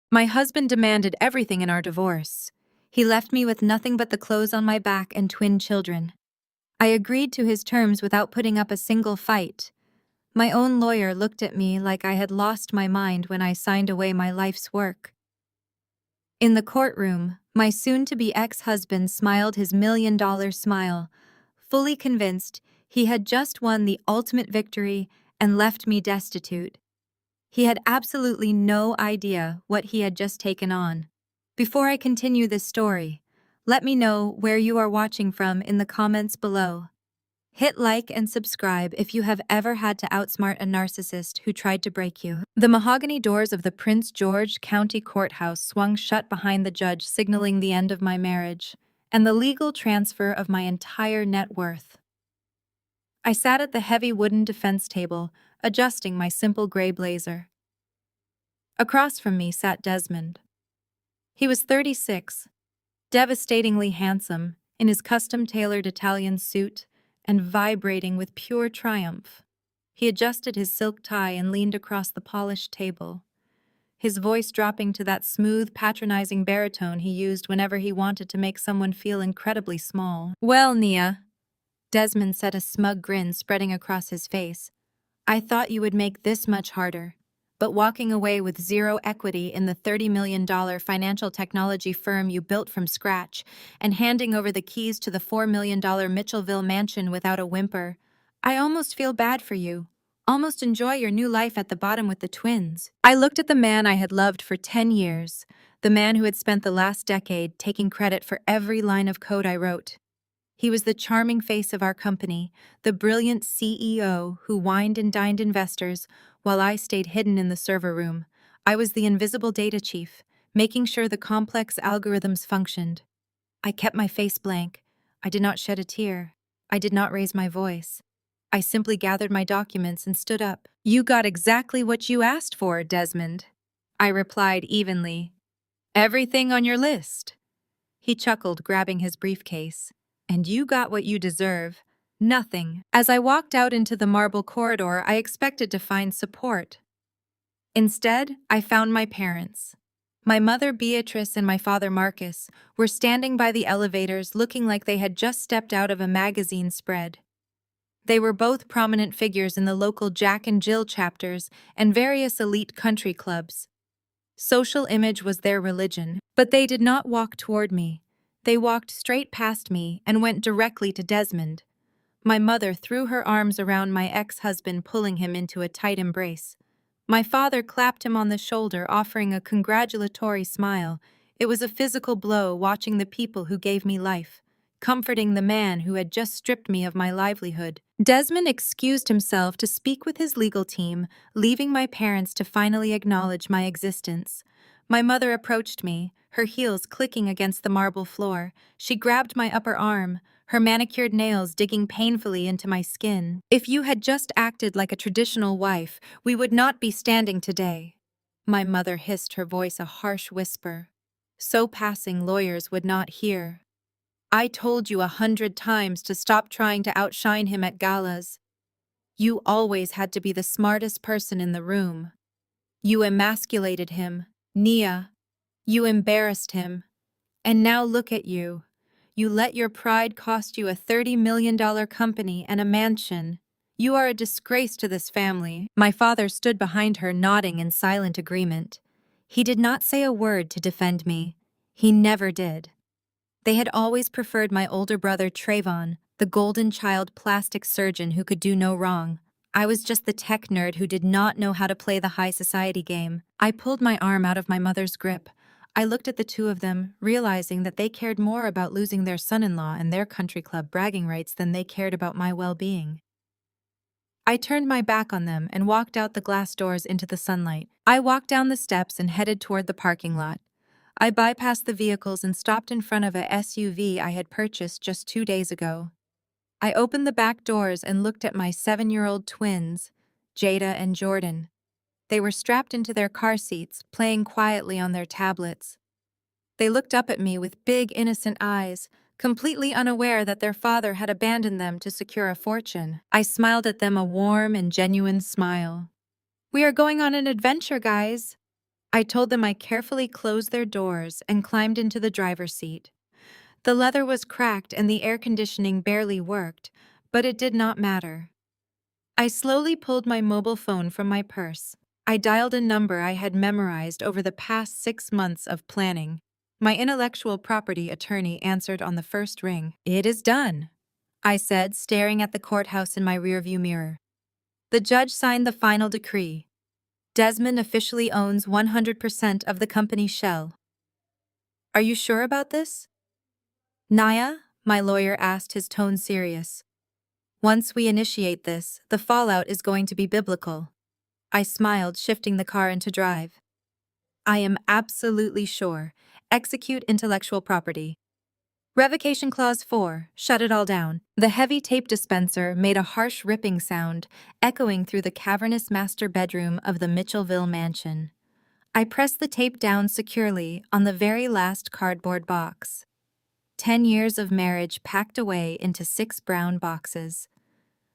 My husband demanded everything in our divorce. He left me with nothing but the clothes on my back and twin children. I agreed to his terms without putting up a single fight. My own lawyer looked at me like I had lost my mind when I signed away my life's work. In the courtroom, my soon-to-be ex-husband smiled his million-dollar smile, fully convinced he had just won the ultimate victory and left me destitute. He had absolutely no idea what he had just taken on. Before I continue this story, let me know where you are watching from in the comments below. Hit like and subscribe if you have ever had to outsmart a narcissist who tried to break you. The mahogany doors of the Prince George County Courthouse swung shut behind the judge, signaling the end of my marriage and the legal transfer of my entire net worth. I sat at the heavy wooden defense table, adjusting my simple gray blazer. Across from me sat Desmond. He was 36, devastatingly handsome, in his custom-tailored Italian suit and vibrating with pure triumph. He adjusted his silk tie and leaned across the polished table, his voice dropping to that smooth, patronizing baritone he used whenever he wanted to make someone feel incredibly small. "Well, Nia," Desmond said, a smug grin spreading across his face, "I thought you would make this much harder. But walking away with zero equity in the $30 million financial technology firm you built from scratch and handing over the keys to the $4 million Mitchellville mansion without a whimper, I almost feel bad for you. Almost enjoy your new life at the bottom with the twins." I looked at the man I had loved for 10 years, the man who had spent the last decade taking credit for every line of code I wrote. He was the charming face of our company, the brilliant CEO who wined and dined investors while I stayed hidden in the server room. I was the invisible data chief, making sure the complex algorithms functioned. I kept my face blank. I did not shed a tear. I did not raise my voice. I simply gathered my documents and stood up. "You got exactly what you asked for, Desmond," I replied evenly. "Everything on your list." He chuckled, grabbing his briefcase. "And you got what you deserve. Nothing." As I walked out into the marble corridor, I expected to find support. Instead, I found my parents. My mother Beatrice and my father Marcus were standing by the elevators looking like they had just stepped out of a magazine spread. They were both prominent figures in the local Jack and Jill chapters and various elite country clubs. Social image was their religion, but they did not walk toward me. They walked straight past me and went directly to Desmond. My mother threw her arms around my ex-husband, pulling him into a tight embrace. My father clapped him on the shoulder, offering a congratulatory smile. It was a physical blow watching the people who gave me life, comforting the man who had just stripped me of my livelihood. Desmond excused himself to speak with his legal team, leaving my parents to finally acknowledge my existence. My mother approached me, her heels clicking against the marble floor. She grabbed my upper arm, her manicured nails digging painfully into my skin. "If you had just acted like a traditional wife, we would not be standing today." My mother hissed, her voice a harsh whisper, so passing lawyers would not hear. "I told you 100 times to stop trying to outshine him at galas. You always had to be the smartest person in the room. You emasculated him, Nia. You embarrassed him. And now look at you. You let your pride cost you a $30 million company and a mansion. You are a disgrace to this family." My father stood behind her, nodding in silent agreement. He did not say a word to defend me. He never did. They had always preferred my older brother Trayvon, the golden child plastic surgeon who could do no wrong. I was just the tech nerd who did not know how to play the high society game. I pulled my arm out of my mother's grip. I looked at the two of them, realizing that they cared more about losing their son-in-law and their country club bragging rights than they cared about my well-being. I turned my back on them and walked out the glass doors into the sunlight. I walked down the steps and headed toward the parking lot. I bypassed the vehicles and stopped in front of a SUV I had purchased just 2 days ago. I opened the back doors and looked at my 7-year-old twins, Jada and Jordan. They were strapped into their car seats, playing quietly on their tablets. They looked up at me with big, innocent eyes, completely unaware that their father had abandoned them to secure a fortune. I smiled at them, a warm and genuine smile. "We are going on an adventure, guys." I told them I carefully closed their doors and climbed into the driver's seat. The leather was cracked and the air conditioning barely worked, but it did not matter. I slowly pulled my mobile phone from my purse. I dialed a number I had memorized over the past 6 months of planning. My intellectual property attorney answered on the first ring. "It is done," I said, staring at the courthouse in my rearview mirror. The judge signed the final decree. Desmond officially owns 100% of the company's shell. "Are you sure about this?" "Naya," my lawyer asked, his tone serious. "Once we initiate this, the fallout is going to be biblical." I smiled, shifting the car into drive. "I am absolutely sure. Execute intellectual property." Revocation Clause 4, shut it all down. The heavy tape dispenser made a harsh ripping sound, echoing through the cavernous master bedroom of the Mitchellville mansion. I pressed the tape down securely on the very last cardboard box. 10 years of marriage packed away into 6 brown boxes.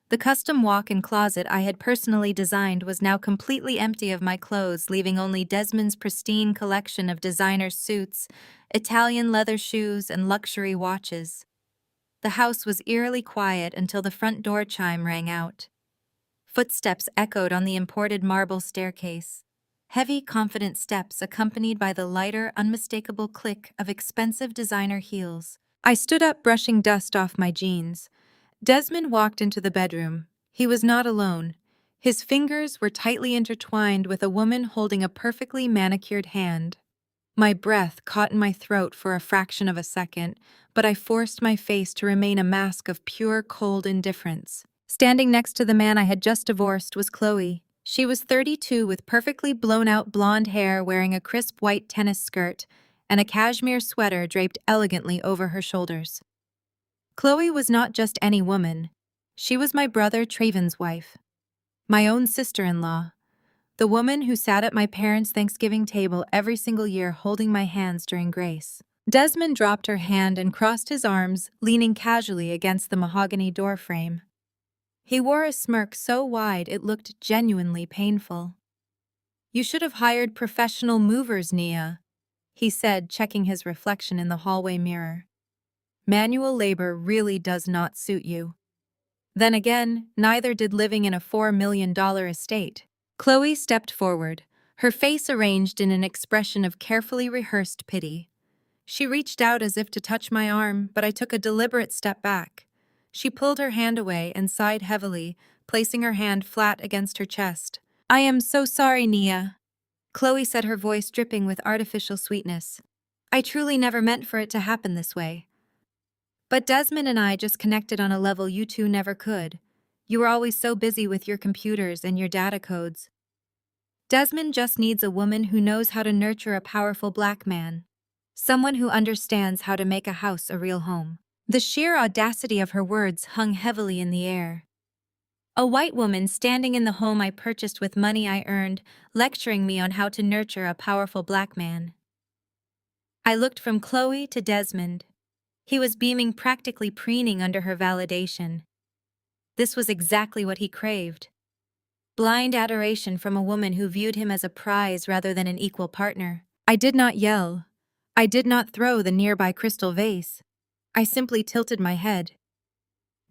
The custom walk-in closet I had personally designed was now completely empty of my clothes, leaving only Desmond's pristine collection of designer suits, Italian leather shoes, and luxury watches. The house was eerily quiet until the front door chime rang out. Footsteps echoed on the imported marble staircase. Heavy, confident steps accompanied by the lighter, unmistakable click of expensive designer heels. I stood up, brushing dust off my jeans. Desmond walked into the bedroom. He was not alone. His fingers were tightly intertwined with a woman holding a perfectly manicured hand. My breath caught in my throat for a fraction of a second, but I forced my face to remain a mask of pure, cold indifference. Standing next to the man I had just divorced was Chloe. She was 32 with perfectly blown-out blonde hair, wearing a crisp white tennis skirt and a cashmere sweater draped elegantly over her shoulders. Chloe was not just any woman. She was my brother Traven's wife, my own sister-in-law, the woman who sat at my parents' Thanksgiving table every single year holding my hands during grace. Desmond dropped her hand and crossed his arms, leaning casually against the mahogany doorframe. He wore a smirk so wide it looked genuinely painful. "You should have hired professional movers, Nia," he said, checking his reflection in the hallway mirror. "Manual labor really does not suit you." Then again, neither did living in a $4 million estate. Chloe stepped forward, her face arranged in an expression of carefully rehearsed pity. She reached out as if to touch my arm, but I took a deliberate step back. She pulled her hand away and sighed heavily, placing her hand flat against her chest. "I am so sorry, Nia," Chloe said, her voice dripping with artificial sweetness. "I truly never meant for it to happen this way. But Desmond and I just connected on a level you two never could. You were always so busy with your computers and your data codes. Desmond just needs a woman who knows how to nurture a powerful black man. Someone who understands how to make a house a real home." The sheer audacity of her words hung heavily in the air. A white woman standing in the home I purchased with money I earned, lecturing me on how to nurture a powerful black man. I looked from Chloe to Desmond. He was beaming, practically preening under her validation. This was exactly what he craved. Blind adoration from a woman who viewed him as a prize rather than an equal partner. I did not yell. I did not throw the nearby crystal vase. I simply tilted my head.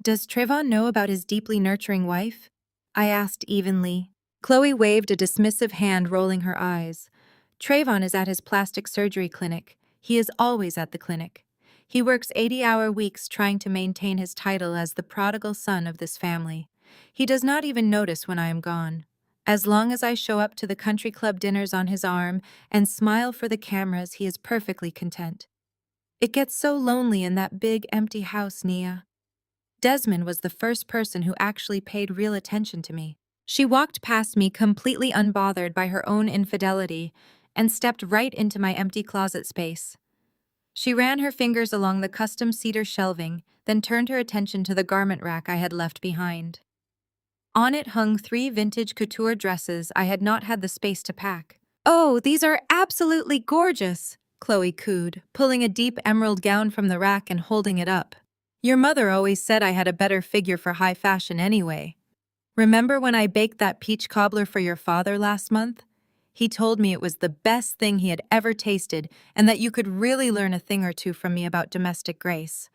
"Does Trayvon know about his deeply nurturing wife?" I asked evenly. Chloe waved a dismissive hand, rolling her eyes. "Trayvon is at his plastic surgery clinic. He is always at the clinic. He works 80-hour weeks trying to maintain his title as the prodigal son of this family. He does not even notice when I am gone. As long as I show up to the country club dinners on his arm and smile for the cameras, he is perfectly content. It gets so lonely in that big, empty house, Nia." Desmond was the first person who actually paid real attention to me. She walked past me, completely unbothered by her own infidelity, and stepped right into my empty closet space. She ran her fingers along the custom cedar shelving, then turned her attention to the garment rack I had left behind. On it hung 3 vintage couture dresses I had not had the space to pack. "Oh, these are absolutely gorgeous," Chloe cooed, pulling a deep emerald gown from the rack and holding it up. "Your mother always said I had a better figure for high fashion anyway. Remember when I baked that peach cobbler for your father last month? He told me it was the best thing he had ever tasted and that you could really learn a thing or two from me about domestic grace.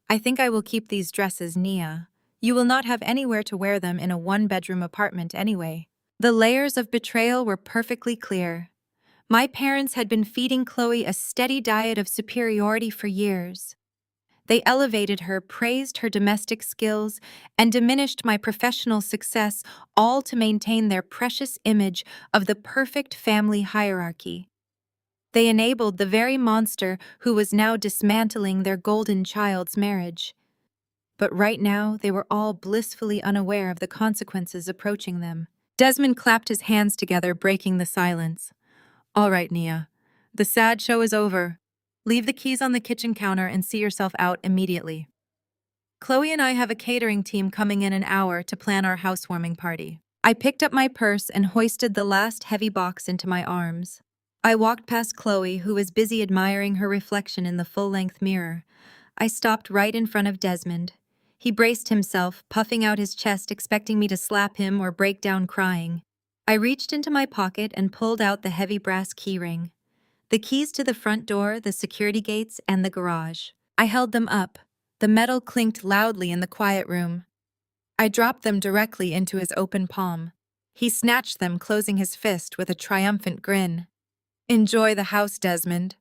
I think I will keep these dresses, Nia. You will not have anywhere to wear them in a one-bedroom apartment anyway. The layers of betrayal were perfectly clear. My parents had been feeding Chloe a steady diet of superiority for years. They elevated her, praised her domestic skills, and diminished my professional success, all to maintain their precious image of the perfect family hierarchy. They enabled the very monster who was now dismantling their golden child's marriage. But right now, they were all blissfully unaware of the consequences approaching them. Desmond clapped his hands together, breaking the silence. All right, Nia. The sad show is over. Leave the keys on the kitchen counter and see yourself out immediately. Chloe and I have a catering team coming in an hour to plan our housewarming party. I picked up my purse and hoisted the last heavy box into my arms. I walked past Chloe, who was busy admiring her reflection in the full-length mirror. I stopped right in front of Desmond. He braced himself, puffing out his chest, expecting me to slap him or break down crying. I reached into my pocket and pulled out the heavy brass keyring. The keys to the front door, the security gates, and the garage. I held them up. The metal clinked loudly in the quiet room. I dropped them directly into his open palm. He snatched them, closing his fist with a triumphant grin. Enjoy the house, Desmond.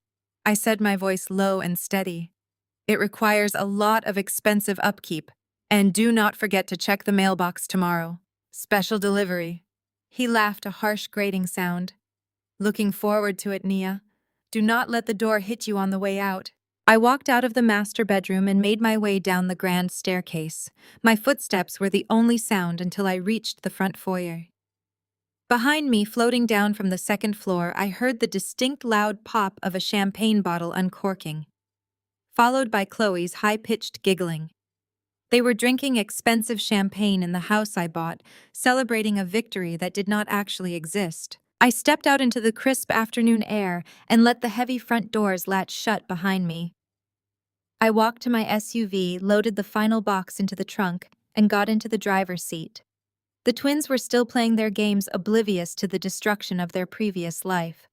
I said, my voice low and steady. It requires a lot of expensive upkeep, and do not forget to check the mailbox tomorrow. Special delivery. He laughed, a harsh grating sound. Looking forward to it, Nia. Do not let the door hit you on the way out. I walked out of the master bedroom and made my way down the grand staircase. My footsteps were the only sound until I reached the front foyer. Behind me, floating down from the second floor, I heard the distinct loud pop of a champagne bottle uncorking, followed by Chloe's high-pitched giggling. They were drinking expensive champagne in the house I bought, celebrating a victory that did not actually exist. I stepped out into the crisp afternoon air and let the heavy front doors latch shut behind me. I walked to my SUV, loaded the final box into the trunk, and got into the driver's seat. The twins were still playing their games, oblivious to the destruction of their previous life.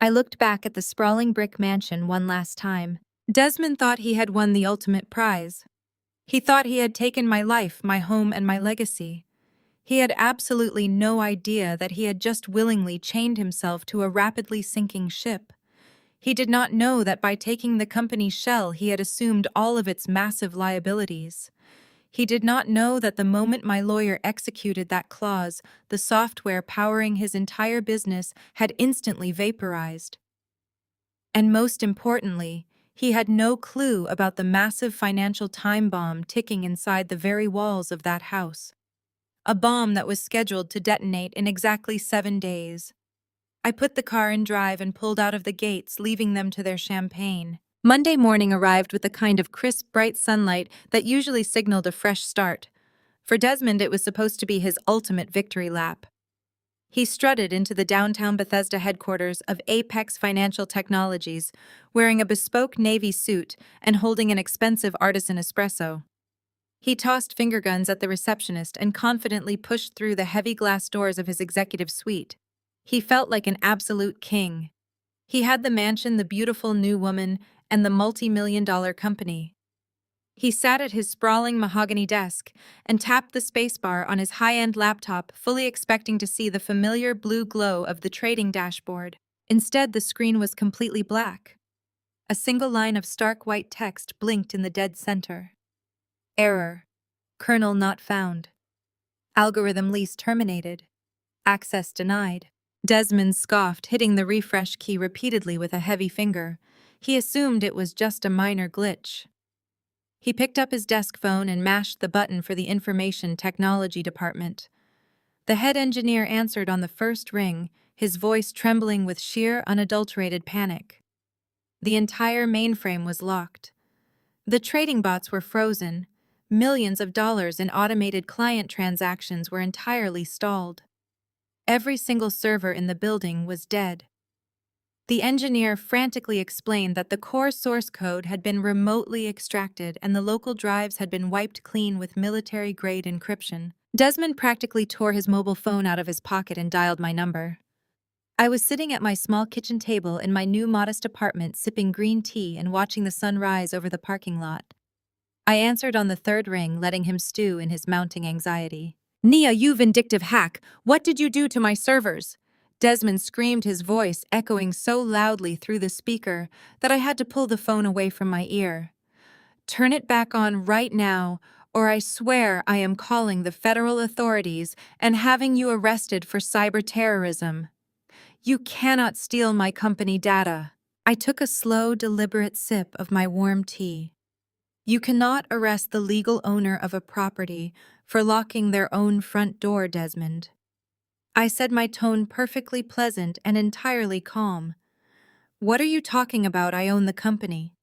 I looked back at the sprawling brick mansion one last time. Desmond thought he had won the ultimate prize. He thought he had taken my life, my home, and my legacy. He had absolutely no idea that he had just willingly chained himself to a rapidly sinking ship. He did not know that by taking the company's shell, he had assumed all of its massive liabilities. He did not know that the moment my lawyer executed that clause, the software powering his entire business had instantly vaporized. And most importantly, he had no clue about the massive financial time bomb ticking inside the very walls of that house. A bomb that was scheduled to detonate in exactly 7 days. I put the car in drive and pulled out of the gates, leaving them to their champagne. Monday morning arrived with the kind of crisp, bright sunlight that usually signaled a fresh start. For Desmond, it was supposed to be his ultimate victory lap. He strutted into the downtown Bethesda headquarters of Apex Financial Technologies, wearing a bespoke navy suit and holding an expensive artisan espresso. He tossed finger guns at the receptionist and confidently pushed through the heavy glass doors of his executive suite. He felt like an absolute king. He had the mansion, the beautiful new woman, and the multi-million-dollar company. He sat at his sprawling mahogany desk and tapped the spacebar on his high-end laptop, fully expecting to see the familiar blue glow of the trading dashboard. Instead, the screen was completely black. A single line of stark white text blinked in the dead center. Error. Kernel not found. Algorithm lease terminated. Access denied. Desmond scoffed, hitting the refresh key repeatedly with a heavy finger. He assumed it was just a minor glitch. He picked up his desk phone and mashed the button for the information technology department. The head engineer answered on the first ring, his voice trembling with sheer, unadulterated panic. The entire mainframe was locked. The trading bots were frozen. Millions of dollars in automated client transactions were entirely stalled. Every single server in the building was dead. The engineer frantically explained that the core source code had been remotely extracted and the local drives had been wiped clean with military-grade encryption. Desmond practically tore his mobile phone out of his pocket and dialed my number. I was sitting at my small kitchen table in my new modest apartment sipping green tea and watching the sun rise over the parking lot. I answered on the third ring, letting him stew in his mounting anxiety. "Nia, you vindictive hack! What did you do to my servers?" Desmond screamed, his voice echoing so loudly through the speaker that I had to pull the phone away from my ear. "Turn it back on right now, or I swear I am calling the federal authorities and having you arrested for cyber terrorism. You cannot steal my company data." I took a slow, deliberate sip of my warm tea. You cannot arrest the legal owner of a property for locking their own front door, Desmond. I said, my tone perfectly pleasant and entirely calm. "What are you talking about? I own the company.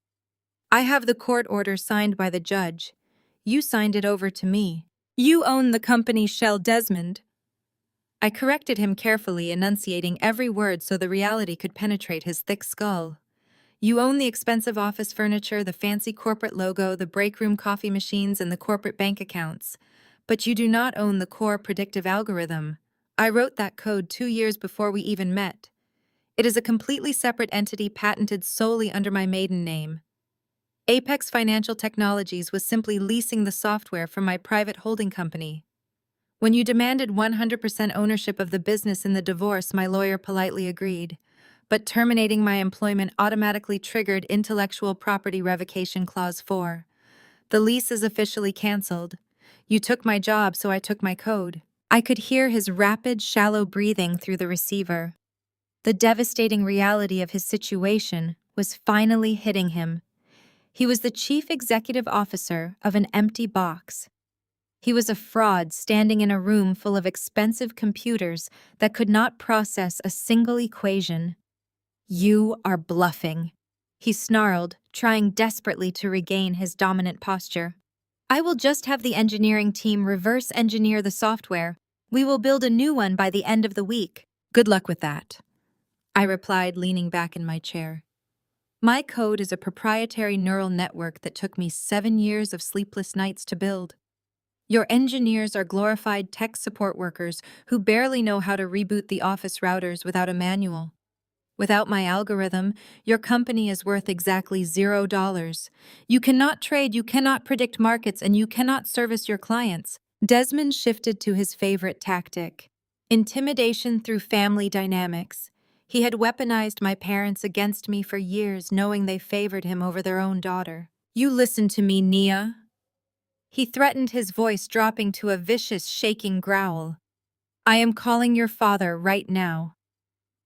I have the court order signed by the judge. You signed it over to me. You own the company, Shell Desmond." I corrected him carefully, enunciating every word so the reality could penetrate his thick skull. "You own the expensive office furniture, the fancy corporate logo, the break room coffee machines, and the corporate bank accounts. But you do not own the core predictive algorithm. I wrote that code 2 years before we even met. It is a completely separate entity patented solely under my maiden name. Apex Financial Technologies was simply leasing the software from my private holding company. When you demanded 100% ownership of the business in the divorce, my lawyer politely agreed. But terminating my employment automatically triggered Intellectual Property Revocation Clause 4. The lease is officially canceled. You took my job, so I took my code." I could hear his rapid, shallow breathing through the receiver. The devastating reality of his situation was finally hitting him. He was the chief executive officer of an empty box. He was a fraud standing in a room full of expensive computers that could not process a single equation. "You are bluffing," he snarled, trying desperately to regain his dominant posture. "I will just have the engineering team reverse engineer the software. We will build a new one by the end of the week." "Good luck with that," I replied, leaning back in my chair. "My code is a proprietary neural network that took me 7 years of sleepless nights to build. Your engineers are glorified tech support workers who barely know how to reboot the office routers without a manual. Without my algorithm, your company is worth exactly $0. You cannot trade, you cannot predict markets, and you cannot service your clients." Desmond shifted to his favorite tactic: intimidation through family dynamics. He had weaponized my parents against me for years, knowing they favored him over their own daughter. "You listen to me, Nia," he threatened, his voice dropping to a vicious, shaking growl. "I am calling your father right now.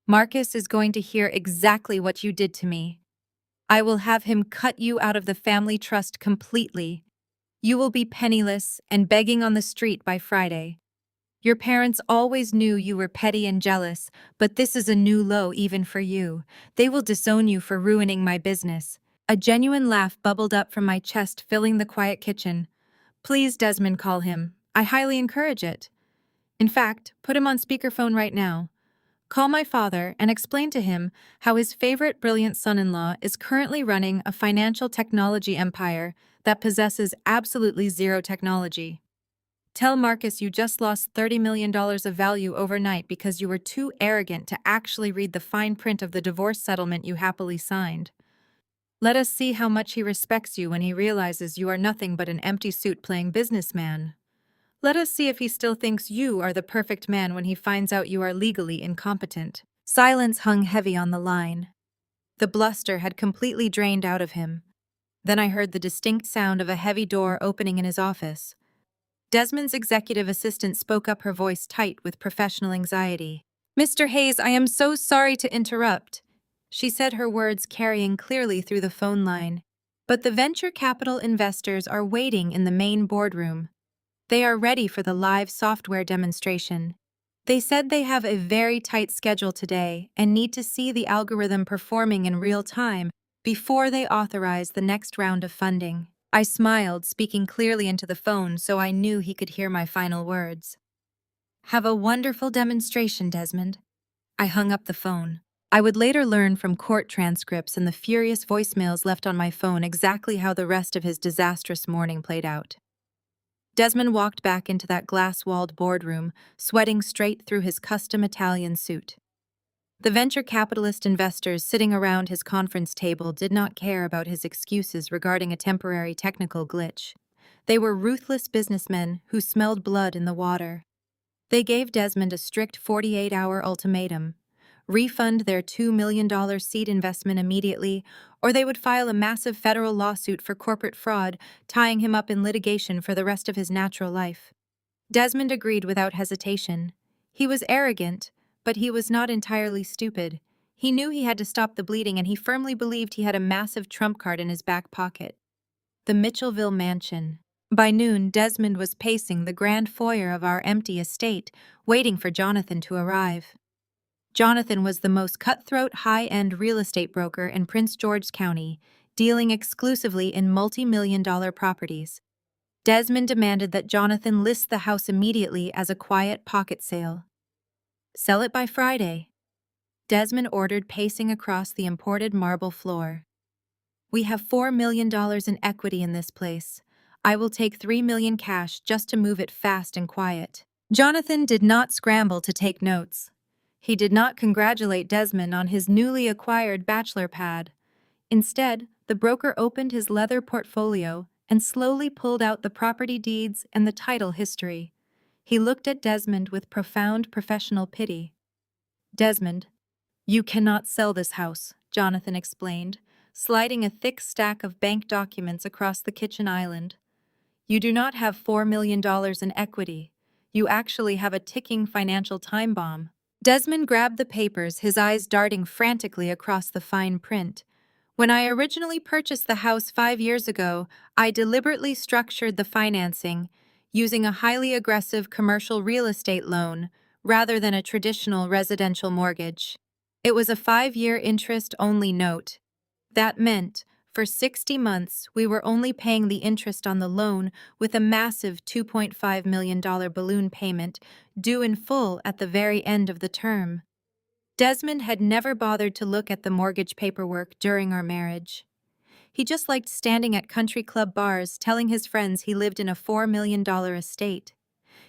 Marcus is going to hear exactly what you did to me. I will have him cut you out of the family trust completely. You will be penniless and begging on the street by Friday. Your parents always knew you were petty and jealous, but this is a new low even for you. They will disown you for ruining my business." A genuine laugh bubbled up from my chest, filling the quiet kitchen. "Please, Desmond, call him. I highly encourage it. In fact, put him on speakerphone right now. Call my father and explain to him how his favorite brilliant son-in-law is currently running a financial technology empire that possesses absolutely zero technology. Tell Marcus you just lost $30 million of value overnight because you were too arrogant to actually read the fine print of the divorce settlement you happily signed. Let us see how much he respects you when he realizes you are nothing but an empty suit playing businessman. Let us see if he still thinks you are the perfect man when he finds out you are legally incompetent." Silence hung heavy on the line. The bluster had completely drained out of him. Then I heard the distinct sound of a heavy door opening in his office. Desmond's executive assistant spoke up, her voice tight with professional anxiety. "Mr. Hayes, I am so sorry to interrupt," she said, her words carrying clearly through the phone line. "But the venture capital investors are waiting in the main boardroom. They are ready for the live software demonstration. They said they have a very tight schedule today and need to see the algorithm performing in real time before they authorize the next round of funding." I smiled, speaking clearly into the phone so I knew he could hear my final words. "Have a wonderful demonstration, Desmond." I hung up the phone. I would later learn from court transcripts and the furious voicemails left on my phone exactly how the rest of his disastrous morning played out. Desmond walked back into that glass-walled boardroom, sweating straight through his custom Italian suit. The venture capitalist investors sitting around his conference table did not care about his excuses regarding a temporary technical glitch. They were ruthless businessmen who smelled blood in the water. They gave Desmond a strict 48-hour ultimatum: refund their $2 million seed investment immediately, or they would file a massive federal lawsuit for corporate fraud, tying him up in litigation for the rest of his natural life. Desmond agreed without hesitation. He was arrogant, but he was not entirely stupid. He knew he had to stop the bleeding, and he firmly believed he had a massive trump card in his back pocket: the Mitchellville mansion. By noon, Desmond was pacing the grand foyer of our empty estate, waiting for Jonathan to arrive. Jonathan was the most cutthroat high-end real estate broker in Prince George's County, dealing exclusively in multi-million-dollar properties. Desmond demanded that Jonathan list the house immediately as a quiet pocket sale. Sell it by Friday, Desmond ordered, pacing across the imported marble floor. We have $4 million in equity in this place. I will take $3 million cash just to move it fast and quiet. Jonathan did not scramble to take notes. He did not congratulate Desmond on his newly acquired bachelor pad. Instead, the broker opened his leather portfolio and slowly pulled out the property deeds and the title history. He looked at Desmond with profound professional pity. "Desmond, you cannot sell this house," Jonathan explained, sliding a thick stack of bank documents across the kitchen island. "You do not have $4 million in equity. You actually have a ticking financial time bomb." Desmond grabbed the papers, his eyes darting frantically across the fine print. "When I originally purchased the house 5 years ago, I deliberately structured the financing using a highly aggressive commercial real estate loan rather than a traditional residential mortgage. It was a 5-year interest-only note. That meant, for 60 months, we were only paying the interest on the loan, with a massive $2.5 million balloon payment due in full at the very end of the term." Desmond had never bothered to look at the mortgage paperwork during our marriage. He just liked standing at country club bars telling his friends he lived in a $4 million estate.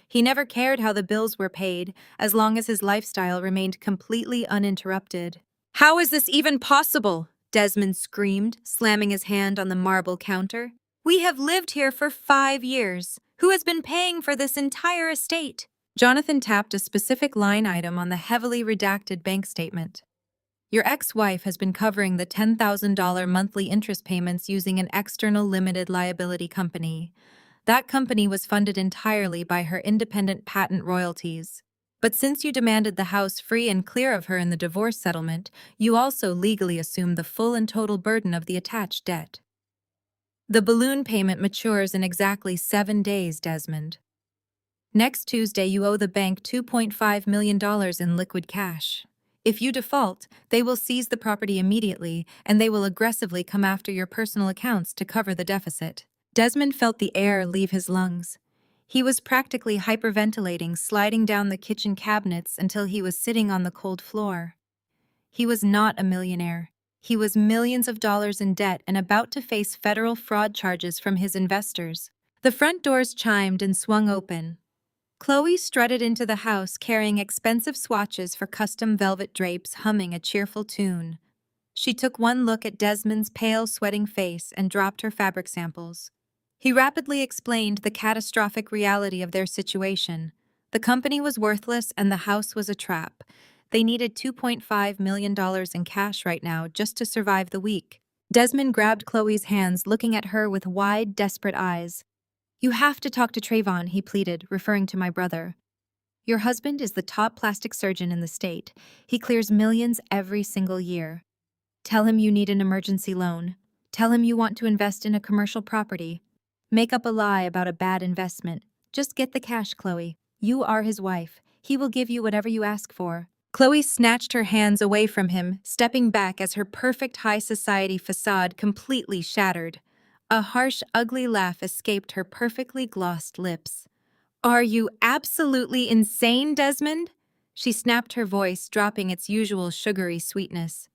He never cared how the bills were paid, as long as his lifestyle remained completely uninterrupted. "How is this even possible?" Desmond screamed, slamming his hand on the marble counter. "We have lived here for 5 years. Who has been paying for this entire estate?" Jonathan tapped a specific line item on the heavily redacted bank statement. "Your ex-wife has been covering the $10,000 monthly interest payments using an external limited liability company. That company was funded entirely by her independent patent royalties. But since you demanded the house free and clear of her in the divorce settlement, you also legally assumed the full and total burden of the attached debt. The balloon payment matures in exactly 7 days, Desmond. Next Tuesday, you owe the bank $2.5 million in liquid cash. If you default, they will seize the property immediately, and they will aggressively come after your personal accounts to cover the deficit." Desmond felt the air leave his lungs. He was practically hyperventilating, sliding down the kitchen cabinets until he was sitting on the cold floor. He was not a millionaire. He was millions of dollars in debt and about to face federal fraud charges from his investors. The front doors chimed and swung open. Chloe strutted into the house carrying expensive swatches for custom velvet drapes, humming a cheerful tune. She took one look at Desmond's pale, sweating face and dropped her fabric samples. He rapidly explained the catastrophic reality of their situation. The company was worthless and the house was a trap. They needed $2.5 million in cash right now just to survive the week. Desmond grabbed Chloe's hands, looking at her with wide, desperate eyes. "You have to talk to Trayvon," he pleaded, referring to my brother. "Your husband is the top plastic surgeon in the state. He clears millions every single year. Tell him you need an emergency loan. Tell him you want to invest in a commercial property. Make up a lie about a bad investment. Just get the cash, Chloe. You are his wife. He will give you whatever you ask for." Chloe snatched her hands away from him, stepping back as her perfect high society facade completely shattered. A harsh, ugly laugh escaped her perfectly glossed lips. "Are you absolutely insane, Desmond?" She snapped, her voice dropping its usual sugary sweetness.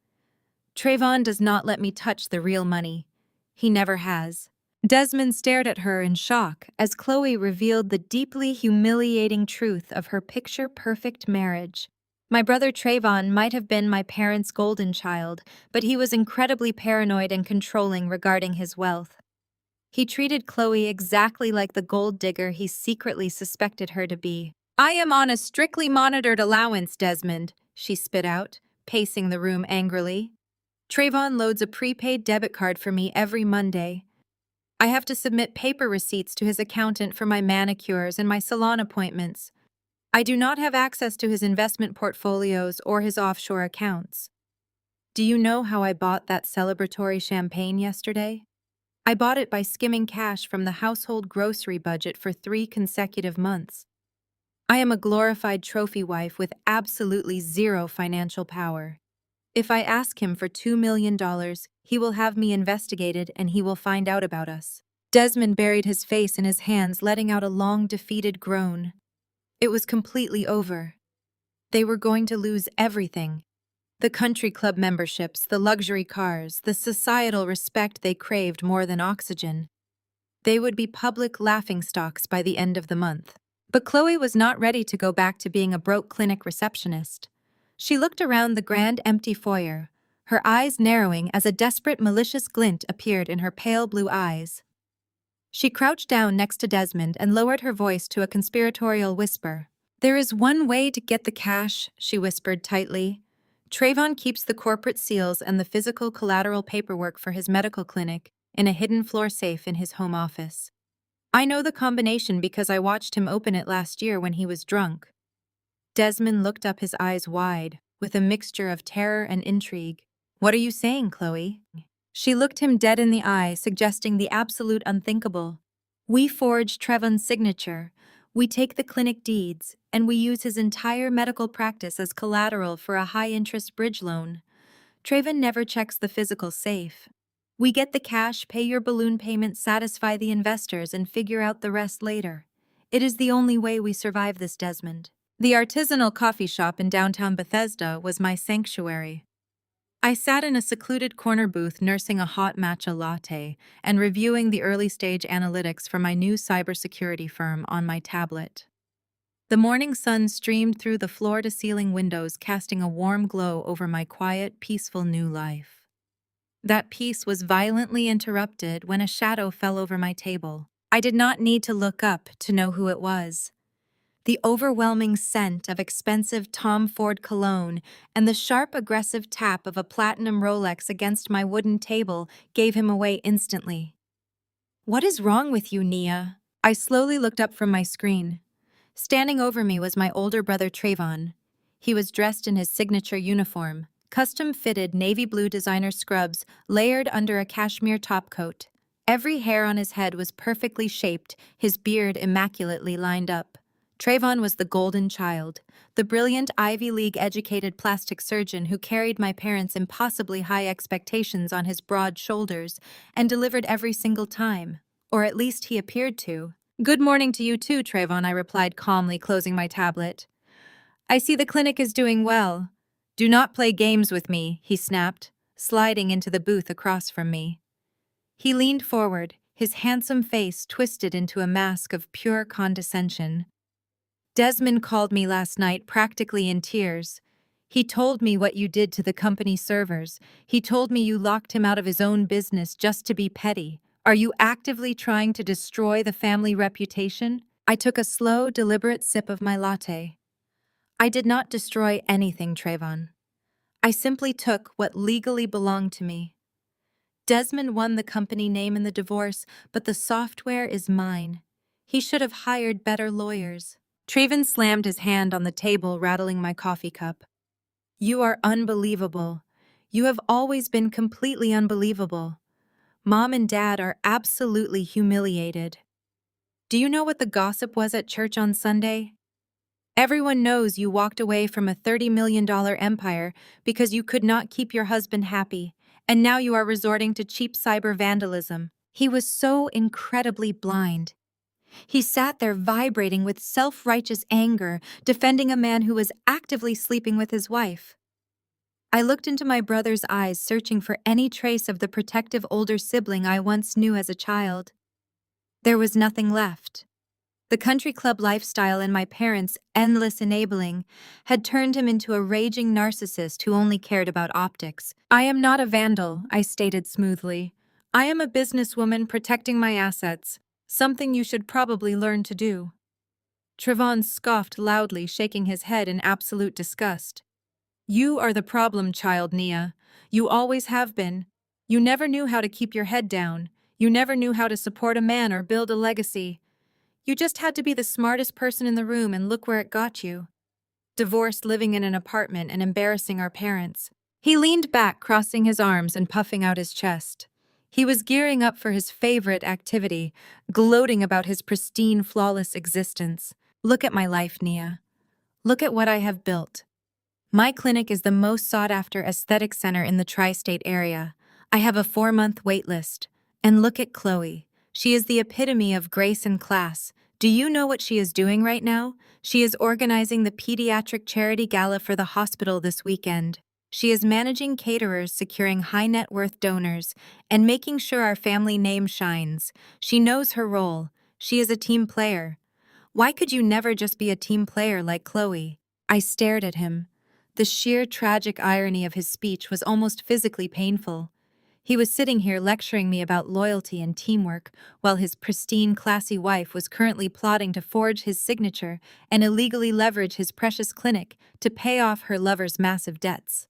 "Trayvon does not let me touch the real money. He never has." Desmond stared at her in shock as Chloe revealed the deeply humiliating truth of her picture-perfect marriage. My brother Trayvon might have been my parents' golden child, but he was incredibly paranoid and controlling regarding his wealth. He treated Chloe exactly like the gold digger he secretly suspected her to be. "I am on a strictly monitored allowance, Desmond," she spit out, pacing the room angrily. "Trayvon loads a prepaid debit card for me every Monday. I have to submit paper receipts to his accountant for my manicures and my salon appointments. I do not have access to his investment portfolios or his offshore accounts. Do you know how I bought that celebratory champagne yesterday? I bought it by skimming cash from the household grocery budget for 3 consecutive months. I am a glorified trophy wife with absolutely zero financial power. If I ask him for $2 million, he will have me investigated and he will find out about us." Desmond buried his face in his hands, letting out a long, defeated groan. It was completely over. They were going to lose everything. The country club memberships, the luxury cars, the societal respect they craved more than oxygen. They would be public laughingstocks by the end of the month. But Chloe was not ready to go back to being a broke clinic receptionist. She looked around the grand empty foyer, her eyes narrowing as a desperate malicious glint appeared in her pale blue eyes. She crouched down next to Desmond and lowered her voice to a conspiratorial whisper. "There is one way to get the cash," she whispered tightly. "Trayvon keeps the corporate seals and the physical collateral paperwork for his medical clinic in a hidden floor safe in his home office. I know the combination because I watched him open it last year when he was drunk." Desmond looked up, his eyes wide, with a mixture of terror and intrigue. "What are you saying, Chloe?" She looked him dead in the eye, suggesting the absolute unthinkable. "We forge Trevon's signature, we take the clinic deeds, and we use his entire medical practice as collateral for a high-interest bridge loan. Trayvon never checks the physical safe. We get the cash, pay your balloon payment, satisfy the investors, and figure out the rest later. It is the only way we survive this, Desmond." The artisanal coffee shop in downtown Bethesda was my sanctuary. I sat in a secluded corner booth nursing a hot matcha latte and reviewing the early-stage analytics for my new cybersecurity firm on my tablet. The morning sun streamed through the floor-to-ceiling windows, casting a warm glow over my quiet, peaceful new life. That peace was violently interrupted when a shadow fell over my table. I did not need to look up to know who it was. The overwhelming scent of expensive Tom Ford cologne and the sharp, aggressive tap of a platinum Rolex against my wooden table gave him away instantly. "What is wrong with you, Nia?" I slowly looked up from my screen. Standing over me was my older brother Trayvon. He was dressed in his signature uniform, custom-fitted navy blue designer scrubs layered under a cashmere topcoat. Every hair on his head was perfectly shaped, his beard immaculately lined up. Trayvon was the golden child, the brilliant Ivy League-educated plastic surgeon who carried my parents' impossibly high expectations on his broad shoulders and delivered every single time, or at least he appeared to. "Good morning to you too, Trayvon," I replied calmly, closing my tablet. "I see the clinic is doing well. Do not play games with me," he snapped, sliding into the booth across from me. He leaned forward, his handsome face twisted into a mask of pure condescension. "Desmond called me last night practically in tears. He told me what you did to the company servers. He told me you locked him out of his own business just to be petty. Are you actively trying to destroy the family reputation?" I took a slow, deliberate sip of my latte. "I did not destroy anything, Trayvon. I simply took what legally belonged to me. Desmond won the company name in the divorce, but the software is mine. He should have hired better lawyers." Trayvon slammed his hand on the table, rattling my coffee cup. "You are unbelievable. You have always been completely unbelievable. Mom and Dad are absolutely humiliated. Do you know what the gossip was at church on Sunday? Everyone knows you walked away from a $30 million empire because you could not keep your husband happy, and now you are resorting to cheap cyber vandalism." He was so incredibly blind. He sat there vibrating with self-righteous anger, defending a man who was actively sleeping with his wife. I looked into my brother's eyes, searching for any trace of the protective older sibling I once knew as a child. There was nothing left. The country club lifestyle and my parents' endless enabling had turned him into a raging narcissist who only cared about optics. "I am not a vandal," I stated smoothly. "I am a businesswoman protecting my assets, something you should probably learn to do." Trevon scoffed loudly, shaking his head in absolute disgust. "You are the problem child, Nia. You always have been. You never knew how to keep your head down. You never knew how to support a man or build a legacy. You just had to be the smartest person in the room, and look where it got you. Divorced, living in an apartment, and embarrassing our parents." He leaned back, crossing his arms and puffing out his chest. He was gearing up for his favorite activity, gloating about his pristine, flawless existence. "Look at my life, Nia. Look at what I have built. My clinic is the most sought-after aesthetic center in the tri-state area. I have a 4-month wait list. And look at Chloe. She is the epitome of grace and class. Do you know what she is doing right now? She is organizing the pediatric charity gala for the hospital this weekend. She is managing caterers, securing high-net-worth donors, and making sure our family name shines. She knows her role. She is a team player. Why could you never just be a team player like Chloe?" I stared at him. The sheer tragic irony of his speech was almost physically painful. He was sitting here lecturing me about loyalty and teamwork, while his pristine, classy wife was currently plotting to forge his signature and illegally leverage his precious clinic to pay off her lover's massive debts.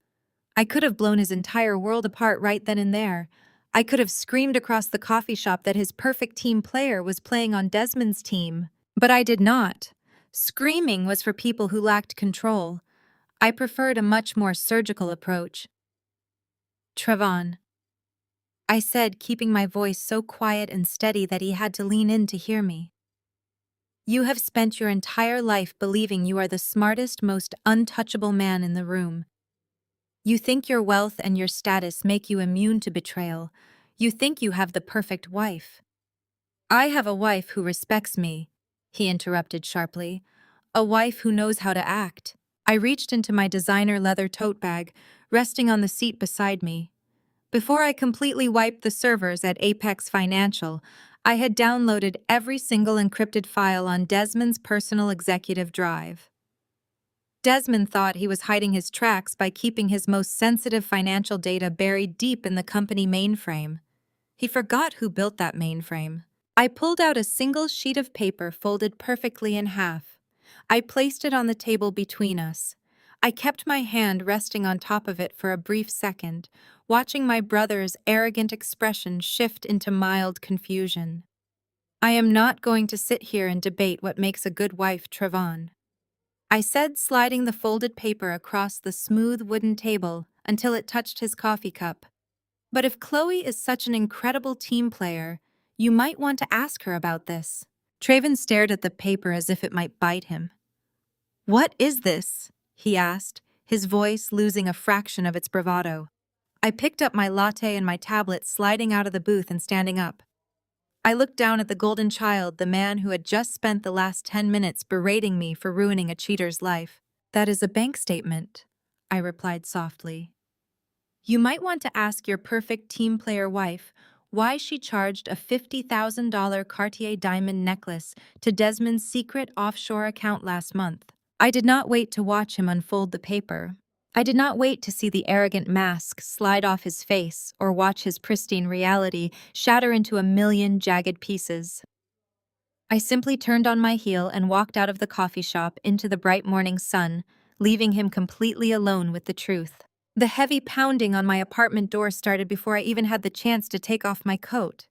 I could have blown his entire world apart right then and there. I could have screamed across the coffee shop that his perfect team player was playing on Desmond's team. But I did not. Screaming was for people who lacked control. I preferred a much more surgical approach. "Trevon," I said, keeping my voice so quiet and steady that he had to lean in to hear me. "You have spent your entire life believing you are the smartest, most untouchable man in the room. You think your wealth and your status make you immune to betrayal. You think you have the perfect wife." "I have a wife who respects me," he interrupted sharply. "A wife who knows how to act." I reached into my designer leather tote bag, resting on the seat beside me. Before I completely wiped the servers at Apex Financial, I had downloaded every single encrypted file on Desmond's personal executive drive. Desmond thought he was hiding his tracks by keeping his most sensitive financial data buried deep in the company mainframe. He forgot who built that mainframe. I pulled out a single sheet of paper folded perfectly in half. I placed it on the table between us. I kept my hand resting on top of it for a brief second, watching my brother's arrogant expression shift into mild confusion. "I am not going to sit here and debate what makes a good wife, Trevon," I said, sliding the folded paper across the smooth wooden table until it touched his coffee cup. "But if Chloe is such an incredible team player, you might want to ask her about this." Trayvon stared at the paper as if it might bite him. "What is this?" he asked, his voice losing a fraction of its bravado. I picked up my latte and my tablet, sliding out of the booth and standing up. I looked down at the golden child, the man who had just spent the last 10 minutes berating me for ruining a cheater's life. "That is a bank statement," I replied softly. "You might want to ask your perfect team player wife why she charged a $50,000 Cartier diamond necklace to Desmond's secret offshore account last month." I did not wait to watch him unfold the paper. I did not wait to see the arrogant mask slide off his face or watch his pristine reality shatter into a million jagged pieces. I simply turned on my heel and walked out of the coffee shop into the bright morning sun, leaving him completely alone with the truth. The heavy pounding on my apartment door started before I even had the chance to take off my coat.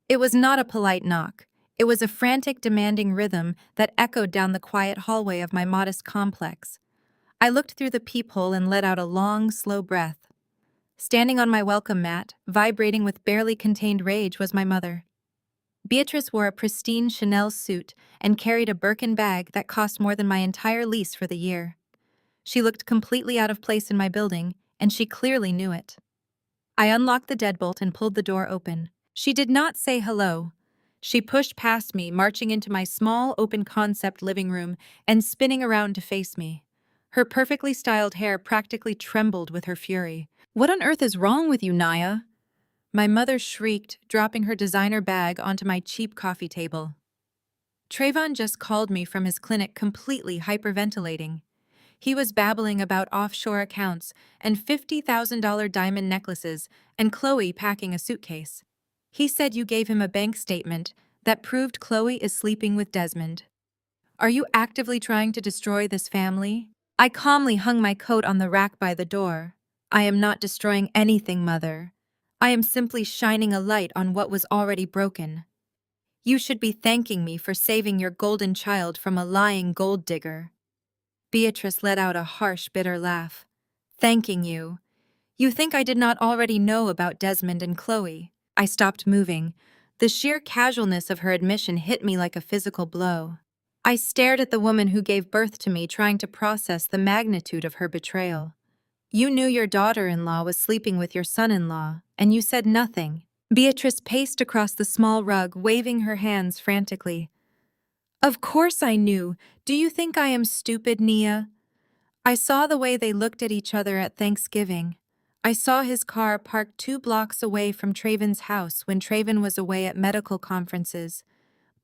It was not a polite knock. It was a frantic, demanding rhythm that echoed down the quiet hallway of my modest complex. I looked through the peephole and let out a long, slow breath. Standing on my welcome mat, vibrating with barely contained rage, was my mother. Beatrice wore a pristine Chanel suit and carried a Birkin bag that cost more than my entire lease for the year. She looked completely out of place in my building, and she clearly knew it. I unlocked the deadbolt and pulled the door open. She did not say hello. She pushed past me, marching into my small, open-concept living room and spinning around to face me. Her perfectly styled hair practically trembled with her fury. "What on earth is wrong with you, Naya?" my mother shrieked, dropping her designer bag onto my cheap coffee table. Trayvon just called me from his clinic completely hyperventilating. He was babbling about offshore accounts and $50,000 diamond necklaces and Chloe packing a suitcase. He said you gave him a bank statement that proved Chloe is sleeping with Desmond. Are you actively trying to destroy this family? I calmly hung my coat on the rack by the door. I am not destroying anything, Mother. I am simply shining a light on what was already broken. You should be thanking me for saving your golden child from a lying gold digger. Beatrice let out a harsh, bitter laugh. Thanking you. You think I did not already know about Desmond and Chloe? I stopped moving. The sheer casualness of her admission hit me like a physical blow. I stared at the woman who gave birth to me, trying to process the magnitude of her betrayal. You knew your daughter-in-law was sleeping with your son-in-law, and you said nothing. Beatrice paced across the small rug, waving her hands frantically. Of course I knew. Do you think I am stupid, Nia? I saw the way they looked at each other at Thanksgiving. I saw his car parked 2 blocks away from Traven's house when Traven was away at medical conferences.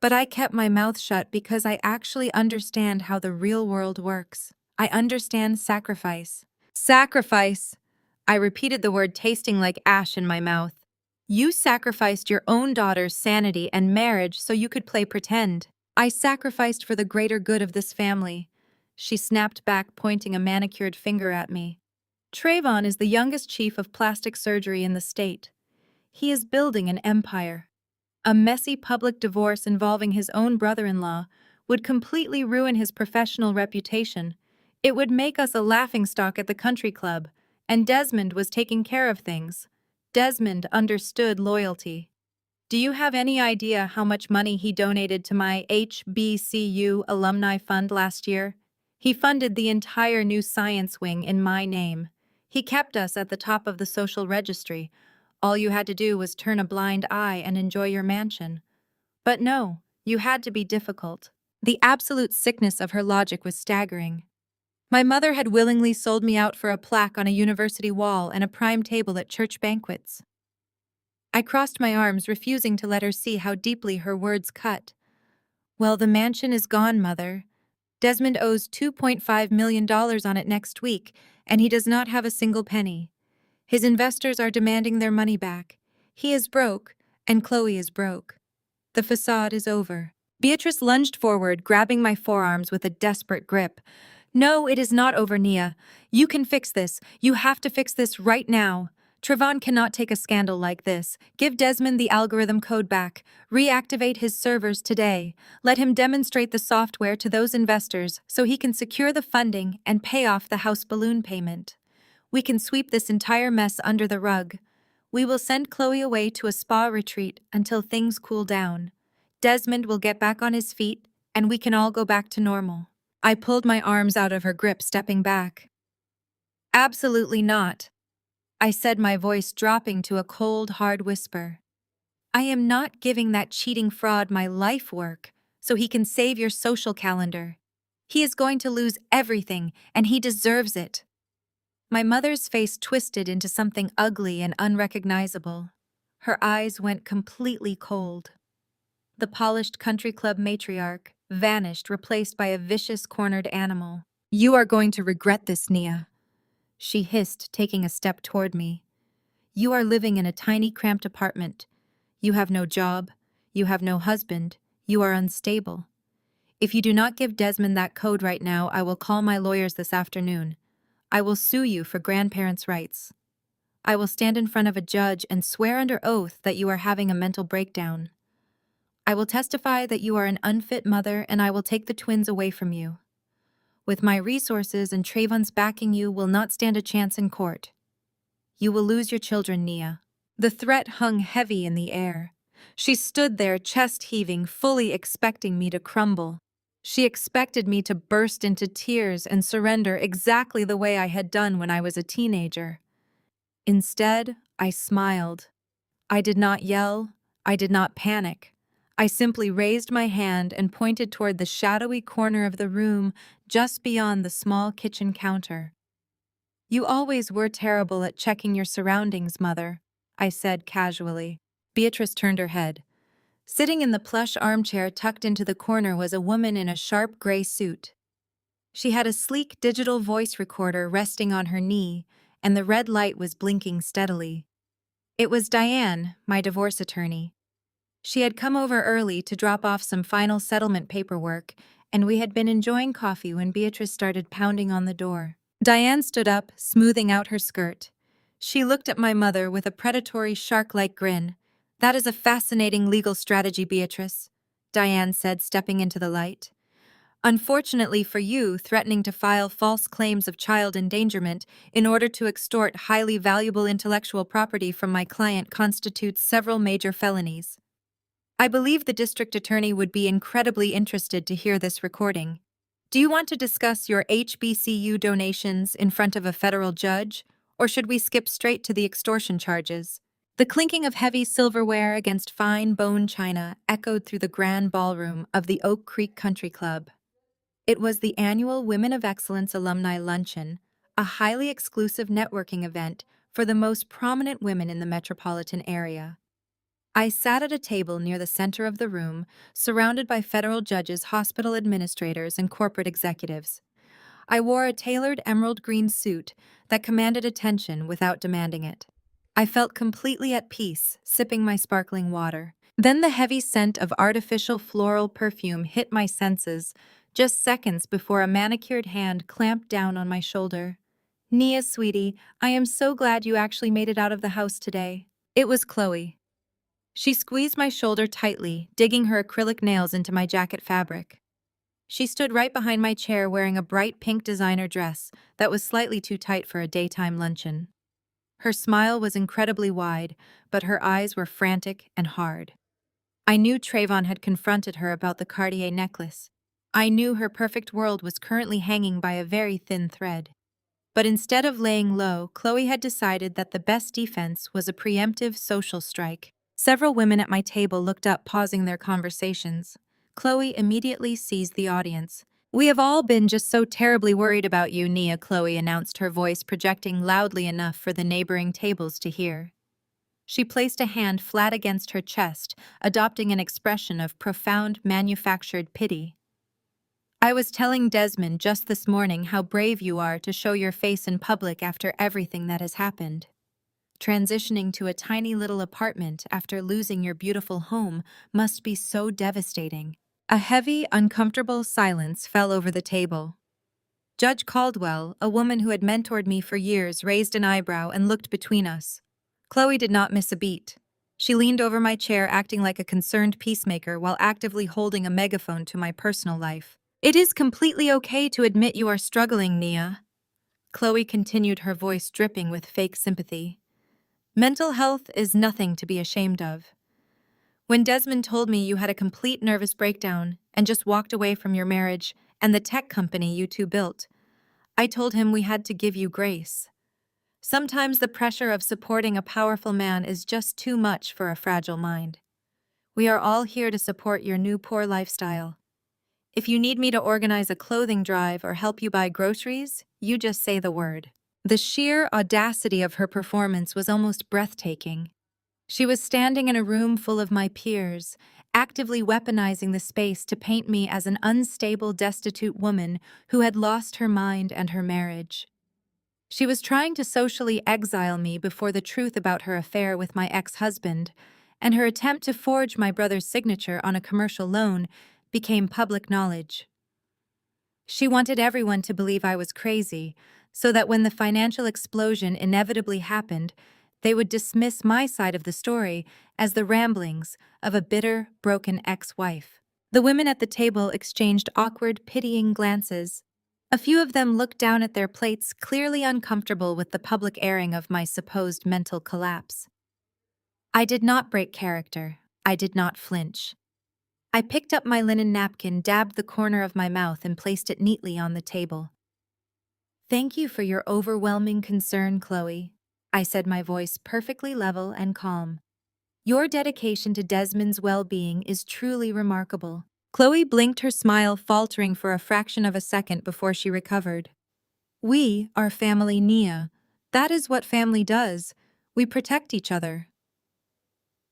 But I kept my mouth shut because I actually understand how the real world works. I understand sacrifice. Sacrifice! I repeated the word, tasting like ash in my mouth. You sacrificed your own daughter's sanity and marriage so you could play pretend. I sacrificed for the greater good of this family. She snapped back, pointing a manicured finger at me. Trayvon is the youngest chief of plastic surgery in the state. He is building an empire. A messy public divorce involving his own brother-in-law would completely ruin his professional reputation. It would make us a laughingstock at the country club, and Desmond was taking care of things. Desmond understood loyalty. Do you have any idea how much money he donated to my HBCU alumni fund last year? He funded the entire new science wing in my name. He kept us at the top of the social registry. All you had to do was turn a blind eye and enjoy your mansion. But no, you had to be difficult. The absolute sickness of her logic was staggering. My mother had willingly sold me out for a plaque on a university wall and a prime table at church banquets. I crossed my arms, refusing to let her see how deeply her words cut. Well, the mansion is gone, Mother. Desmond owes $2.5 million on it next week, and he does not have a single penny. His investors are demanding their money back. He is broke, and Chloe is broke. The facade is over. Beatrice lunged forward, grabbing my forearms with a desperate grip. No, it is not over, Nia. You can fix this. You have to fix this right now. Trayvon cannot take a scandal like this. Give Desmond the algorithm code back. Reactivate his servers today. Let him demonstrate the software to those investors so he can secure the funding and pay off the house balloon payment. We can sweep this entire mess under the rug. We will send Chloe away to a spa retreat until things cool down. Desmond will get back on his feet, and we can all go back to normal. I pulled my arms out of her grip, stepping back. Absolutely not, I said, my voice dropping to a cold, hard whisper. I am not giving that cheating fraud my life work so he can save your social calendar. He is going to lose everything, and he deserves it. My mother's face twisted into something ugly and unrecognizable. Her eyes went completely cold. The polished country club matriarch vanished, replaced by a vicious, cornered animal. You are going to regret this, Nia, she hissed, taking a step toward me. You are living in a tiny, cramped apartment. You have no job. You have no husband. You are unstable. If you do not give Desmond that code right now, I will call my lawyers this afternoon. I will sue you for grandparents' rights. I will stand in front of a judge and swear under oath that you are having a mental breakdown. I will testify that you are an unfit mother, and I will take the twins away from you. With my resources and Trayvon's backing, you will not stand a chance in court. You will lose your children, Nia. The threat hung heavy in the air. She stood there, chest heaving, fully expecting me to crumble. She expected me to burst into tears and surrender exactly the way I had done when I was a teenager. Instead, I smiled. I did not yell. I did not panic. I simply raised my hand and pointed toward the shadowy corner of the room just beyond the small kitchen counter. You always were terrible at checking your surroundings, Mother, I said casually. Beatrice turned her head. Sitting in the plush armchair tucked into the corner was a woman in a sharp gray suit. She had a sleek digital voice recorder resting on her knee, and the red light was blinking steadily. It was Diane, my divorce attorney. She had come over early to drop off some final settlement paperwork, and we had been enjoying coffee when Beatrice started pounding on the door. Diane stood up, smoothing out her skirt. She looked at my mother with a predatory shark-like grin. "That is a fascinating legal strategy, Beatrice," Diane said, stepping into the light. "Unfortunately for you, threatening to file false claims of child endangerment in order to extort highly valuable intellectual property from my client constitutes several major felonies. I believe the district attorney would be incredibly interested to hear this recording. Do you want to discuss your HBCU donations in front of a federal judge, or should we skip straight to the extortion charges?" The clinking of heavy silverware against fine bone china echoed through the grand ballroom of the Oak Creek Country Club. It was the annual Women of Excellence Alumni Luncheon, a highly exclusive networking event for the most prominent women in the metropolitan area. I sat at a table near the center of the room, surrounded by federal judges, hospital administrators, and corporate executives. I wore a tailored emerald green suit that commanded attention without demanding it. I felt completely at peace, sipping my sparkling water. Then the heavy scent of artificial floral perfume hit my senses, just seconds before a manicured hand clamped down on my shoulder. "Nia, sweetie, I am so glad you actually made it out of the house today." It was Chloe. She squeezed my shoulder tightly, digging her acrylic nails into my jacket fabric. She stood right behind my chair wearing a bright pink designer dress that was slightly too tight for a daytime luncheon. Her smile was incredibly wide, but her eyes were frantic and hard. I knew Trayvon had confronted her about the Cartier necklace. I knew her perfect world was currently hanging by a very thin thread. But instead of laying low, Chloe had decided that the best defense was a preemptive social strike. Several women at my table looked up, pausing their conversations. Chloe immediately seized the audience. "We have all been just so terribly worried about you, Nia," Chloe announced, her voice projecting loudly enough for the neighboring tables to hear. She placed a hand flat against her chest, adopting an expression of profound manufactured pity. "I was telling Desmond just this morning how brave you are to show your face in public after everything that has happened. Transitioning to a tiny little apartment after losing your beautiful home must be so devastating." A heavy, uncomfortable silence fell over the table. Judge Caldwell, a woman who had mentored me for years, raised an eyebrow and looked between us. Chloe did not miss a beat. She leaned over my chair, acting like a concerned peacemaker while actively holding a megaphone to my personal life. "It is completely okay to admit you are struggling, Nia," Chloe continued, her voice dripping with fake sympathy. "Mental health is nothing to be ashamed of. When Desmond told me you had a complete nervous breakdown and just walked away from your marriage and the tech company you two built, I told him we had to give you grace. Sometimes the pressure of supporting a powerful man is just too much for a fragile mind. We are all here to support your new poor lifestyle. If you need me to organize a clothing drive or help you buy groceries, you just say the word." The sheer audacity of her performance was almost breathtaking. She was standing in a room full of my peers, actively weaponizing the space to paint me as an unstable, destitute woman who had lost her mind and her marriage. She was trying to socially exile me before the truth about her affair with my ex-husband, and her attempt to forge my brother's signature on a commercial loan became public knowledge. She wanted everyone to believe I was crazy, so that when the financial explosion inevitably happened, they would dismiss my side of the story as the ramblings of a bitter, broken ex-wife. The women at the table exchanged awkward, pitying glances. A few of them looked down at their plates, clearly uncomfortable with the public airing of my supposed mental collapse. I did not break character. I did not flinch. I picked up my linen napkin, dabbed the corner of my mouth, and placed it neatly on the table. "Thank you for your overwhelming concern, Chloe," I said, my voice perfectly level and calm. "Your dedication to Desmond's well-being is truly remarkable." Chloe blinked, her smile faltering for a fraction of a second before she recovered. "We are family, Nia. That is what family does. We protect each other."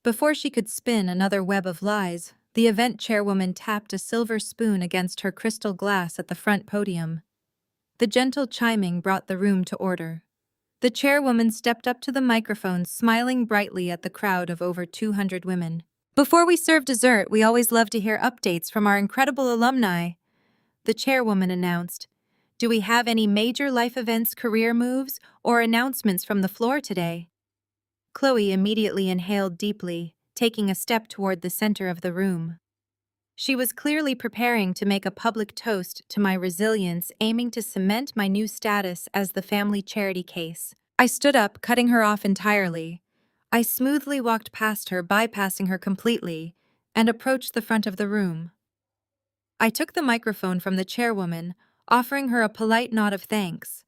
Before she could spin another web of lies, the event chairwoman tapped a silver spoon against her crystal glass at the front podium. The gentle chiming brought the room to order. The chairwoman stepped up to the microphone, smiling brightly at the crowd of over 200 women. Before we serve dessert, we always love to hear updates from our incredible alumni, the chairwoman announced. Do we have any major life events, career moves, or announcements from the floor today? Chloe immediately inhaled deeply, taking a step toward the center of the room. She was clearly preparing to make a public toast to my resilience, aiming to cement my new status as the family charity case. I stood up, cutting her off entirely. I smoothly walked past her, bypassing her completely, and approached the front of the room. I took the microphone from the chairwoman, offering her a polite nod of thanks.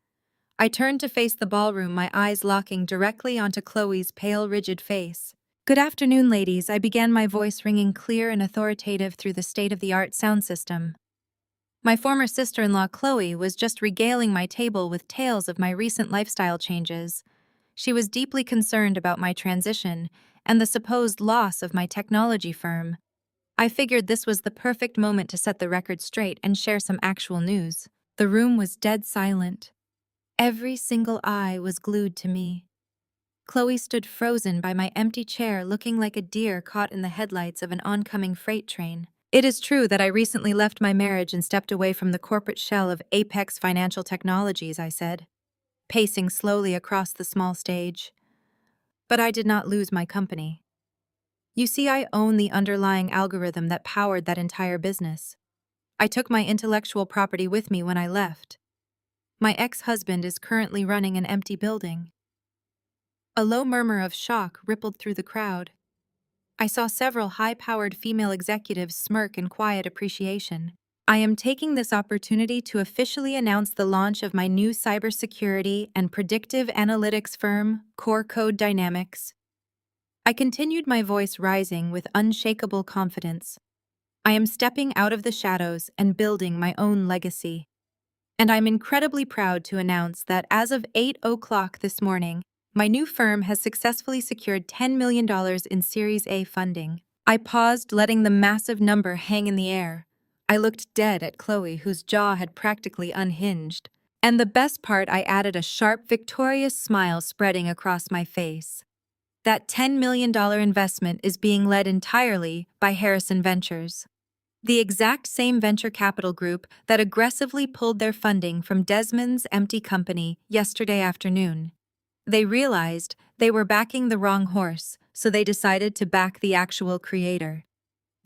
I turned to face the ballroom, my eyes locking directly onto Chloe's pale, rigid face. Good afternoon, ladies, I began, my voice ringing clear and authoritative through the state-of-the-art sound system. My former sister-in-law, Chloe, was just regaling my table with tales of my recent lifestyle changes. She was deeply concerned about my transition and the supposed loss of my technology firm. I figured this was the perfect moment to set the record straight and share some actual news. The room was dead silent. Every single eye was glued to me. Chloe stood frozen by my empty chair, looking like a deer caught in the headlights of an oncoming freight train. It is true that I recently left my marriage and stepped away from the corporate shell of Apex Financial Technologies, I said, pacing slowly across the small stage. But I did not lose my company. You see, I own the underlying algorithm that powered that entire business. I took my intellectual property with me when I left. My ex-husband is currently running an empty building. A low murmur of shock rippled through the crowd. I saw several high-powered female executives smirk in quiet appreciation. I am taking this opportunity to officially announce the launch of my new cybersecurity and predictive analytics firm, Core Code Dynamics. I continued, my voice rising with unshakable confidence. I am stepping out of the shadows and building my own legacy. And I'm incredibly proud to announce that as of 8 o'clock this morning, my new firm has successfully secured $10 million in Series A funding. I paused, letting the massive number hang in the air. I looked dead at Chloe, whose jaw had practically unhinged. And the best part, I added a sharp, victorious smile spreading across my face. That $10 million investment is being led entirely by Harrison Ventures, the exact same venture capital group that aggressively pulled their funding from Desmond's empty company yesterday afternoon. They realized they were backing the wrong horse, so they decided to back the actual creator.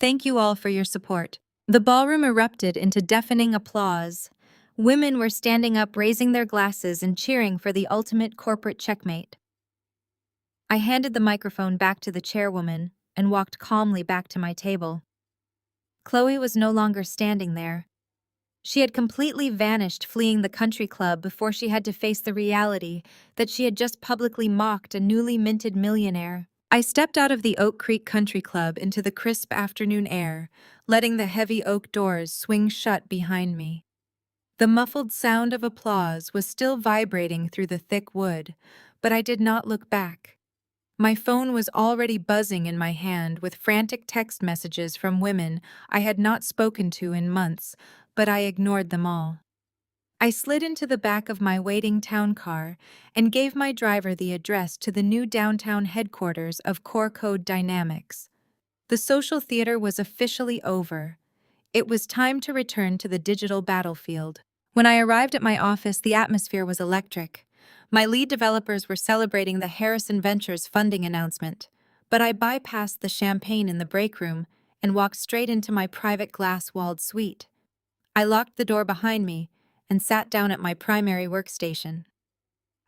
Thank you all for your support. The ballroom erupted into deafening applause. Women were standing up, raising their glasses and cheering for the ultimate corporate checkmate. I handed the microphone back to the chairwoman and walked calmly back to my table. Chloe was no longer standing there. She had completely vanished, fleeing the country club before she had to face the reality that she had just publicly mocked a newly minted millionaire. I stepped out of the Oak Creek Country Club into the crisp afternoon air, letting the heavy oak doors swing shut behind me. The muffled sound of applause was still vibrating through the thick wood, but I did not look back. My phone was already buzzing in my hand with frantic text messages from women I had not spoken to in months, but I ignored them all. I slid into the back of my waiting town car and gave my driver the address to the new downtown headquarters of Core Code Dynamics. The social theater was officially over. It was time to return to the digital battlefield. When I arrived at my office, the atmosphere was electric. My lead developers were celebrating the Harrison Ventures funding announcement, but I bypassed the champagne in the break room and walked straight into my private glass-walled suite. I locked the door behind me and sat down at my primary workstation.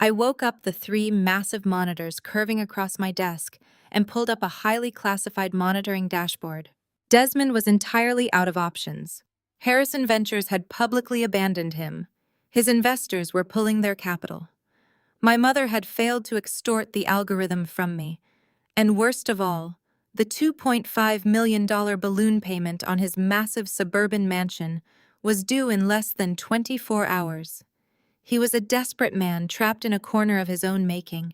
I woke up the three massive monitors curving across my desk and pulled up a highly classified monitoring dashboard. Desmond was entirely out of options. Harrison Ventures had publicly abandoned him. His investors were pulling their capital. My mother had failed to extort the algorithm from me. And worst of all, the $2.5 million balloon payment on his massive suburban mansion was due in less than 24 hours. He was a desperate man trapped in a corner of his own making.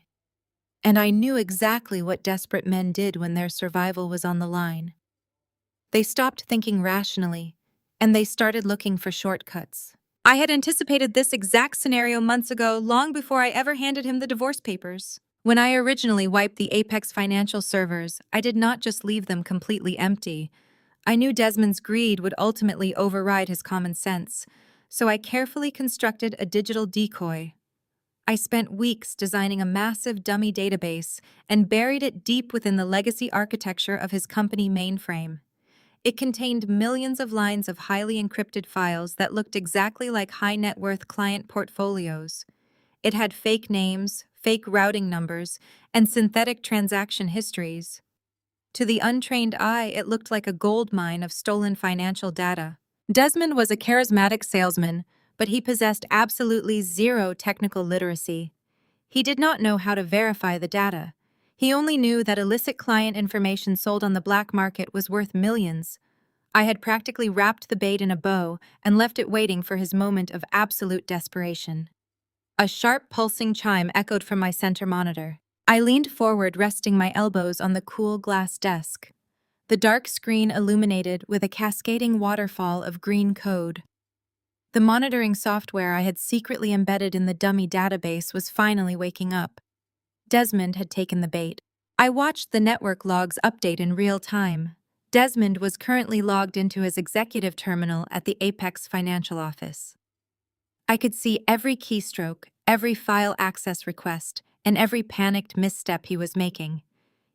And I knew exactly what desperate men did when their survival was on the line. They stopped thinking rationally, and they started looking for shortcuts. I had anticipated this exact scenario months ago, long before I ever handed him the divorce papers. When I originally wiped the Apex financial servers, I did not just leave them completely empty. I knew Desmond's greed would ultimately override his common sense, so I carefully constructed a digital decoy. I spent weeks designing a massive dummy database and buried it deep within the legacy architecture of his company mainframe. It contained millions of lines of highly encrypted files that looked exactly like high-net-worth client portfolios. It had fake names, fake routing numbers, and synthetic transaction histories. To the untrained eye, it looked like a gold mine of stolen financial data. Desmond was a charismatic salesman, but he possessed absolutely zero technical literacy. He did not know how to verify the data. He only knew that illicit client information sold on the black market was worth millions. I had practically wrapped the bait in a bow and left it waiting for his moment of absolute desperation. A sharp, pulsing chime echoed from my center monitor. I leaned forward, resting my elbows on the cool glass desk. The dark screen illuminated with a cascading waterfall of green code. The monitoring software I had secretly embedded in the dummy database was finally waking up. Desmond had taken the bait. I watched the network logs update in real time. Desmond was currently logged into his executive terminal at the Apex financial office. I could see every keystroke, every file access request, and every panicked misstep he was making.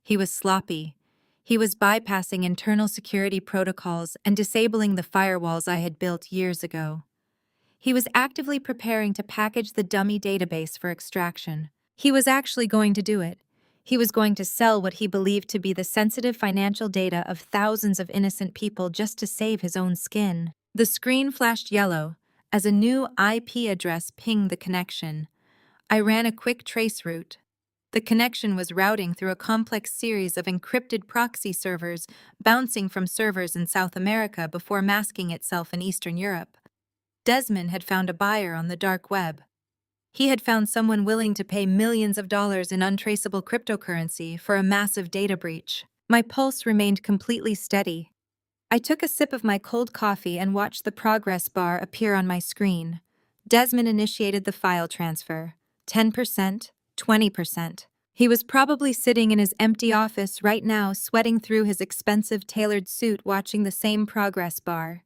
He was sloppy. He was bypassing internal security protocols and disabling the firewalls I had built years ago. He was actively preparing to package the dummy database for extraction. He was actually going to do it. He was going to sell what he believed to be the sensitive financial data of thousands of innocent people just to save his own skin. The screen flashed yellow as a new IP address pinged the connection. I ran a quick trace route. The connection was routing through a complex series of encrypted proxy servers bouncing from servers in South America before masking itself in Eastern Europe. Desmond had found a buyer on the dark web. He had found someone willing to pay millions of dollars in untraceable cryptocurrency for a massive data breach. My pulse remained completely steady. I took a sip of my cold coffee and watched the progress bar appear on my screen. Desmond initiated the file transfer. 10%, 20%. He was probably sitting in his empty office right now, sweating through his expensive tailored suit, watching the same progress bar.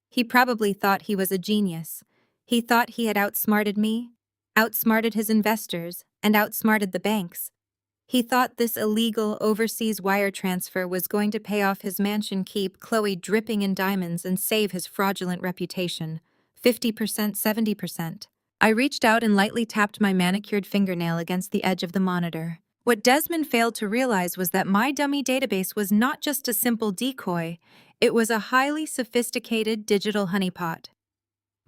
He probably thought he was a genius. He thought he had outsmarted me, outsmarted his investors, and outsmarted the banks. He thought this illegal overseas wire transfer was going to pay off his mansion, keep Chloe dripping in diamonds, and save his fraudulent reputation. 50%, 70%. I reached out and lightly tapped my manicured fingernail against the edge of the monitor. What Desmond failed to realize was that my dummy database was not just a simple decoy, it was a highly sophisticated digital honeypot.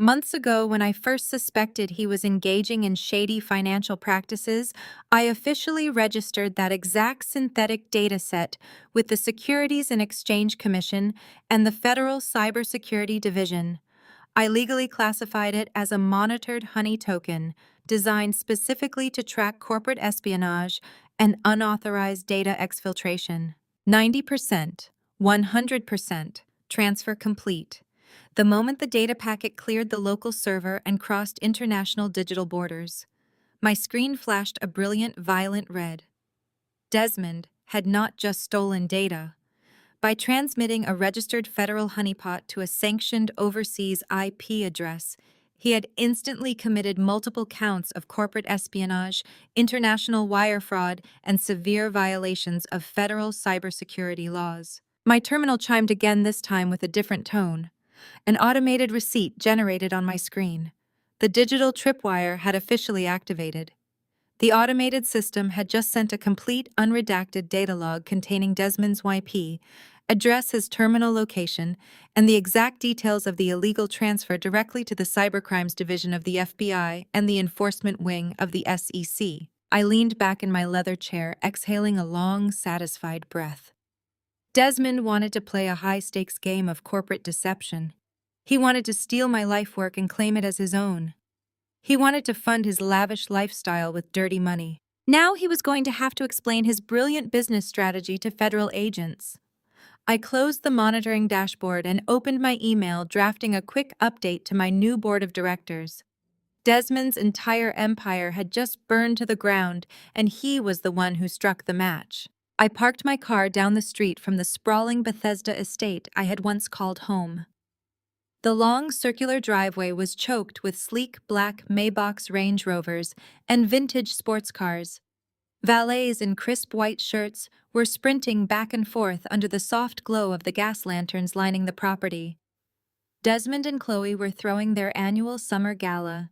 Months ago, when I first suspected he was engaging in shady financial practices, I officially registered that exact synthetic data set with the Securities and Exchange Commission and the Federal Cybersecurity Division. I legally classified it as a monitored honey token, designed specifically to track corporate espionage and unauthorized data exfiltration. 90%, 100%, transfer complete. The moment the data packet cleared the local server and crossed international digital borders, my screen flashed a brilliant violet red. Desmond had not just stolen data. By transmitting a registered federal honeypot to a sanctioned overseas IP address, he had instantly committed multiple counts of corporate espionage, international wire fraud, and severe violations of federal cybersecurity laws. My terminal chimed again, this time with a different tone. An automated receipt generated on my screen. The digital tripwire had officially activated. The automated system had just sent a complete, unredacted data log containing Desmond's YP, address, his terminal location, and the exact details of the illegal transfer directly to the Cybercrimes Division of the FBI and the Enforcement Wing of the SEC. I leaned back in my leather chair, exhaling a long, satisfied breath. Desmond wanted to play a high-stakes game of corporate deception. He wanted to steal my life work and claim it as his own. He wanted to fund his lavish lifestyle with dirty money. Now he was going to have to explain his brilliant business strategy to federal agents. I closed the monitoring dashboard and opened my email, drafting a quick update to my new board of directors. Desmond's entire empire had just burned to the ground, and he was the one who struck the match. I parked my car down the street from the sprawling Bethesda estate I had once called home. The long circular driveway was choked with sleek black Maybach Range Rovers and vintage sports cars. Valets in crisp white shirts were sprinting back and forth under the soft glow of the gas lanterns lining the property. Desmond and Chloe were throwing their annual summer gala.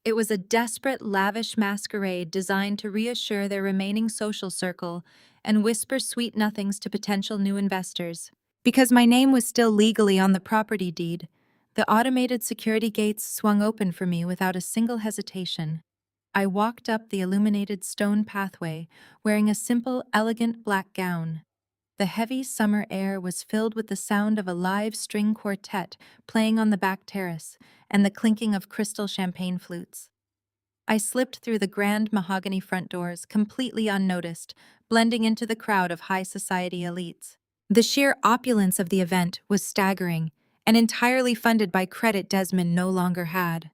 It was a desperate, lavish masquerade designed to reassure their remaining social circle and whisper sweet nothings to potential new investors. Because my name was still legally on the property deed, the automated security gates swung open for me without a single hesitation. I walked up the illuminated stone pathway, wearing a simple, elegant black gown. The heavy summer air was filled with the sound of a live string quartet playing on the back terrace and the clinking of crystal champagne flutes. I slipped through the grand mahogany front doors, completely unnoticed, blending into the crowd of high society elites. The sheer opulence of the event was staggering, and entirely funded by credit Desmond no longer had.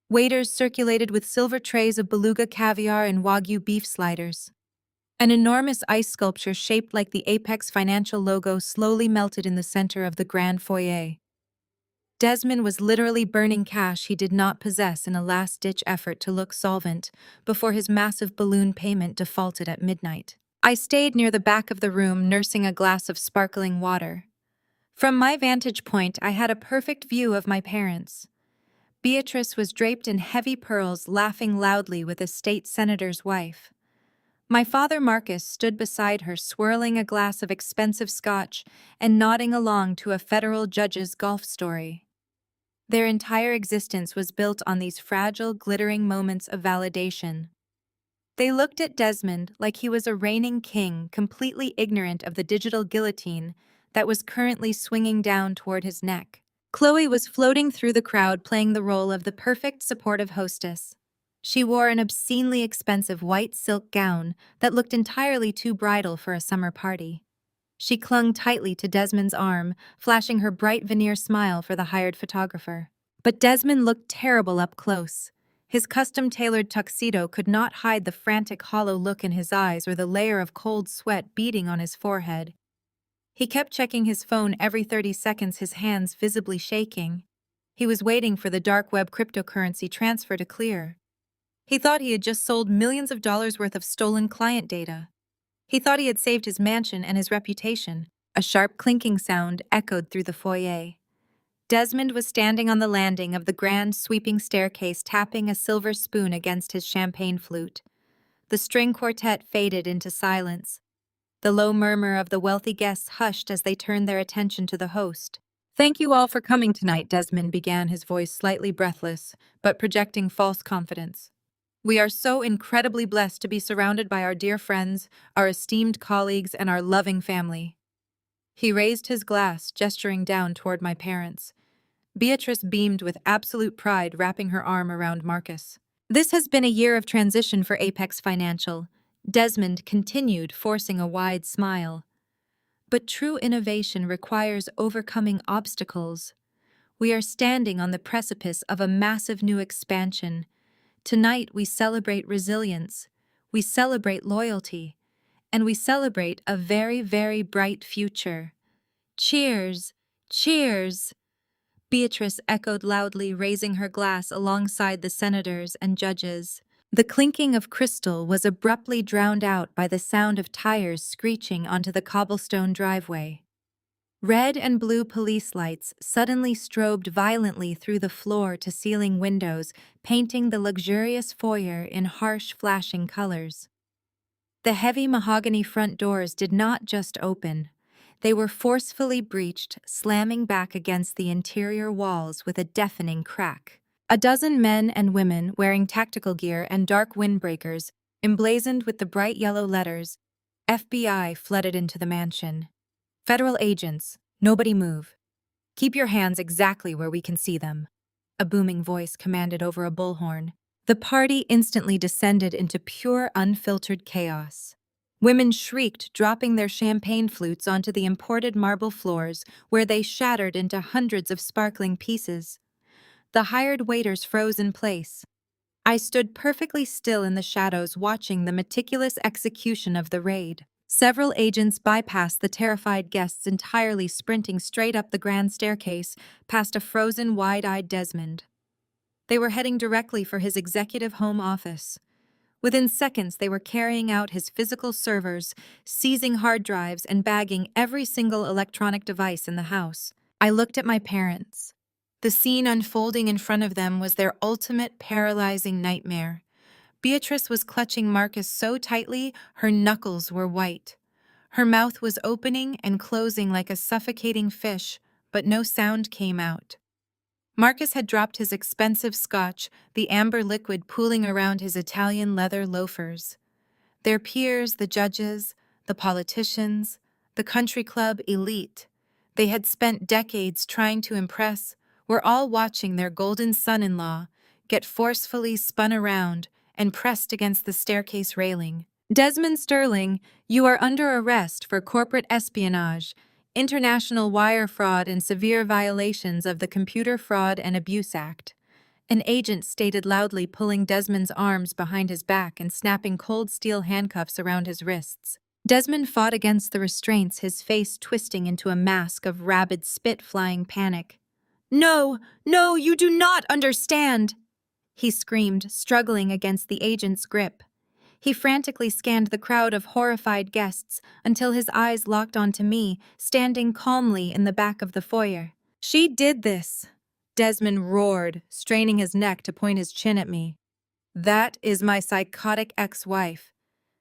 Waiters circulated with silver trays of beluga caviar and wagyu beef sliders. An enormous ice sculpture shaped like the Apex Financial logo slowly melted in the center of the grand foyer. Desmond was literally burning cash he did not possess in a last-ditch effort to look solvent before his massive balloon payment defaulted at midnight. I stayed near the back of the room, nursing a glass of sparkling water. From my vantage point, I had a perfect view of my parents. Beatrice was draped in heavy pearls, laughing loudly with a state senator's wife. My father Marcus stood beside her, swirling a glass of expensive scotch and nodding along to a federal judge's golf story. Their entire existence was built on these fragile, glittering moments of validation. They looked at Desmond like he was a reigning king, completely ignorant of the digital guillotine that was currently swinging down toward his neck. Chloe was floating through the crowd, playing the role of the perfect supportive hostess. She wore an obscenely expensive white silk gown that looked entirely too bridal for a summer party. She clung tightly to Desmond's arm, flashing her bright veneer smile for the hired photographer. But Desmond looked terrible up close. His custom-tailored tuxedo could not hide the frantic, hollow look in his eyes or the layer of cold sweat beading on his forehead. He kept checking his phone every 30 seconds, his hands visibly shaking. He was waiting for the dark web cryptocurrency transfer to clear. He thought he had just sold millions of dollars worth of stolen client data. He thought he had saved his mansion and his reputation. A sharp clinking sound echoed through the foyer. Desmond was standing on the landing of the grand sweeping staircase, tapping a silver spoon against his champagne flute. The string quartet faded into silence. The low murmur of the wealthy guests hushed as they turned their attention to the host. "Thank you all for coming tonight," Desmond began, his voice slightly breathless, but projecting false confidence. "We are so incredibly blessed to be surrounded by our dear friends, our esteemed colleagues, and our loving family." He raised his glass, gesturing down toward my parents. Beatrice beamed with absolute pride, wrapping her arm around Marcus. "This has been a year of transition for Apex Financial," Desmond continued, forcing a wide smile. "But true innovation requires overcoming obstacles. We are standing on the precipice of a massive new expansion. Tonight we celebrate resilience, we celebrate loyalty, and we celebrate a very, very bright future. Cheers! Cheers!" Beatrice echoed loudly, raising her glass alongside the senators and judges. The clinking of crystal was abruptly drowned out by the sound of tires screeching onto the cobblestone driveway. Red and blue police lights suddenly strobed violently through the floor-to-ceiling windows, painting the luxurious foyer in harsh, flashing colors. The heavy mahogany front doors did not just open. They were forcefully breached, slamming back against the interior walls with a deafening crack. A dozen men and women wearing tactical gear and dark windbreakers, emblazoned with the bright yellow letters, FBI, flooded into the mansion. "Federal agents, nobody move. Keep your hands exactly where we can see them," a booming voice commanded over a bullhorn. The party instantly descended into pure, unfiltered chaos. Women shrieked, dropping their champagne flutes onto the imported marble floors, where they shattered into hundreds of sparkling pieces. The hired waiters froze in place. I stood perfectly still in the shadows watching the meticulous execution of the raid. Several agents bypassed the terrified guests entirely, sprinting straight up the grand staircase past a frozen, wide-eyed Desmond. They were heading directly for his executive home office. Within seconds, they were carrying out his physical servers, seizing hard drives and bagging every single electronic device in the house. I looked at my parents. The scene unfolding in front of them was their ultimate paralyzing nightmare. Beatrice was clutching Marcus so tightly her knuckles were white. Her mouth was opening and closing like a suffocating fish, but no sound came out. Marcus had dropped his expensive scotch, the amber liquid pooling around his Italian leather loafers. Their peers, the judges, the politicians, the country club elite, they had spent decades trying to impress, were all watching their golden son-in-law get forcefully spun around and pressed against the staircase railing. Desmond Sterling, you are under arrest for corporate espionage, international wire fraud, and severe violations of the Computer Fraud and Abuse Act. An agent stated loudly, pulling Desmond's arms behind his back and snapping cold steel handcuffs around his wrists. Desmond fought against the restraints, his face twisting into a mask of rabid, spit-flying panic. "No, no, you do not understand!" he screamed, struggling against the agent's grip. He frantically scanned the crowd of horrified guests until his eyes locked onto me, standing calmly in the back of the foyer. "She did this," Desmond roared, straining his neck to point his chin at me. "That is my psychotic ex-wife.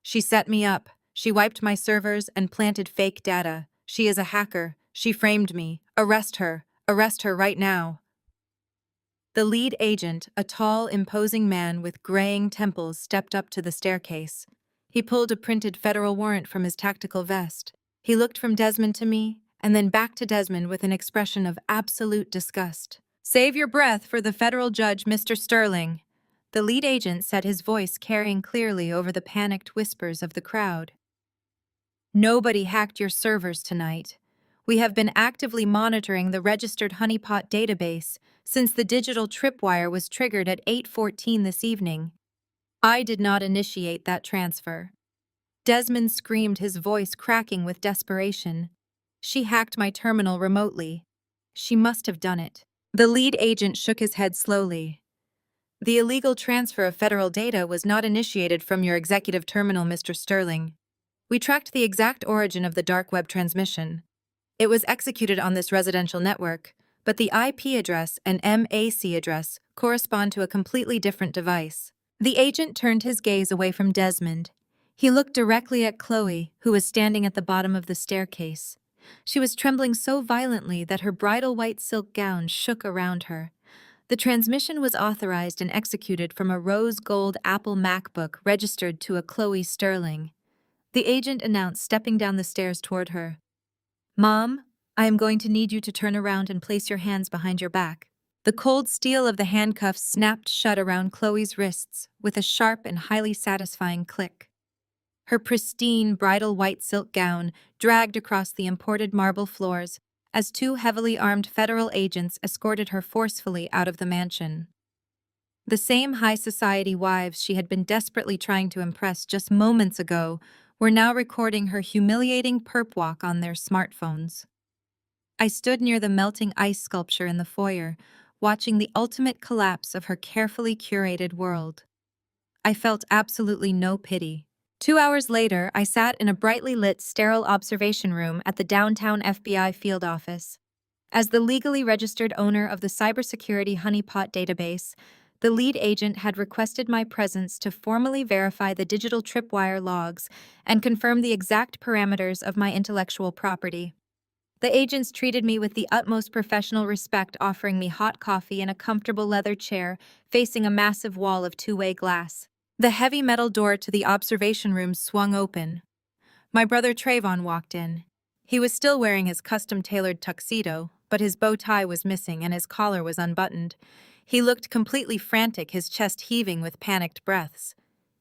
She set me up. She wiped my servers and planted fake data. She is a hacker. She framed me. Arrest her. Arrest her right now." The lead agent, a tall, imposing man with graying temples, stepped up to the staircase. He pulled a printed federal warrant from his tactical vest. He looked from Desmond to me, and then back to Desmond with an expression of absolute disgust. "Save your breath for the federal judge, Mr. Sterling," the lead agent said, his voice carrying clearly over the panicked whispers of the crowd. "Nobody hacked your servers tonight. We have been actively monitoring the registered honeypot database since the digital tripwire was triggered at 8:14 this evening. I did not initiate that transfer." Desmond screamed, his voice cracking with desperation. "She hacked my terminal remotely. She must have done it." The lead agent shook his head slowly. "The illegal transfer of federal data was not initiated from your executive terminal, Mr. Sterling. We tracked the exact origin of the dark web transmission. It was executed on this residential network, but the IP address and MAC address correspond to a completely different device." The agent turned his gaze away from Desmond. He looked directly at Chloe, who was standing at the bottom of the staircase. She was trembling so violently that her bridal white silk gown shook around her. The transmission was authorized and executed from a rose gold Apple MacBook registered to a Chloe Sterling. The agent announced, stepping down the stairs toward her. "Mom, I am going to need you to turn around and place your hands behind your back." The cold steel of the handcuffs snapped shut around Chloe's wrists with a sharp and highly satisfying click. Her pristine bridal white silk gown dragged across the imported marble floors as two heavily armed federal agents escorted her forcefully out of the mansion. The same high society wives she had been desperately trying to impress just moments ago were now recording her humiliating perp walk on their smartphones. I stood near the melting ice sculpture in the foyer, watching the ultimate collapse of her carefully curated world. I felt absolutely no pity. 2 hours later, I sat in a brightly lit, sterile observation room at the downtown FBI field office. As the legally registered owner of the cybersecurity honeypot database, the lead agent had requested my presence to formally verify the digital tripwire logs and confirm the exact parameters of my intellectual property. The agents treated me with the utmost professional respect, offering me hot coffee in a comfortable leather chair facing a massive wall of two-way glass. The heavy metal door to the observation room swung open. My brother Trayvon walked in. He was still wearing his custom-tailored tuxedo, but his bow tie was missing and his collar was unbuttoned. He looked completely frantic, his chest heaving with panicked breaths.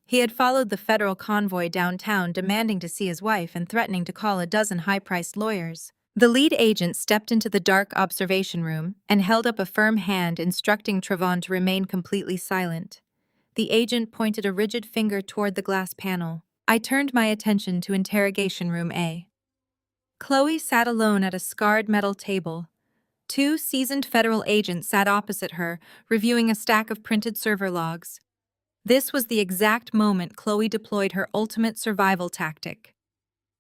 He had followed the federal convoy downtown, demanding to see his wife and threatening to call a dozen high-priced lawyers. The lead agent stepped into the dark observation room and held up a firm hand, instructing Trevon to remain completely silent. The agent pointed a rigid finger toward the glass panel. I turned my attention to interrogation room A. Chloe sat alone at a scarred metal table. Two seasoned federal agents sat opposite her, reviewing a stack of printed server logs. This was the exact moment Chloe deployed her ultimate survival tactic.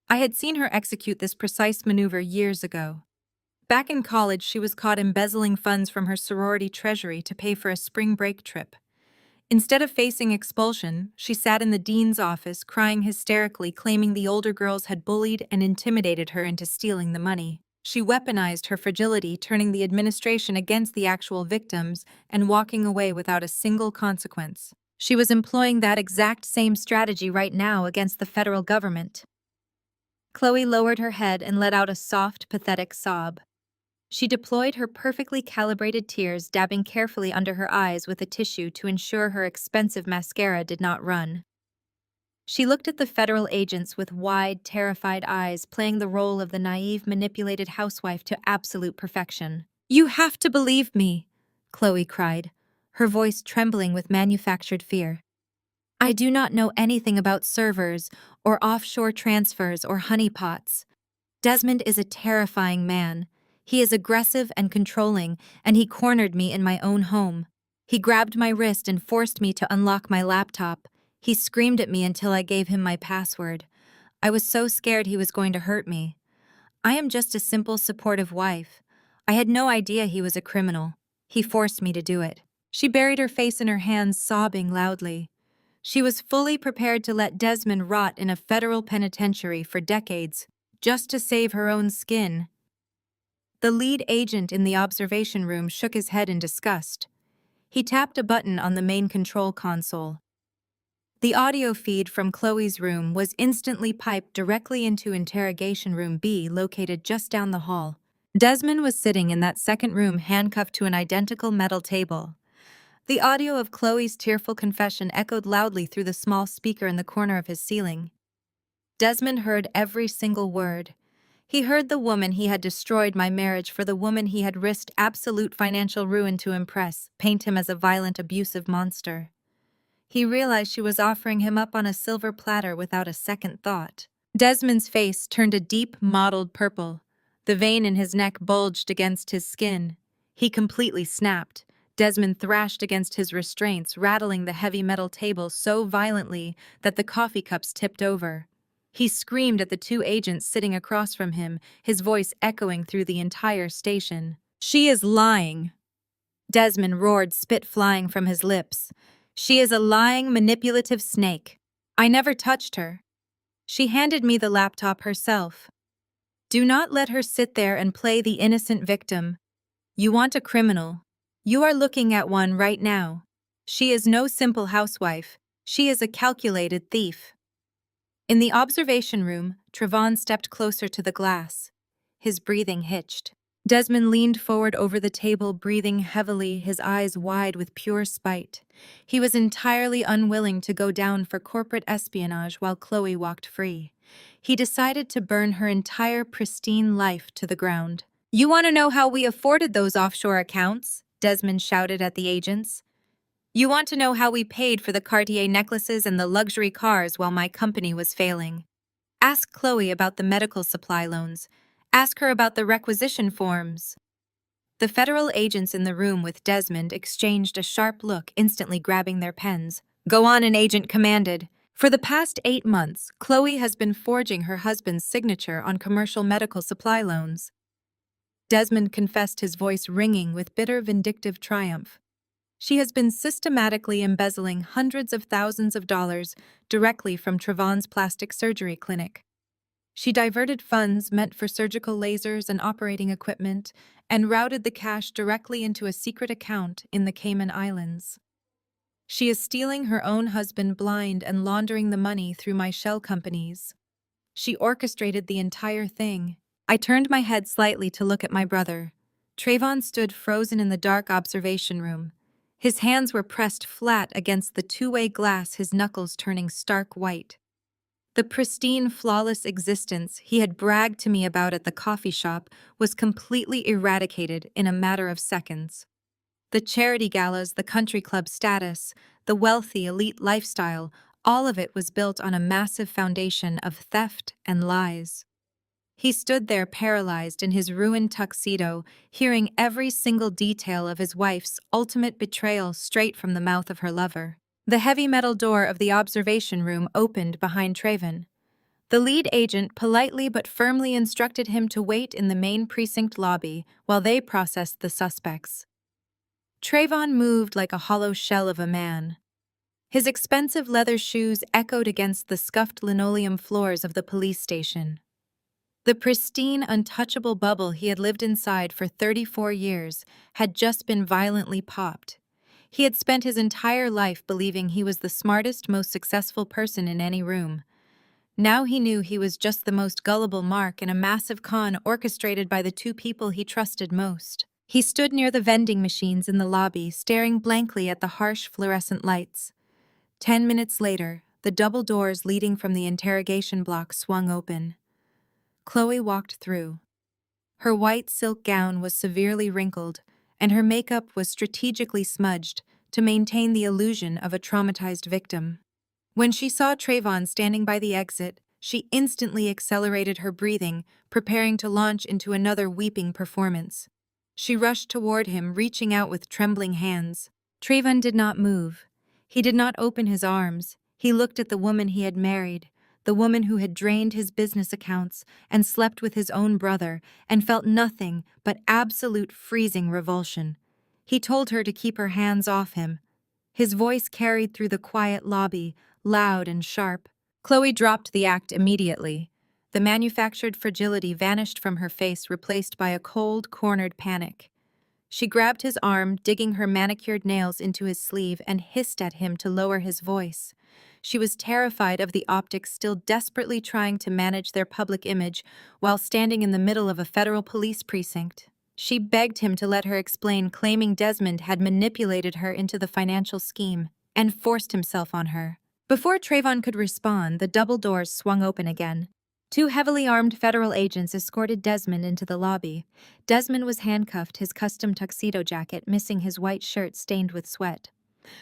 I had seen her execute this precise maneuver years ago. Back in college, she was caught embezzling funds from her sorority treasury to pay for a spring break trip. Instead of facing expulsion, she sat in the dean's office, crying hysterically, claiming the older girls had bullied and intimidated her into stealing the money. She weaponized her fragility, turning the administration against the actual victims and walking away without a single consequence. She was employing that exact same strategy right now against the federal government. Chloe lowered her head and let out a soft, pathetic sob. She deployed her perfectly calibrated tears, dabbing carefully under her eyes with a tissue to ensure her expensive mascara did not run. She looked at the federal agents with wide, terrified eyes, playing the role of the naive, manipulated housewife to absolute perfection. "You have to believe me," Chloe cried, her voice trembling with manufactured fear. "I do not know anything about servers or offshore transfers or honeypots. Desmond is a terrifying man. He is aggressive and controlling, and he cornered me in my own home. He grabbed my wrist and forced me to unlock my laptop. He screamed at me until I gave him my password. I was so scared he was going to hurt me. I am just a simple, supportive wife. I had no idea he was a criminal. He forced me to do it." She buried her face in her hands, sobbing loudly. She was fully prepared to let Desmond rot in a federal penitentiary for decades, just to save her own skin. The lead agent in the observation room shook his head in disgust. He tapped a button on the main control console. The audio feed from Chloe's room was instantly piped directly into interrogation room B, located just down the hall. Desmond was sitting in that second room, handcuffed to an identical metal table. The audio of Chloe's tearful confession echoed loudly through the small speaker in the corner of his ceiling. Desmond heard every single word. He heard the woman he had destroyed my marriage for, the woman he had risked absolute financial ruin to impress, paint him as a violent, abusive monster. He realized she was offering him up on a silver platter without a second thought. Desmond's face turned a deep, mottled purple. The vein in his neck bulged against his skin. He completely snapped. Desmond thrashed against his restraints, rattling the heavy metal table so violently that the coffee cups tipped over. He screamed at the two agents sitting across from him, his voice echoing through the entire station. "She is lying," Desmond roared, spit flying from his lips. "She is a lying, manipulative snake. I never touched her. She handed me the laptop herself. Do not let her sit there and play the innocent victim. You want a criminal. You are looking at one right now. She is no simple housewife. She is a calculated thief." In the observation room, Trevon stepped closer to the glass. His breathing hitched. Desmond leaned forward over the table, breathing heavily, his eyes wide with pure spite. He was entirely unwilling to go down for corporate espionage while Chloe walked free. He decided to burn her entire pristine life to the ground. "You want to know how we afforded those offshore accounts?" Desmond shouted at the agents. "You want to know how we paid for the Cartier necklaces and the luxury cars while my company was failing? Ask Chloe about the medical supply loans. Ask her about the requisition forms." The federal agents in the room with Desmond exchanged a sharp look, instantly grabbing their pens. "Go on," an agent commanded. "For the past 8 months, Chloe has been forging her husband's signature on commercial medical supply loans." Desmond confessed, his voice ringing with bitter, vindictive triumph. "She has been systematically embezzling hundreds of thousands of dollars directly from Trevon's plastic surgery clinic. She diverted funds meant for surgical lasers and operating equipment and routed the cash directly into a secret account in the Cayman Islands. She is stealing her own husband blind and laundering the money through my shell companies. She orchestrated the entire thing." I turned my head slightly to look at my brother. Trayvon stood frozen in the dark observation room. His hands were pressed flat against the two-way glass, his knuckles turning stark white. The pristine, flawless existence he had bragged to me about at the coffee shop was completely eradicated in a matter of seconds. The charity galas, the country club status, the wealthy, elite lifestyle, all of it was built on a massive foundation of theft and lies. He stood there paralyzed in his ruined tuxedo, hearing every single detail of his wife's ultimate betrayal straight from the mouth of her lover. The heavy metal door of the observation room opened behind Trayvon. The lead agent politely but firmly instructed him to wait in the main precinct lobby while they processed the suspects. Trayvon moved like a hollow shell of a man. His expensive leather shoes echoed against the scuffed linoleum floors of the police station. The pristine, untouchable bubble he had lived inside for 34 years had just been violently popped. He had spent his entire life believing he was the smartest, most successful person in any room. Now he knew he was just the most gullible mark in a massive con orchestrated by the two people he trusted most. He stood near the vending machines in the lobby, staring blankly at the harsh fluorescent lights. 10 minutes later, the double doors leading from the interrogation block swung open. Chloe walked through. Her white silk gown was severely wrinkled, and her makeup was strategically smudged to maintain the illusion of a traumatized victim. When she saw Trayvon standing by the exit, she instantly accelerated her breathing, preparing to launch into another weeping performance. She rushed toward him, reaching out with trembling hands. Trayvon did not move. He did not open his arms. He looked at the woman he had married, the woman who had drained his business accounts and slept with his own brother, and felt nothing but absolute freezing revulsion. He told her to keep her hands off him. His voice carried through the quiet lobby, loud and sharp. Chloe dropped the act immediately. The manufactured fragility vanished from her face, replaced by a cold, cornered panic. She grabbed his arm, digging her manicured nails into his sleeve, and hissed at him to lower his voice. She was terrified of the optics still desperately trying to manage their public image while standing in the middle of a federal police precinct. She begged him to let her explain, claiming Desmond had manipulated her into the financial scheme and forced himself on her. Before Trayvon could respond, the double doors swung open again. Two heavily armed federal agents escorted Desmond into the lobby. Desmond was handcuffed, his custom tuxedo jacket missing his white shirt stained with sweat.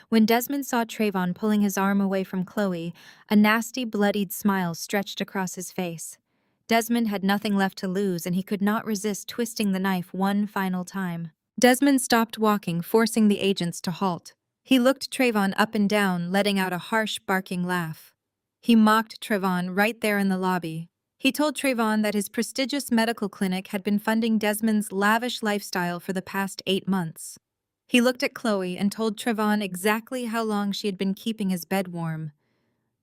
When Desmond saw Trayvon pulling his arm away from Chloe, a nasty, bloodied smile stretched across his face. Desmond had nothing left to lose, and he could not resist twisting the knife one final time. Desmond stopped walking, forcing the agents to halt. He looked Trayvon up and down, letting out a harsh, barking laugh. He mocked Trayvon right there in the lobby. He told Trayvon that his prestigious medical clinic had been funding Desmond's lavish lifestyle for the past 8 months. He looked at Chloe and told Trayvon exactly how long she had been keeping his bed warm.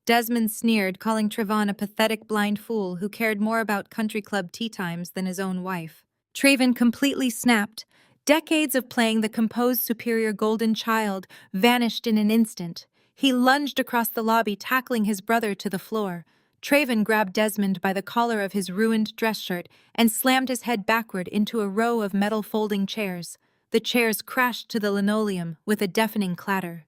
Desmond sneered, calling Trayvon a pathetic blind fool who cared more about country club tea times than his own wife. Trayvon completely snapped. Decades of playing the composed, superior golden child vanished in an instant. He lunged across the lobby, tackling his brother to the floor. Trayvon grabbed Desmond by the collar of his ruined dress shirt and slammed his head backward into a row of metal folding chairs. The chairs crashed to the linoleum with a deafening clatter.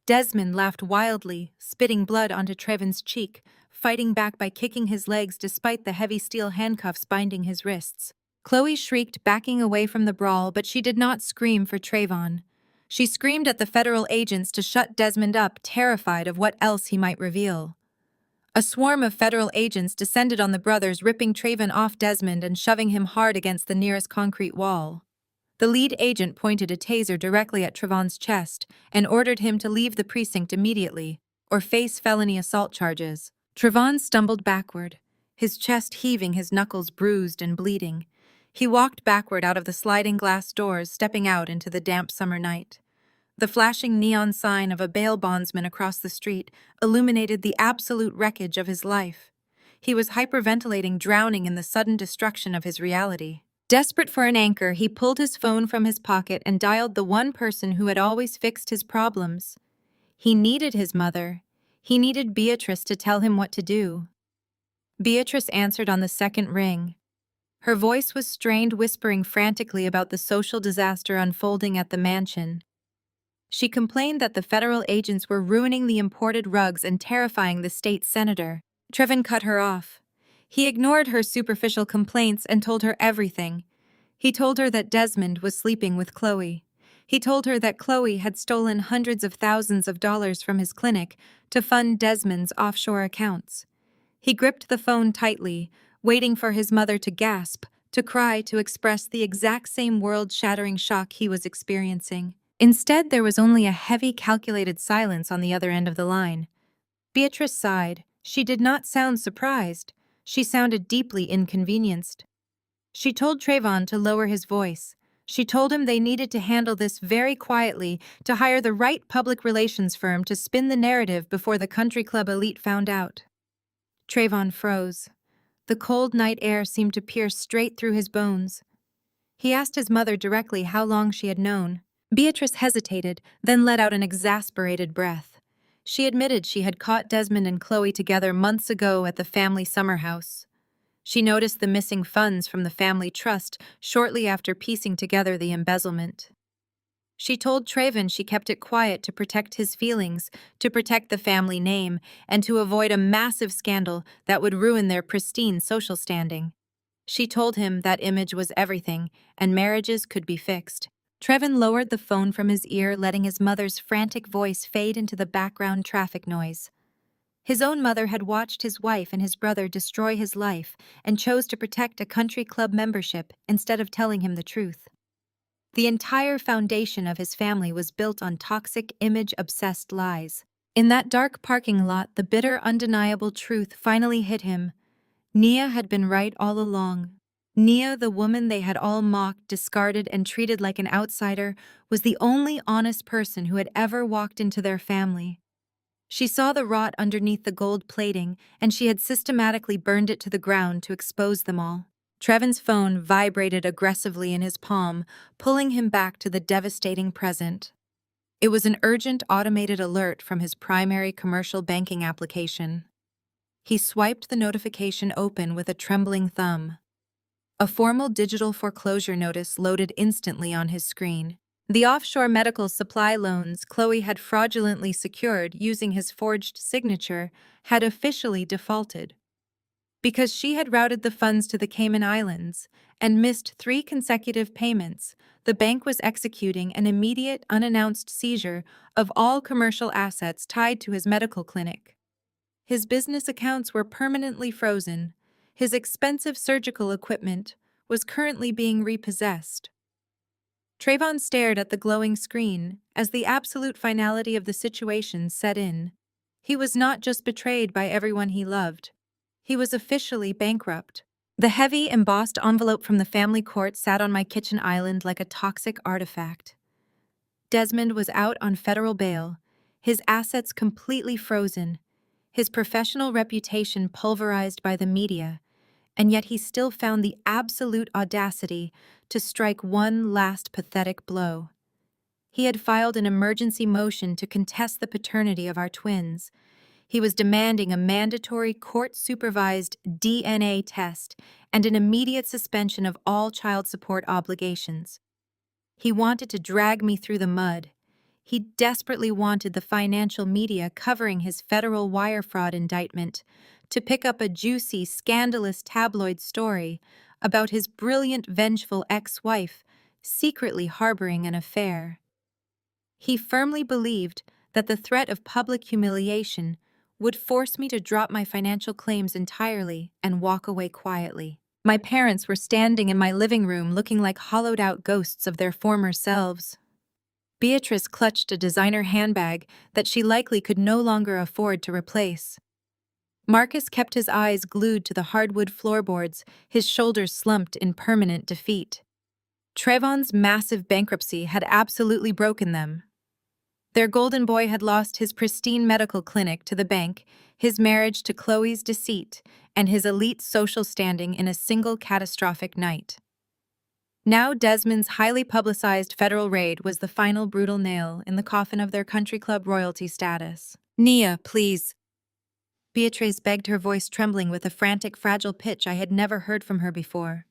Desmond laughed wildly, spitting blood onto Trayvon's cheek, fighting back by kicking his legs despite the heavy steel handcuffs binding his wrists. Chloe shrieked, backing away from the brawl, but she did not scream for Trayvon. She screamed at the federal agents to shut Desmond up, terrified of what else he might reveal. A swarm of federal agents descended on the brothers, ripping Trayvon off Desmond and shoving him hard against the nearest concrete wall. The lead agent pointed a taser directly at Trayvon's chest and ordered him to leave the precinct immediately or face felony assault charges. Trayvon stumbled backward, his chest heaving, his knuckles bruised and bleeding. He walked backward out of the sliding glass doors, stepping out into the damp summer night. The flashing neon sign of a bail bondsman across the street illuminated the absolute wreckage of his life. He was hyperventilating, drowning in the sudden destruction of his reality. Desperate for an anchor, he pulled his phone from his pocket and dialed the one person who had always fixed his problems. He needed his mother. He needed Beatrice to tell him what to do. Beatrice answered on the second ring. Her voice was strained, whispering frantically about the social disaster unfolding at the mansion. She complained that the federal agents were ruining the imported rugs and terrifying the state senator. Trevin cut her off. He ignored her superficial complaints and told her everything. He told her that Desmond was sleeping with Chloe. He told her that Chloe had stolen hundreds of thousands of dollars from his clinic to fund Desmond's offshore accounts. He gripped the phone tightly, waiting for his mother to gasp, to cry, to express the exact same world-shattering shock he was experiencing. Instead, there was only a heavy, calculated silence on the other end of the line. Beatrice sighed. She did not sound surprised. She sounded deeply inconvenienced. She told Trayvon to lower his voice. She told him they needed to handle this very quietly, to hire the right public relations firm to spin the narrative before the country club elite found out. Trayvon froze. The cold night air seemed to pierce straight through his bones. He asked his mother directly how long she had known. Beatrice hesitated, then let out an exasperated breath. She admitted she had caught Desmond and Chloe together months ago at the family summer house. She noticed the missing funds from the family trust shortly after piecing together the embezzlement. She told Trayvon she kept it quiet to protect his feelings, to protect the family name, and to avoid a massive scandal that would ruin their pristine social standing. She told him that image was everything, and marriages could be fixed. Trevin lowered the phone from his ear, letting his mother's frantic voice fade into the background traffic noise. His own mother had watched his wife and his brother destroy his life and chose to protect a country club membership instead of telling him the truth. The entire foundation of his family was built on toxic, image-obsessed lies. In that dark parking lot, the bitter, undeniable truth finally hit him. Nia had been right all along. Nia, the woman they had all mocked, discarded, and treated like an outsider, was the only honest person who had ever walked into their family. She saw the rot underneath the gold plating, and she had systematically burned it to the ground to expose them all. Trevin's phone vibrated aggressively in his palm, pulling him back to the devastating present. It was an urgent automated alert from his primary commercial banking application. He swiped the notification open with a trembling thumb. A formal digital foreclosure notice loaded instantly on his screen. The offshore medical supply loans Chloe had fraudulently secured using his forged signature had officially defaulted. Because she had routed the funds to the Cayman Islands and missed 3 consecutive payments, the bank was executing an immediate, unannounced seizure of all commercial assets tied to his medical clinic. His business accounts were permanently frozen. His expensive surgical equipment was currently being repossessed. Trayvon stared at the glowing screen as the absolute finality of the situation set in. He was not just betrayed by everyone he loved. He was officially bankrupt. The heavy, embossed envelope from the family court sat on my kitchen island like a toxic artifact. Desmond was out on federal bail, his assets completely frozen, his professional reputation pulverized by the media, and yet he still found the absolute audacity to strike one last pathetic blow. He had filed an emergency motion to contest the paternity of our twins. He was demanding a mandatory court-supervised DNA test and an immediate suspension of all child support obligations. He wanted to drag me through the mud. He desperately wanted the financial media covering his federal wire fraud indictment to pick up a juicy, scandalous tabloid story about his brilliant, vengeful ex-wife secretly harboring an affair. He firmly believed that the threat of public humiliation would force me to drop my financial claims entirely and walk away quietly. My parents were standing in my living room looking like hollowed-out ghosts of their former selves. Beatrice clutched a designer handbag that she likely could no longer afford to replace. Marcus kept his eyes glued to the hardwood floorboards, his shoulders slumped in permanent defeat. Trayvon's massive bankruptcy had absolutely broken them. Their golden boy had lost his pristine medical clinic to the bank, his marriage to Chloe's deceit, and his elite social standing in a single catastrophic night. Now Desmond's highly publicized federal raid was the final brutal nail in the coffin of their country club royalty status. "Nia, please." Beatrice begged, her voice trembling with a frantic, fragile pitch I had never heard from her before.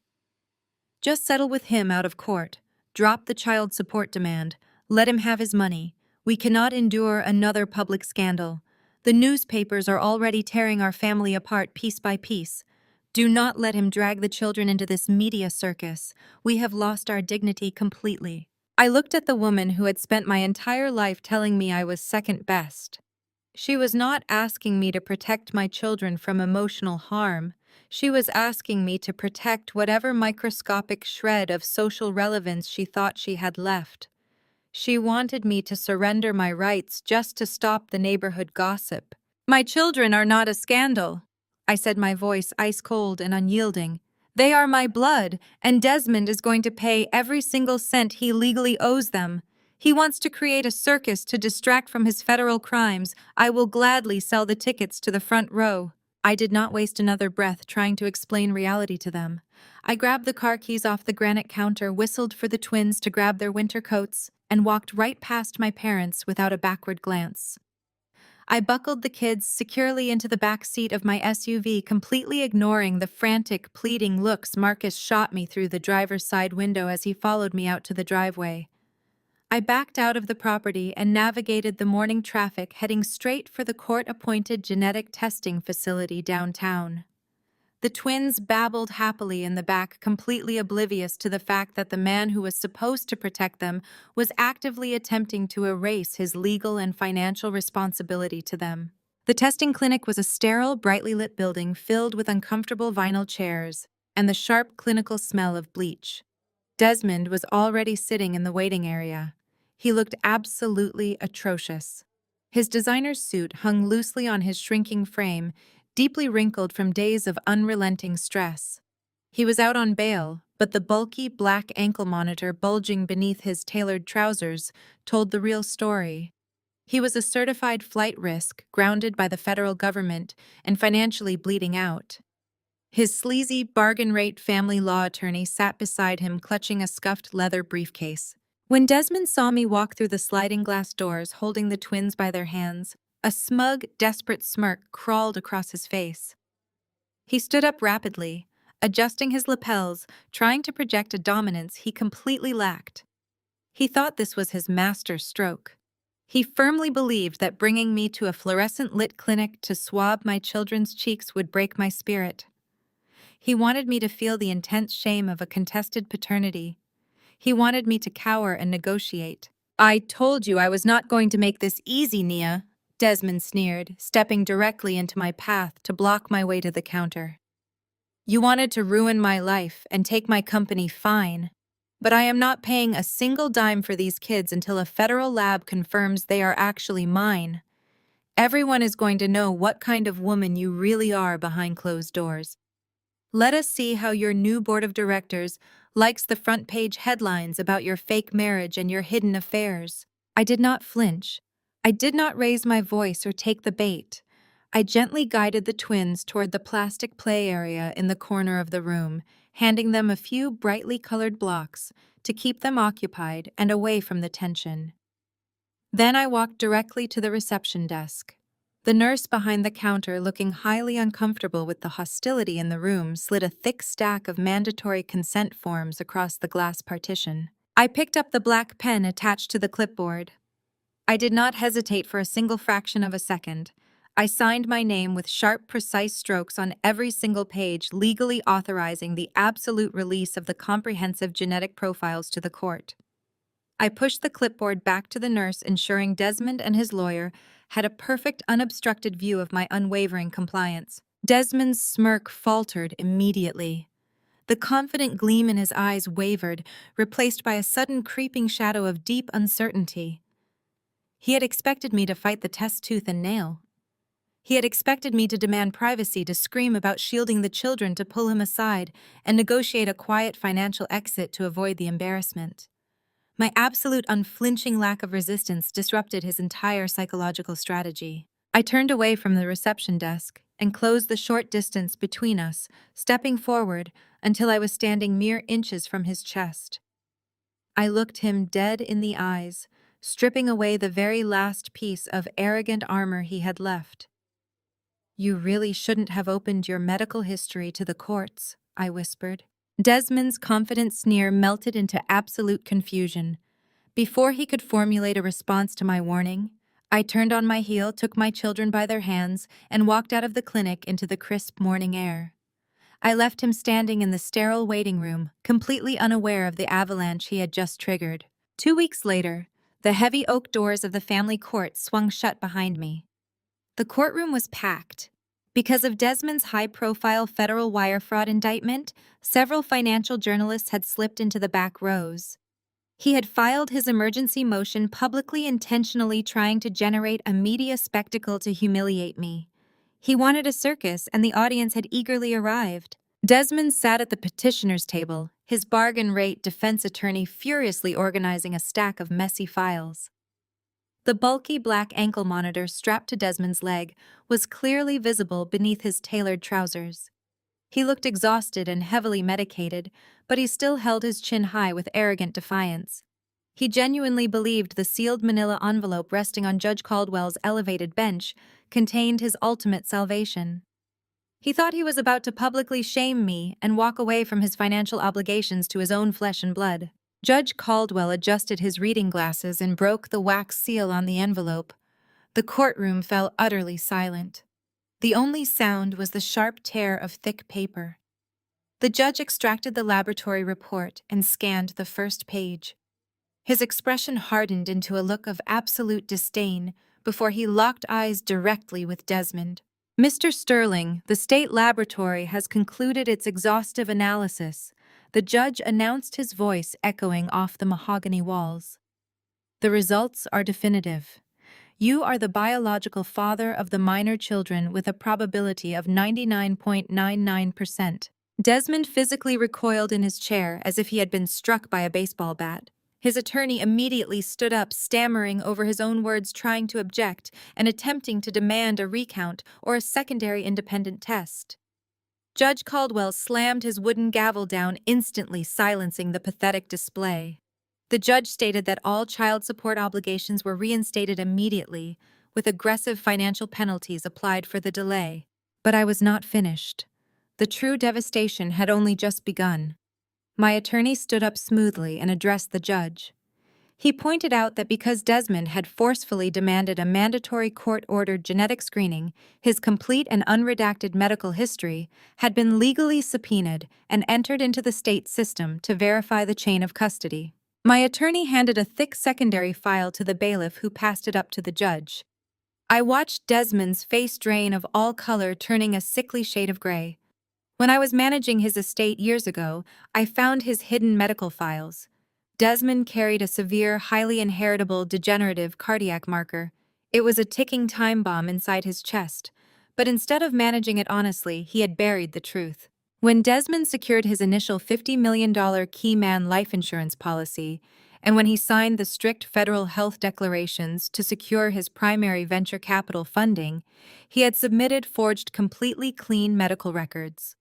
Just settle with him out of court. Drop the child support demand. Let him have his money. We cannot endure another public scandal. The newspapers are already tearing our family apart piece by piece. Do not let him drag the children into this media circus. We have lost our dignity completely. I looked at the woman who had spent my entire life telling me I was second best. She was not asking me to protect my children from emotional harm. She was asking me to protect whatever microscopic shred of social relevance she thought she had left. She wanted me to surrender my rights just to stop the neighborhood gossip. My children are not a scandal, I said, my voice ice cold and unyielding. They are my blood, and Desmond is going to pay every single cent he legally owes them. He wants to create a circus to distract from his federal crimes. I will gladly sell the tickets to the front row. I did not waste another breath trying to explain reality to them. I grabbed the car keys off the granite counter, whistled for the twins to grab their winter coats, and walked right past my parents without a backward glance. I buckled the kids securely into the back seat of my SUV, completely ignoring the frantic, pleading looks Marcus shot me through the driver's side window as he followed me out to the driveway. I backed out of the property and navigated the morning traffic, heading straight for the court-appointed genetic testing facility downtown. The twins babbled happily in the back, completely oblivious to the fact that the man who was supposed to protect them was actively attempting to erase his legal and financial responsibility to them. The testing clinic was a sterile, brightly lit building filled with uncomfortable vinyl chairs and the sharp clinical smell of bleach. Desmond was already sitting in the waiting area. He looked absolutely atrocious. His designer's suit hung loosely on his shrinking frame, deeply wrinkled from days of unrelenting stress. He was out on bail, but the bulky black ankle monitor bulging beneath his tailored trousers told the real story. He was a certified flight risk, grounded by the federal government and financially bleeding out. His sleazy, bargain-rate family law attorney sat beside him, clutching a scuffed leather briefcase. When Desmond saw me walk through the sliding glass doors, holding the twins by their hands, a smug, desperate smirk crawled across his face. He stood up rapidly, adjusting his lapels, trying to project a dominance he completely lacked. He thought this was his master stroke. He firmly believed that bringing me to a fluorescent-lit clinic to swab my children's cheeks would break my spirit. He wanted me to feel the intense shame of a contested paternity. He wanted me to cower and negotiate. "I told you I was not going to make this easy, Nia," Desmond sneered, stepping directly into my path to block my way to the counter. "You wanted to ruin my life and take my company, fine. But I am not paying a single dime for these kids until a federal lab confirms they are actually mine. Everyone is going to know what kind of woman you really are behind closed doors. Let us see how your new board of directors likes the front page headlines about your fake marriage and your hidden affairs." I did not flinch. I did not raise my voice or take the bait. I gently guided the twins toward the plastic play area in the corner of the room, handing them a few brightly colored blocks to keep them occupied and away from the tension. Then I walked directly to the reception desk. The nurse behind the counter, looking highly uncomfortable with the hostility in the room, slid a thick stack of mandatory consent forms across the glass partition. I picked up the black pen attached to the clipboard. I did not hesitate for a single fraction of a second. I signed my name with sharp, precise strokes on every single page, legally authorizing the absolute release of the comprehensive genetic profiles to the court. I pushed the clipboard back to the nurse, ensuring Desmond and his lawyer had a perfect, unobstructed view of my unwavering compliance. Desmond's smirk faltered immediately. The confident gleam in his eyes wavered, replaced by a sudden creeping shadow of deep uncertainty. He had expected me to fight the test tooth and nail. He had expected me to demand privacy, to scream about shielding the children, to pull him aside, and negotiate a quiet financial exit to avoid the embarrassment. My absolute unflinching lack of resistance disrupted his entire psychological strategy. I turned away from the reception desk and closed the short distance between us, stepping forward until I was standing mere inches from his chest. I looked him dead in the eyes, stripping away the very last piece of arrogant armor he had left. "You really shouldn't have opened your medical history to the courts," I whispered. Desmond's confident sneer melted into absolute confusion. Before he could formulate a response to my warning, I turned on my heel, took my children by their hands, and walked out of the clinic into the crisp morning air. I left him standing in the sterile waiting room, completely unaware of the avalanche he had just triggered. 2 weeks later, the heavy oak doors of the family court swung shut behind me. The courtroom was packed. Because of Desmond's high-profile federal wire fraud indictment, several financial journalists had slipped into the back rows. He had filed his emergency motion publicly, intentionally trying to generate a media spectacle to humiliate me. He wanted a circus, and the audience had eagerly arrived. Desmond sat at the petitioner's table, his bargain rate defense attorney furiously organizing a stack of messy files. The bulky black ankle monitor strapped to Desmond's leg was clearly visible beneath his tailored trousers. He looked exhausted and heavily medicated, but he still held his chin high with arrogant defiance. He genuinely believed the sealed manila envelope resting on Judge Caldwell's elevated bench contained his ultimate salvation. He thought he was about to publicly shame me and walk away from his financial obligations to his own flesh and blood. Judge Caldwell adjusted his reading glasses and broke the wax seal on the envelope. The courtroom fell utterly silent. The only sound was the sharp tear of thick paper. The judge extracted the laboratory report and scanned the first page. His expression hardened into a look of absolute disdain before he locked eyes directly with Desmond. "Mr. Sterling, the state laboratory has concluded its exhaustive analysis," the judge announced, his voice echoing off the mahogany walls. "The results are definitive. You are the biological father of the minor children with a probability of 99.99%. Desmond physically recoiled in his chair as if he had been struck by a baseball bat. His attorney immediately stood up, stammering over his own words, trying to object and attempting to demand a recount or a secondary independent test. Judge Caldwell slammed his wooden gavel down, instantly silencing the pathetic display. The judge stated that all child support obligations were reinstated immediately, with aggressive financial penalties applied for the delay. But I was not finished. The true devastation had only just begun. My attorney stood up smoothly and addressed the judge. He pointed out that because Desmond had forcefully demanded a mandatory court-ordered genetic screening, his complete and unredacted medical history had been legally subpoenaed and entered into the state system to verify the chain of custody. My attorney handed a thick secondary file to the bailiff, who passed it up to the judge. I watched Desmond's face drain of all color, turning a sickly shade of gray. When I was managing his estate years ago, I found his hidden medical files. Desmond carried a severe, highly inheritable degenerative cardiac marker. It was a ticking time bomb inside his chest, but instead of managing it honestly, he had buried the truth. When Desmond secured his initial $50 million Keyman life insurance policy, and when he signed the strict federal health declarations to secure his primary venture capital funding, he had submitted forged, completely clean medical records.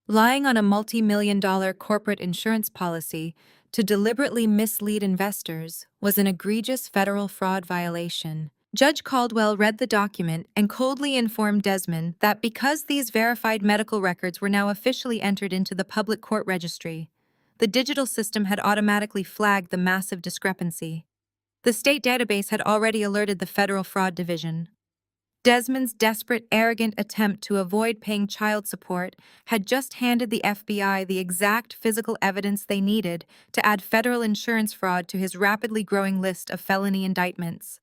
Lying on a multi-million-dollar corporate insurance policy to deliberately mislead investors was an egregious federal fraud violation. Judge Caldwell read the document and coldly informed Desmond that because these verified medical records were now officially entered into the public court registry, the digital system had automatically flagged the massive discrepancy. The state database had already alerted the Federal Fraud Division. Desmond's desperate, arrogant attempt to avoid paying child support had just handed the FBI the exact physical evidence they needed to add federal insurance fraud to his rapidly growing list of felony indictments.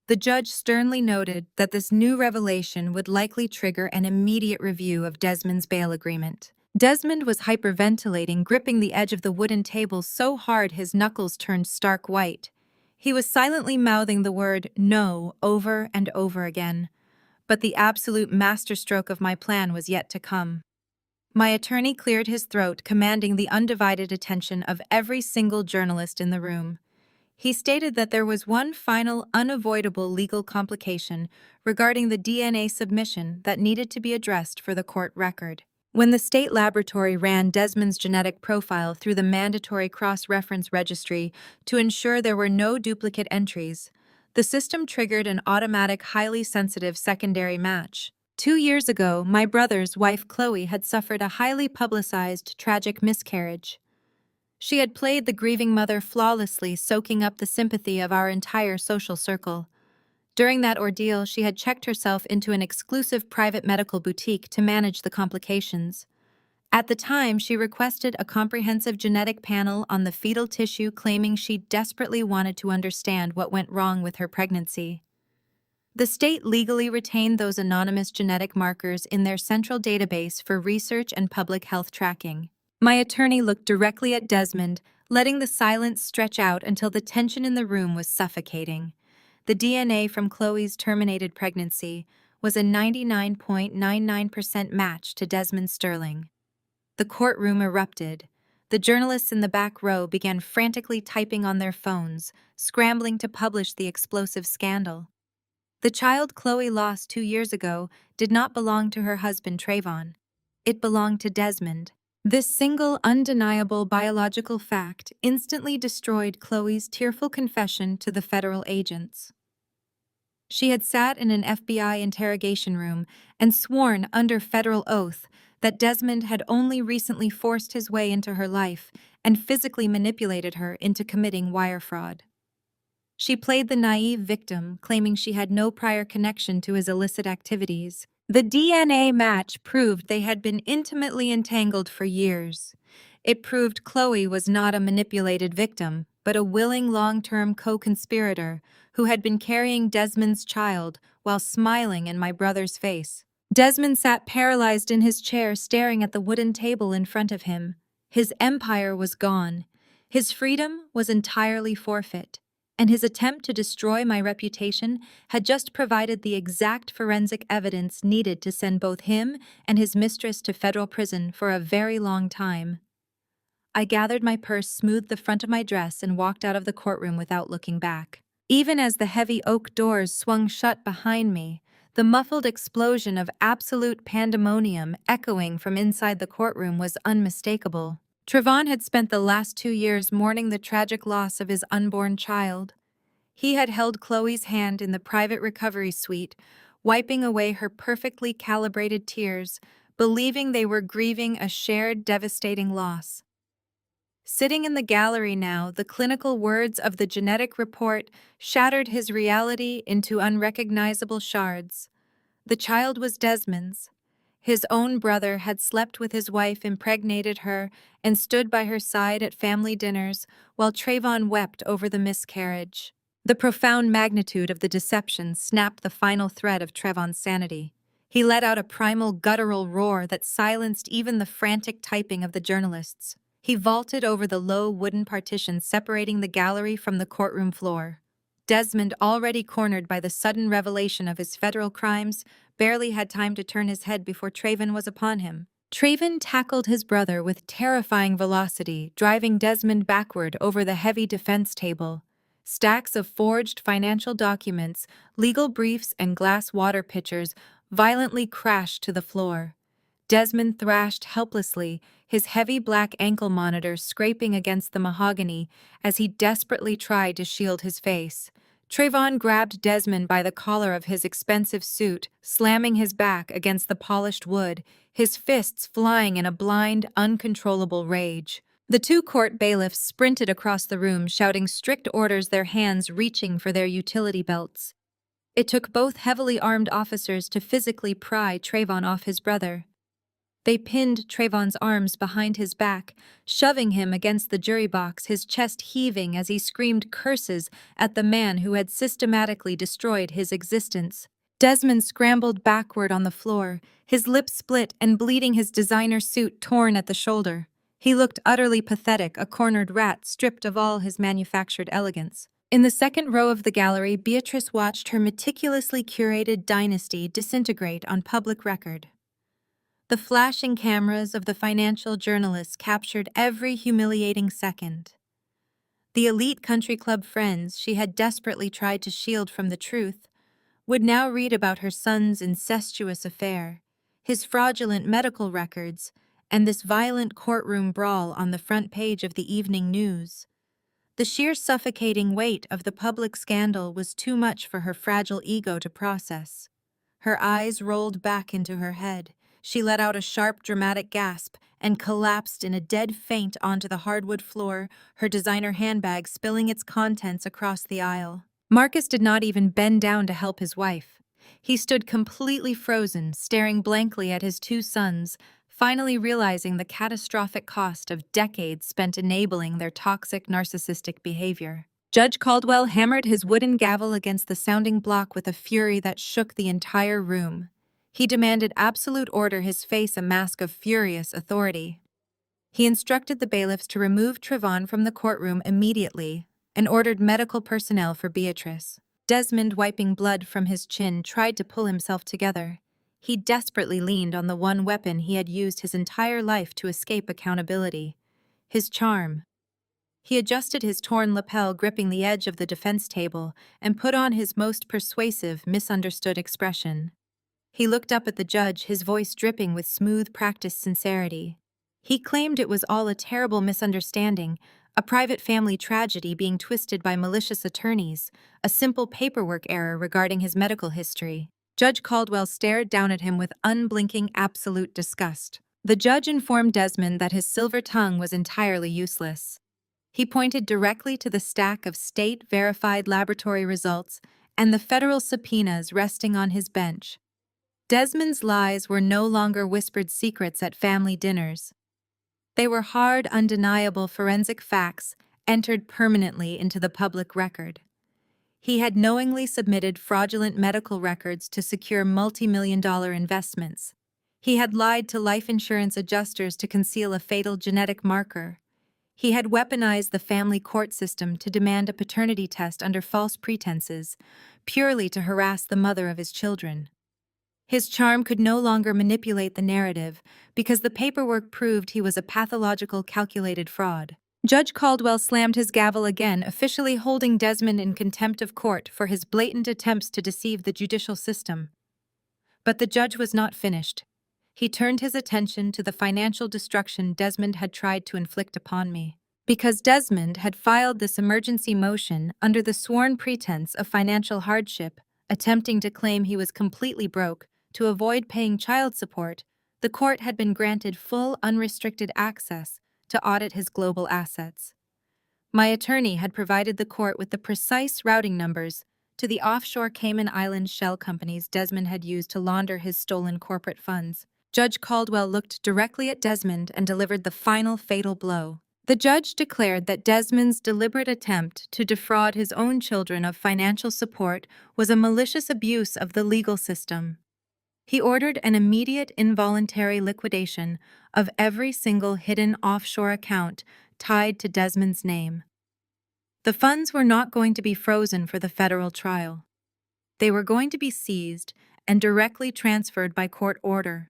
The judge sternly noted that this new revelation would likely trigger an immediate review of Desmond's bail agreement. Desmond was hyperventilating, gripping the edge of the wooden table so hard his knuckles turned stark white. He was silently mouthing the word "no" over and over again. But the absolute masterstroke of my plan was yet to come. My attorney cleared his throat, commanding the undivided attention of every single journalist in the room. He stated that there was one final, unavoidable legal complication regarding the DNA submission that needed to be addressed for the court record. When the state laboratory ran Desmond's genetic profile through the mandatory cross-reference registry to ensure there were no duplicate entries, the system triggered an automatic, highly sensitive secondary match. 2 years ago, my brother's wife Chloe had suffered a highly publicized tragic miscarriage. She had played the grieving mother flawlessly, soaking up the sympathy of our entire social circle. During that ordeal, she had checked herself into an exclusive private medical boutique to manage the complications. At the time, she requested a comprehensive genetic panel on the fetal tissue, claiming she desperately wanted to understand what went wrong with her pregnancy. The state legally retained those anonymous genetic markers in their central database for research and public health tracking. My attorney looked directly at Desmond, letting the silence stretch out until the tension in the room was suffocating. The DNA from Chloe's terminated pregnancy was a 99.99% match to Desmond Sterling. The courtroom erupted. The journalists in the back row began frantically typing on their phones, scrambling to publish the explosive scandal. The child Chloe lost 2 years ago did not belong to her husband Trayvon. It belonged to Desmond. This single, undeniable biological fact instantly destroyed Chloe's tearful confession to the federal agents. She had sat in an FBI interrogation room and sworn under federal oath that Desmond had only recently forced his way into her life and physically manipulated her into committing wire fraud. She played the naive victim, claiming she had no prior connection to his illicit activities. The DNA match proved they had been intimately entangled for years. It proved Chloe was not a manipulated victim, but a willing long-term co-conspirator who had been carrying Desmond's child while smiling in my brother's face. Desmond sat paralyzed in his chair, staring at the wooden table in front of him. His empire was gone. His freedom was entirely forfeit. And his attempt to destroy my reputation had just provided the exact forensic evidence needed to send both him and his mistress to federal prison for a very long time. I gathered my purse, smoothed the front of my dress, and walked out of the courtroom without looking back. Even as the heavy oak doors swung shut behind me, the muffled explosion of absolute pandemonium echoing from inside the courtroom was unmistakable. Trayvon had spent the last 2 years mourning the tragic loss of his unborn child. He had held Chloe's hand in the private recovery suite, wiping away her perfectly calibrated tears, believing they were grieving a shared devastating loss. Sitting in the gallery now, the clinical words of the genetic report shattered his reality into unrecognizable shards. The child was Desmond's. His own brother had slept with his wife, impregnated her, and stood by her side at family dinners while Trayvon wept over the miscarriage. The profound magnitude of the deception snapped the final thread of Trayvon's sanity. He let out a primal guttural roar that silenced even the frantic typing of the journalists. He vaulted over the low wooden partition separating the gallery from the courtroom floor. Desmond, already cornered by the sudden revelation of his federal crimes, barely had time to turn his head before Trayvon was upon him. Trayvon tackled his brother with terrifying velocity, driving Desmond backward over the heavy defense table. Stacks of forged financial documents, legal briefs, and glass water pitchers violently crashed to the floor. Desmond thrashed helplessly, his heavy black ankle monitor scraping against the mahogany as he desperately tried to shield his face. Trayvon grabbed Desmond by the collar of his expensive suit, slamming his back against the polished wood, his fists flying in a blind, uncontrollable rage. The two court bailiffs sprinted across the room, shouting strict orders, their hands reaching for their utility belts. It took both heavily armed officers to physically pry Trayvon off his brother. They pinned Trayvon's arms behind his back, shoving him against the jury box, his chest heaving as he screamed curses at the man who had systematically destroyed his existence. Desmond scrambled backward on the floor, his lips split and bleeding, his designer suit torn at the shoulder. He looked utterly pathetic, a cornered rat stripped of all his manufactured elegance. In the second row of the gallery, Beatrice watched her meticulously curated dynasty disintegrate on public record. The flashing cameras of the financial journalists captured every humiliating second. The elite country club friends she had desperately tried to shield from the truth would now read about her son's incestuous affair, his fraudulent medical records, and this violent courtroom brawl on the front page of the evening news. The sheer suffocating weight of the public scandal was too much for her fragile ego to process. Her eyes rolled back into her head. She let out a sharp, dramatic gasp and collapsed in a dead faint onto the hardwood floor, her designer handbag spilling its contents across the aisle. Marcus did not even bend down to help his wife. He stood completely frozen, staring blankly at his two sons, finally realizing the catastrophic cost of decades spent enabling their toxic narcissistic behavior. Judge Caldwell hammered his wooden gavel against the sounding block with a fury that shook the entire room. He demanded absolute order, his face a mask of furious authority. He instructed the bailiffs to remove Trevon from the courtroom immediately and ordered medical personnel for Beatrice. Desmond, wiping blood from his chin, tried to pull himself together. He desperately leaned on the one weapon he had used his entire life to escape accountability: his charm. He adjusted his torn lapel, gripping the edge of the defense table, and put on his most persuasive, misunderstood expression. He looked up at the judge, his voice dripping with smooth, practiced sincerity. He claimed it was all a terrible misunderstanding, a private family tragedy being twisted by malicious attorneys, a simple paperwork error regarding his medical history. Judge Caldwell stared down at him with unblinking, absolute disgust. The judge informed Desmond that his silver tongue was entirely useless. He pointed directly to the stack of state-verified laboratory results and the federal subpoenas resting on his bench. Desmond's lies were no longer whispered secrets at family dinners. They were hard, undeniable forensic facts entered permanently into the public record. He had knowingly submitted fraudulent medical records to secure multi-million-dollar investments. He had lied to life insurance adjusters to conceal a fatal genetic marker. He had weaponized the family court system to demand a paternity test under false pretenses, purely to harass the mother of his children. His charm could no longer manipulate the narrative because the paperwork proved he was a pathological, calculated fraud. Judge Caldwell slammed his gavel again, officially holding Desmond in contempt of court for his blatant attempts to deceive the judicial system. But the judge was not finished. He turned his attention to the financial destruction Desmond had tried to inflict upon me. Because Desmond had filed this emergency motion under the sworn pretense of financial hardship, attempting to claim he was completely broke to avoid paying child support, the court had been granted full, unrestricted access to audit his global assets. My attorney had provided the court with the precise routing numbers to the offshore Cayman Islands shell companies Desmond had used to launder his stolen corporate funds. Judge Caldwell looked directly at Desmond and delivered the final fatal blow. The judge declared that Desmond's deliberate attempt to defraud his own children of financial support was a malicious abuse of the legal system. He ordered an immediate involuntary liquidation of every single hidden offshore account tied to Desmond's name. The funds were not going to be frozen for the federal trial. They were going to be seized and directly transferred by court order.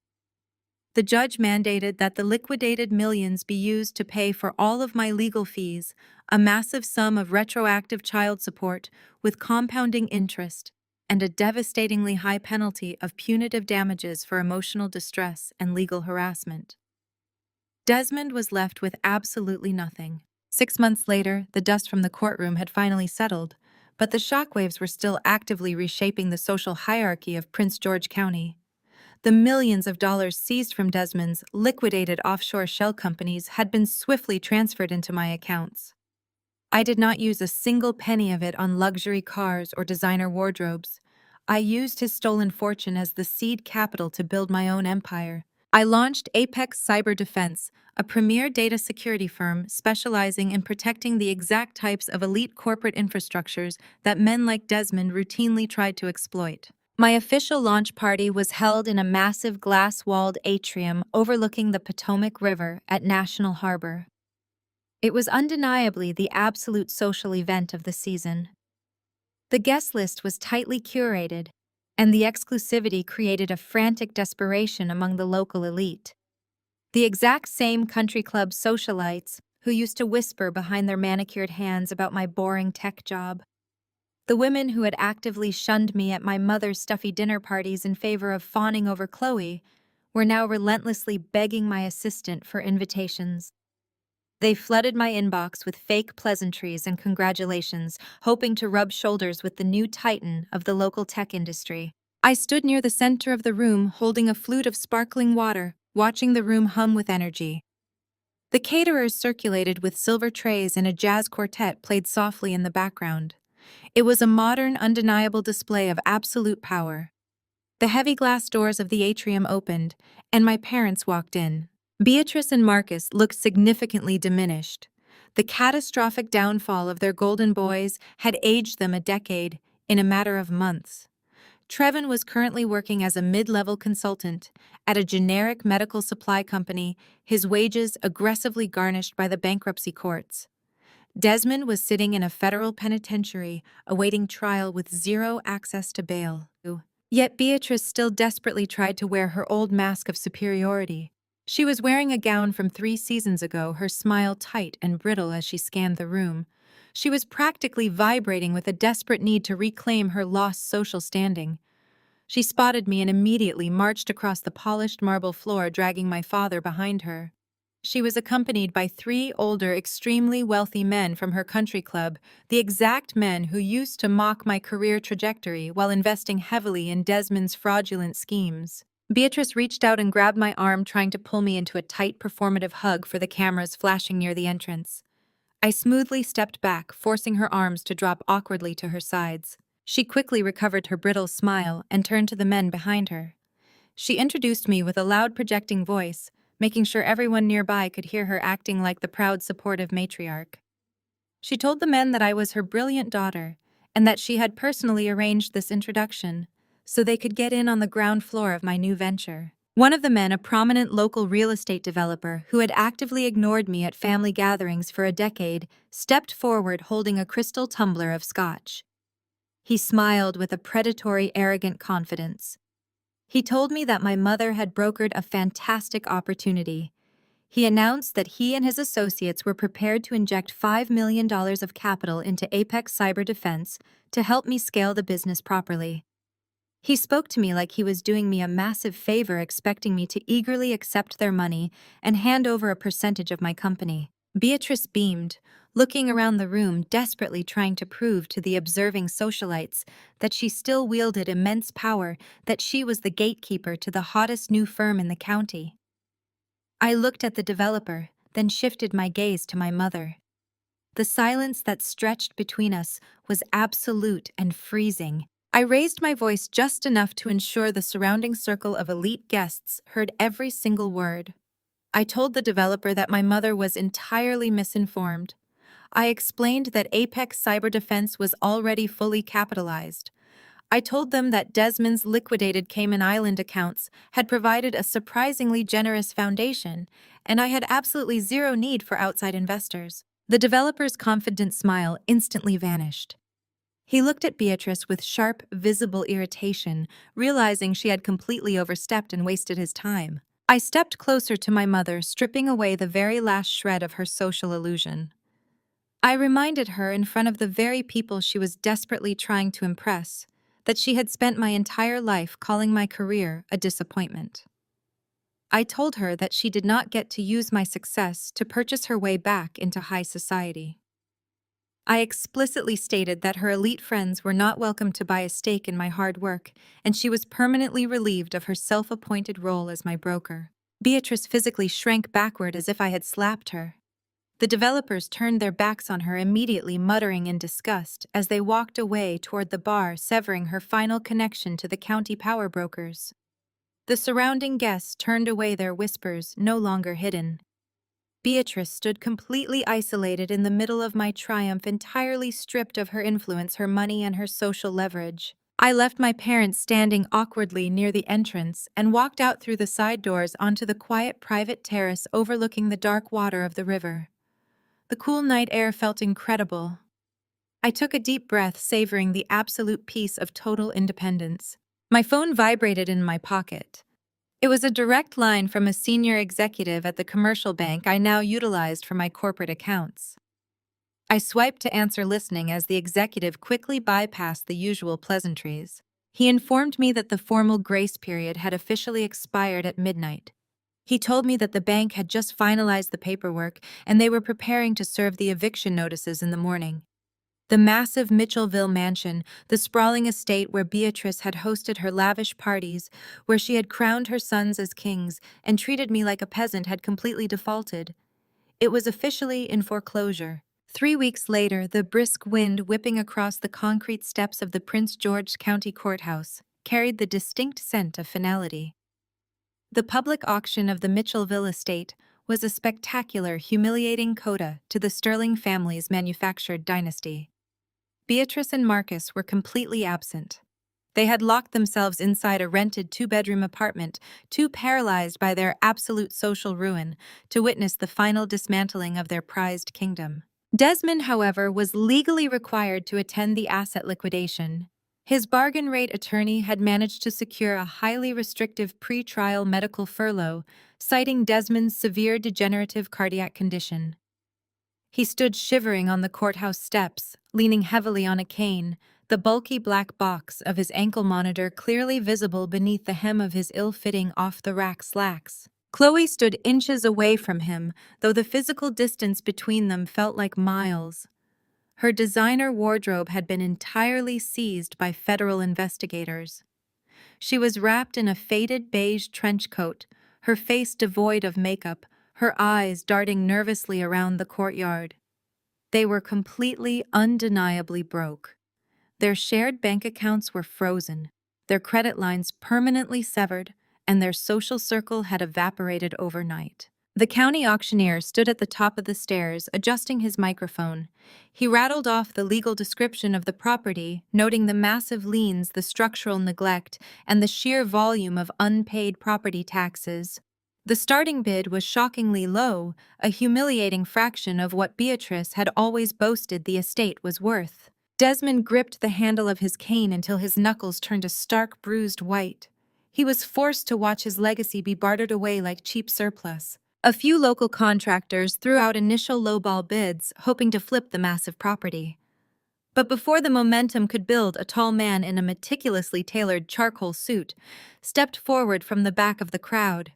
The judge mandated that the liquidated millions be used to pay for all of my legal fees, a massive sum of retroactive child support with compounding interest, and a devastatingly high penalty of punitive damages for emotional distress and legal harassment. Desmond was left with absolutely nothing. 6 months later, the dust from the courtroom had finally settled, but the shockwaves were still actively reshaping the social hierarchy of Prince George County. The millions of dollars seized from Desmond's liquidated offshore shell companies had been swiftly transferred into my accounts. I did not use a single penny of it on luxury cars or designer wardrobes. I used his stolen fortune as the seed capital to build my own empire. I launched Apex Cyber Defense, a premier data security firm specializing in protecting the exact types of elite corporate infrastructures that men like Desmond routinely tried to exploit. My official launch party was held in a massive glass-walled atrium overlooking the Potomac River at National Harbor. It was undeniably the absolute social event of the season. The guest list was tightly curated, and the exclusivity created a frantic desperation among the local elite. The exact same country club socialites who used to whisper behind their manicured hands about my boring tech job. The women who had actively shunned me at my mother's stuffy dinner parties in favor of fawning over Chloe were now relentlessly begging my assistant for invitations. They flooded my inbox with fake pleasantries and congratulations, hoping to rub shoulders with the new titan of the local tech industry. I stood near the center of the room holding a flute of sparkling water, watching the room hum with energy. The caterers circulated with silver trays and a jazz quartet played softly in the background. It was a modern, undeniable display of absolute power. The heavy glass doors of the atrium opened, and my parents walked in. Beatrice and Marcus looked significantly diminished. The catastrophic downfall of their golden boys had aged them a decade in a matter of months. Trevin was currently working as a mid-level consultant at a generic medical supply company, his wages aggressively garnished by the bankruptcy courts. Desmond was sitting in a federal penitentiary, awaiting trial with zero access to bail. Yet Beatrice still desperately tried to wear her old mask of superiority. She was wearing a gown from 3 seasons ago, her smile tight and brittle as she scanned the room. She was practically vibrating with a desperate need to reclaim her lost social standing. She spotted me and immediately marched across the polished marble floor, dragging my father behind her. She was accompanied by 3 older, extremely wealthy men from her country club, the exact men who used to mock my career trajectory while investing heavily in Desmond's fraudulent schemes. Beatrice reached out and grabbed my arm, trying to pull me into a tight, performative hug for the cameras flashing near the entrance. I smoothly stepped back, forcing her arms to drop awkwardly to her sides. She quickly recovered her brittle smile and turned to the men behind her. She introduced me with a loud projecting voice, making sure everyone nearby could hear her, acting like the proud, supportive matriarch. She told the men that I was her brilliant daughter and that she had personally arranged this introduction so they could get in on the ground floor of my new venture. One of the men, a prominent local real estate developer who had actively ignored me at family gatherings for a decade, stepped forward holding a crystal tumbler of scotch. He smiled with a predatory, arrogant confidence. He told me that my mother had brokered a fantastic opportunity. He announced that he and his associates were prepared to inject $5 million of capital into Apex Cyber Defense to help me scale the business properly. He spoke to me like he was doing me a massive favor, expecting me to eagerly accept their money and hand over a percentage of my company. Beatrice beamed, looking around the room, desperately trying to prove to the observing socialites that she still wielded immense power, that she was the gatekeeper to the hottest new firm in the county. I looked at the developer, then shifted my gaze to my mother. The silence that stretched between us was absolute and freezing. I raised my voice just enough to ensure the surrounding circle of elite guests heard every single word. I told the developer that my mother was entirely misinformed. I explained that Apex Cyber Defense was already fully capitalized. I told them that Desmond's liquidated Cayman Island accounts had provided a surprisingly generous foundation, and I had absolutely zero need for outside investors. The developer's confident smile instantly vanished. He looked at Beatrice with sharp, visible irritation, realizing she had completely overstepped and wasted his time. I stepped closer to my mother, stripping away the very last shred of her social illusion. I reminded her, in front of the very people she was desperately trying to impress, that she had spent my entire life calling my career a disappointment. I told her that she did not get to use my success to purchase her way back into high society. I explicitly stated that her elite friends were not welcome to buy a stake in my hard work, and she was permanently relieved of her self-appointed role as my broker. Beatrice physically shrank backward as if I had slapped her. The developers turned their backs on her, immediately muttering in disgust as they walked away toward the bar, severing her final connection to the county power brokers. The surrounding guests turned away, their whispers no longer hidden. Beatrice stood completely isolated in the middle of my triumph, entirely stripped of her influence, her money, and her social leverage. I left my parents standing awkwardly near the entrance and walked out through the side doors onto the quiet private terrace overlooking the dark water of the river. The cool night air felt incredible. I took a deep breath, savoring the absolute peace of total independence. My phone vibrated in my pocket. It was a direct line from a senior executive at the commercial bank I now utilized for my corporate accounts. I swiped to answer, listening as the executive quickly bypassed the usual pleasantries. He informed me that the formal grace period had officially expired at midnight. He told me that the bank had just finalized the paperwork and they were preparing to serve the eviction notices in the morning. The massive Mitchellville mansion, the sprawling estate where Beatrice had hosted her lavish parties, where she had crowned her sons as kings and treated me like a peasant, had completely defaulted. It was officially in foreclosure. 3 weeks later, the brisk wind whipping across the concrete steps of the Prince George's County Courthouse carried the distinct scent of finality. The public auction of the Mitchellville estate was a spectacular, humiliating coda to the Sterling family's manufactured dynasty. Beatrice and Marcus were completely absent. They had locked themselves inside a rented two-bedroom apartment, too paralyzed by their absolute social ruin to witness the final dismantling of their prized kingdom. Desmond, however, was legally required to attend the asset liquidation. His bargain rate attorney had managed to secure a highly restrictive pre-trial medical furlough, citing Desmond's severe degenerative cardiac condition. He stood shivering on the courthouse steps, leaning heavily on a cane, the bulky black box of his ankle monitor clearly visible beneath the hem of his ill-fitting off-the-rack slacks. Chloe stood inches away from him, though the physical distance between them felt like miles. Her designer wardrobe had been entirely seized by federal investigators. She was wrapped in a faded beige trench coat, her face devoid of makeup, her eyes darting nervously around the courtyard. They were completely, undeniably broke. Their shared bank accounts were frozen, their credit lines permanently severed, and their social circle had evaporated overnight. The county auctioneer stood at the top of the stairs, adjusting his microphone. He rattled off the legal description of the property, noting the massive liens, the structural neglect, and the sheer volume of unpaid property taxes. The starting bid was shockingly low, a humiliating fraction of what Beatrice had always boasted the estate was worth. Desmond gripped the handle of his cane until his knuckles turned a stark, bruised white. He was forced to watch his legacy be bartered away like cheap surplus. A few local contractors threw out initial lowball bids, hoping to flip the massive property. But before the momentum could build, a tall man in a meticulously tailored charcoal suit stepped forward from the back of the crowd.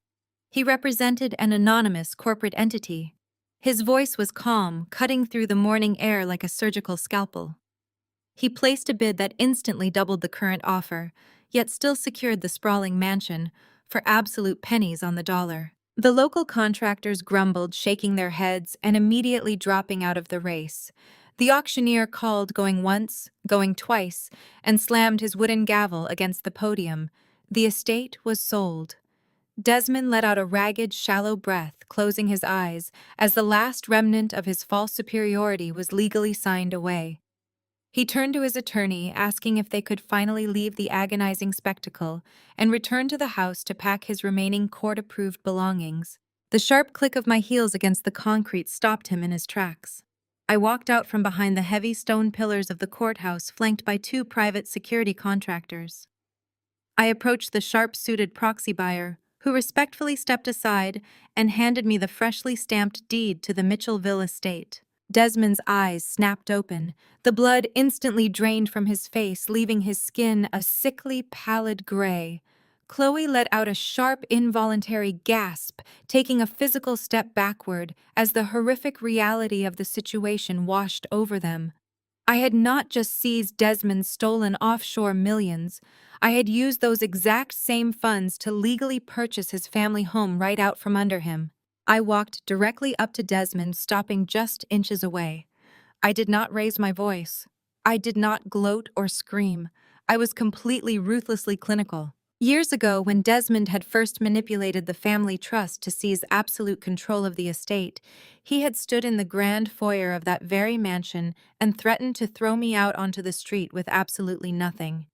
He represented an anonymous corporate entity. His voice was calm, cutting through the morning air like a surgical scalpel. He placed a bid that instantly doubled the current offer, yet still secured the sprawling mansion for absolute pennies on the dollar. The local contractors grumbled, shaking their heads and immediately dropping out of the race. The auctioneer called, going once, going twice, and slammed his wooden gavel against the podium. The estate was sold. Desmond let out a ragged, shallow breath, closing his eyes, as the last remnant of his false superiority was legally signed away. He turned to his attorney, asking if they could finally leave the agonizing spectacle and return to the house to pack his remaining court-approved belongings. The sharp click of my heels against the concrete stopped him in his tracks. I walked out from behind the heavy stone pillars of the courthouse, flanked by two private security contractors. I approached the sharp-suited proxy buyer, who respectfully stepped aside and handed me the freshly stamped deed to the Mitchellville estate. Desmond's eyes snapped open. The blood instantly drained from his face, leaving his skin a sickly, pallid gray. Chloe let out a sharp, involuntary gasp, taking a physical step backward as the horrific reality of the situation washed over them. I had not just seized Desmond's stolen offshore millions. I had used those exact same funds to legally purchase his family home right out from under him. I walked directly up to Desmond, stopping just inches away. I did not raise my voice. I did not gloat or scream. I was completely ruthlessly clinical. Years ago, when Desmond had first manipulated the family trust to seize absolute control of the estate, he had stood in the grand foyer of that very mansion and threatened to throw me out onto the street with absolutely nothing.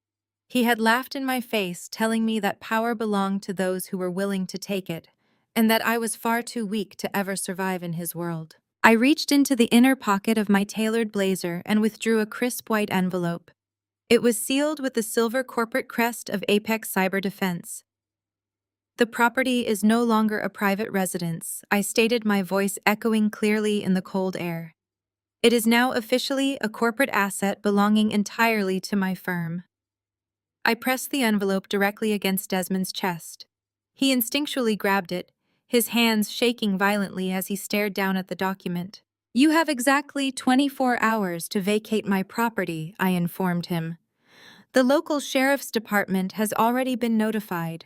He had laughed in my face, telling me that power belonged to those who were willing to take it, and that I was far too weak to ever survive in his world. I reached into the inner pocket of my tailored blazer and withdrew a crisp white envelope. It was sealed with the silver corporate crest of Apex Cyber Defense. "The property is no longer a private residence," I stated, my voice echoing clearly in the cold air. "It is now officially a corporate asset belonging entirely to my firm." I pressed the envelope directly against Desmond's chest. He instinctually grabbed it, his hands shaking violently as he stared down at the document. You have exactly 24 hours to vacate my property, I informed him. The local sheriff's department has already been notified.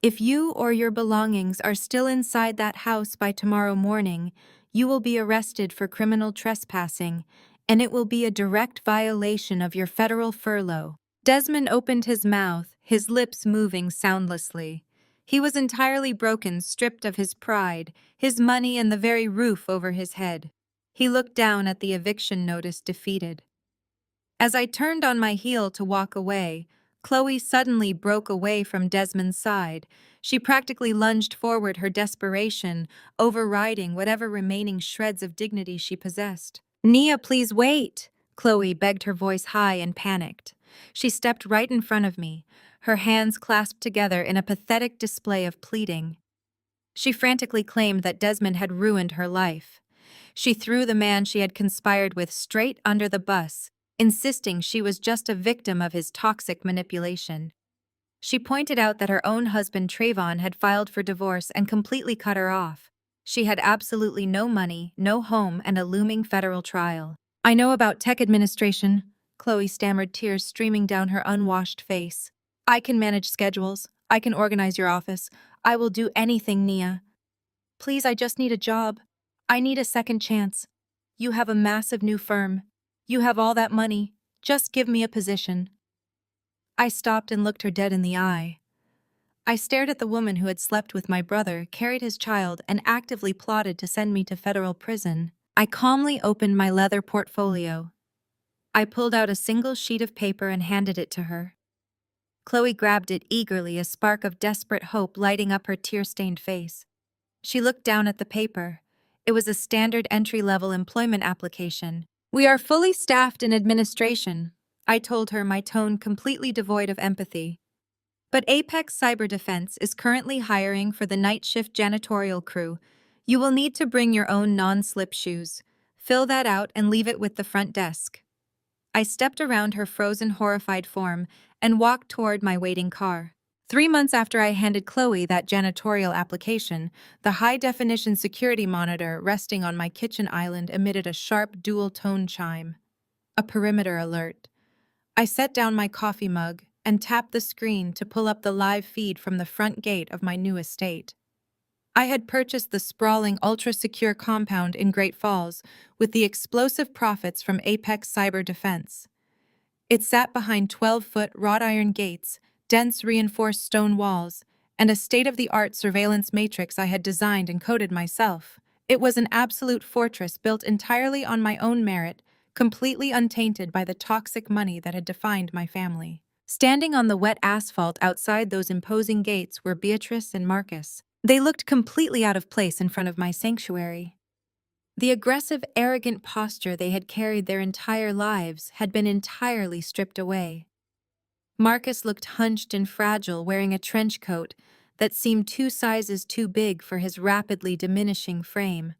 If you or your belongings are still inside that house by tomorrow morning, you will be arrested for criminal trespassing, and it will be a direct violation of your federal furlough. Desmond opened his mouth, his lips moving soundlessly. He was entirely broken, stripped of his pride, his money, and the very roof over his head. He looked down at the eviction notice, defeated. As I turned on my heel to walk away, Chloe suddenly broke away from Desmond's side. She practically lunged forward, her desperation overriding whatever remaining shreds of dignity she possessed. "Nia, please wait," Chloe begged, her voice high and panicked. She stepped right in front of me, her hands clasped together in a pathetic display of pleading. She frantically claimed that Desmond had ruined her life. She threw the man she had conspired with straight under the bus, insisting she was just a victim of his toxic manipulation. She pointed out that her own husband Trayvon had filed for divorce and completely cut her off. She had absolutely no money, no home, and a looming federal trial. "I know about tech administration," Chloe stammered, tears streaming down her unwashed face. "I can manage schedules. I can organize your office. I will do anything, Nia. Please, I just need a job. I need a second chance. You have a massive new firm. You have all that money. Just give me a position." I stopped and looked her dead in the eye. I stared at the woman who had slept with my brother, carried his child, and actively plotted to send me to federal prison. I calmly opened my leather portfolio. I pulled out a single sheet of paper and handed it to her. Chloe grabbed it eagerly, a spark of desperate hope lighting up her tear-stained face. She looked down at the paper. It was a standard entry-level employment application. "We are fully staffed in administration," I told her, my tone completely devoid of empathy. "But Apex Cyber Defense is currently hiring for the night shift janitorial crew. You will need to bring your own non-slip shoes. Fill that out and leave it with the front desk." I stepped around her frozen, horrified form and walked toward my waiting car. 3 months after I handed Chloe that janitorial application, the high-definition security monitor resting on my kitchen island emitted a sharp dual-tone chime. A perimeter alert. I set down my coffee mug and tapped the screen to pull up the live feed from the front gate of my new estate. I had purchased the sprawling, ultra-secure compound in Great Falls with the explosive profits from Apex Cyber Defense. It sat behind 12-foot wrought iron gates, dense reinforced stone walls, and a state-of-the-art surveillance matrix I had designed and coded myself. It was an absolute fortress built entirely on my own merit, completely untainted by the toxic money that had defined my family. Standing on the wet asphalt outside those imposing gates were Beatrice and Marcus. They looked completely out of place in front of my sanctuary. The aggressive, arrogant posture they had carried their entire lives had been entirely stripped away. Marcus looked hunched and fragile, wearing a trench coat that seemed 2 sizes too big for his rapidly diminishing frame.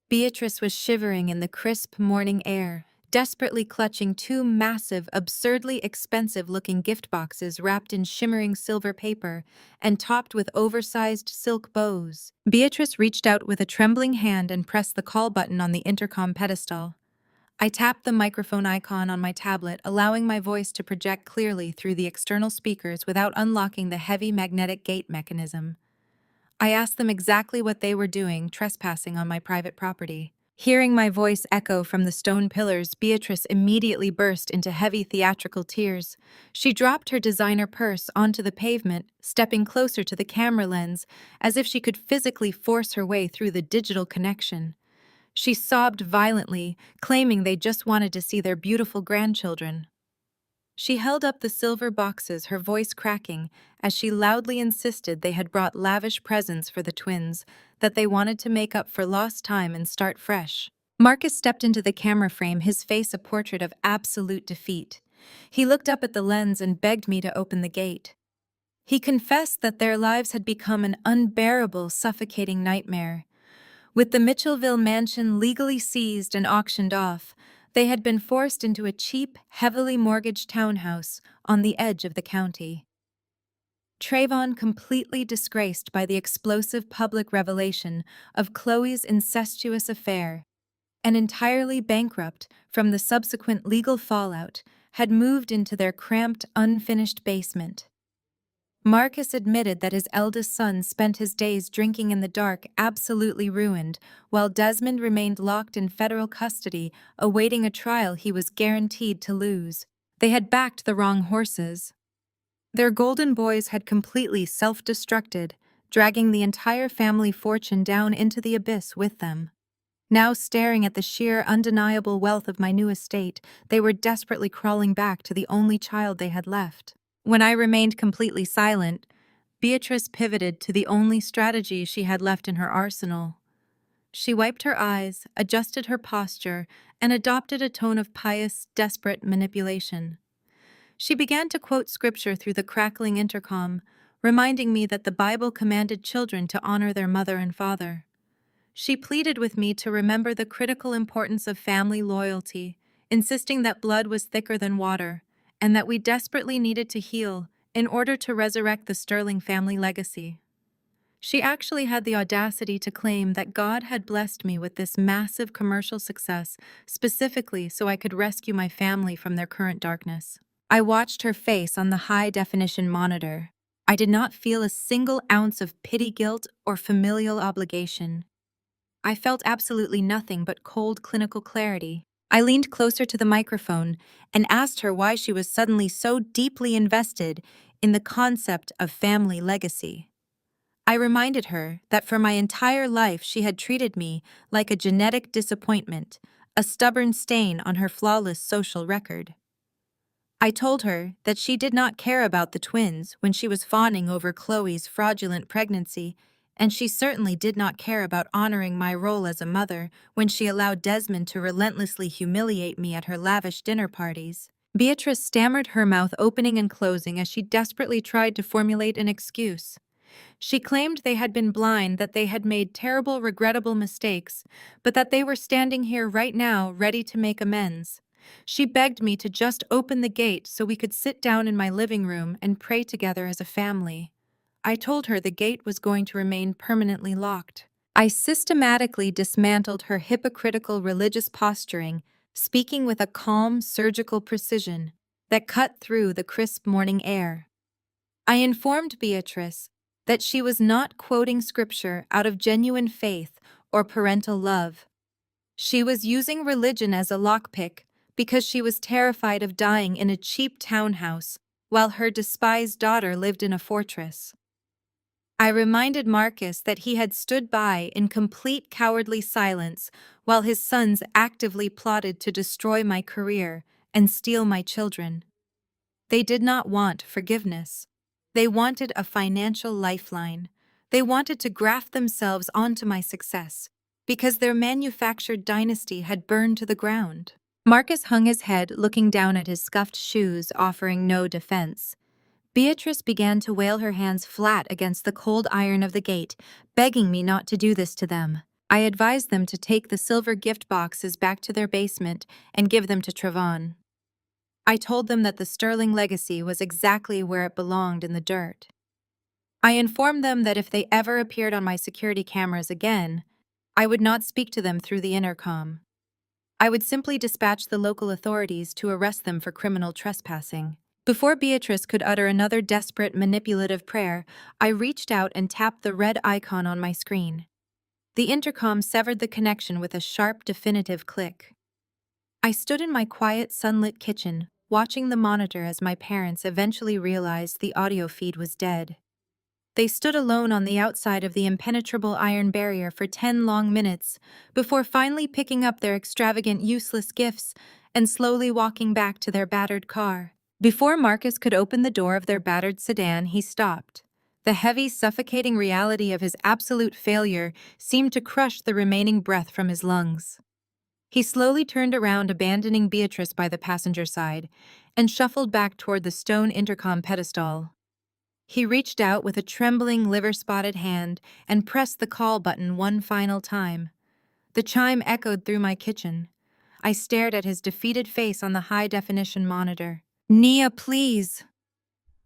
Beatrice was shivering in the crisp morning air, desperately clutching 2 massive, absurdly expensive-looking gift boxes wrapped in shimmering silver paper and topped with oversized silk bows. Beatrice reached out with a trembling hand and pressed the call button on the intercom pedestal. I tapped the microphone icon on my tablet, allowing my voice to project clearly through the external speakers without unlocking the heavy magnetic gate mechanism. I asked them exactly what they were doing, trespassing on my private property. Hearing my voice echo from the stone pillars, Beatrice immediately burst into heavy theatrical tears. She dropped her designer purse onto the pavement, stepping closer to the camera lens, as if she could physically force her way through the digital connection. She sobbed violently, claiming they just wanted to see their beautiful grandchildren. She held up the silver boxes, her voice cracking, as she loudly insisted they had brought lavish presents for the twins, that they wanted to make up for lost time and start fresh. Marcus stepped into the camera frame, his face a portrait of absolute defeat. He looked up at the lens and begged me to open the gate. He confessed that their lives had become an unbearable, suffocating nightmare. With the Mitchellville mansion legally seized and auctioned off, they had been forced into a cheap, heavily mortgaged townhouse on the edge of the county. Trayvon, completely disgraced by the explosive public revelation of Chloe's incestuous affair, and entirely bankrupt from the subsequent legal fallout, had moved into their cramped, unfinished basement. Marcus admitted that his eldest son spent his days drinking in the dark, absolutely ruined, while Desmond remained locked in federal custody, awaiting a trial he was guaranteed to lose. They had backed the wrong horses. Their golden boys had completely self-destructed, dragging the entire family fortune down into the abyss with them. Now staring at the sheer, undeniable wealth of my new estate, they were desperately crawling back to the only child they had left. When I remained completely silent, Beatrice pivoted to the only strategy she had left in her arsenal. She wiped her eyes, adjusted her posture, and adopted a tone of pious, desperate manipulation. She began to quote scripture through the crackling intercom, reminding me that the Bible commanded children to honor their mother and father. She pleaded with me to remember the critical importance of family loyalty, insisting that blood was thicker than water, and that we desperately needed to heal in order to resurrect the Sterling family legacy. She actually had the audacity to claim that God had blessed me with this massive commercial success specifically so I could rescue my family from their current darkness. I watched her face on the high-definition monitor. I did not feel a single ounce of pity, guilt, or familial obligation. I felt absolutely nothing but cold clinical clarity. I leaned closer to the microphone and asked her why she was suddenly so deeply invested in the concept of family legacy. I reminded her that for my entire life she had treated me like a genetic disappointment, a stubborn stain on her flawless social record. I told her that she did not care about the twins when she was fawning over Chloe's fraudulent pregnancy, and she certainly did not care about honoring my role as a mother when she allowed Desmond to relentlessly humiliate me at her lavish dinner parties. Beatrice stammered, her mouth opening and closing as she desperately tried to formulate an excuse. She claimed they had been blind, that they had made terrible, regrettable mistakes, but that they were standing here right now, ready to make amends. She begged me to just open the gate so we could sit down in my living room and pray together as a family. I told her the gate was going to remain permanently locked. I systematically dismantled her hypocritical religious posturing, speaking with a calm, surgical precision that cut through the crisp morning air. I informed Beatrice that she was not quoting scripture out of genuine faith or parental love. She was using religion as a lockpick because she was terrified of dying in a cheap townhouse while her despised daughter lived in a fortress. I reminded Marcus that he had stood by in complete cowardly silence while his sons actively plotted to destroy my career and steal my children. They did not want forgiveness. They wanted a financial lifeline. They wanted to graft themselves onto my success because their manufactured dynasty had burned to the ground. Marcus hung his head, looking down at his scuffed shoes, offering no defense. Beatrice began to wail, her hands flat against the cold iron of the gate, begging me not to do this to them. I advised them to take the silver gift boxes back to their basement and give them to Trevon. I told them that the Sterling legacy was exactly where it belonged, in the dirt. I informed them that if they ever appeared on my security cameras again, I would not speak to them through the intercom. I would simply dispatch the local authorities to arrest them for criminal trespassing. Before Beatrice could utter another desperate, manipulative prayer, I reached out and tapped the red icon on my screen. The intercom severed the connection with a sharp, definitive click. I stood in my quiet, sunlit kitchen, watching the monitor as my parents eventually realized the audio feed was dead. They stood alone on the outside of the impenetrable iron barrier for 10 long minutes before finally picking up their extravagant, useless gifts and slowly walking back to their battered car. Before Marcus could open the door of their battered sedan, he stopped. The heavy, suffocating reality of his absolute failure seemed to crush the remaining breath from his lungs. He slowly turned around, abandoning Beatrice by the passenger side, and shuffled back toward the stone intercom pedestal. He reached out with a trembling, liver-spotted hand and pressed the call button one final time. The chime echoed through my kitchen. I stared at his defeated face on the high-definition monitor. "Nia, please."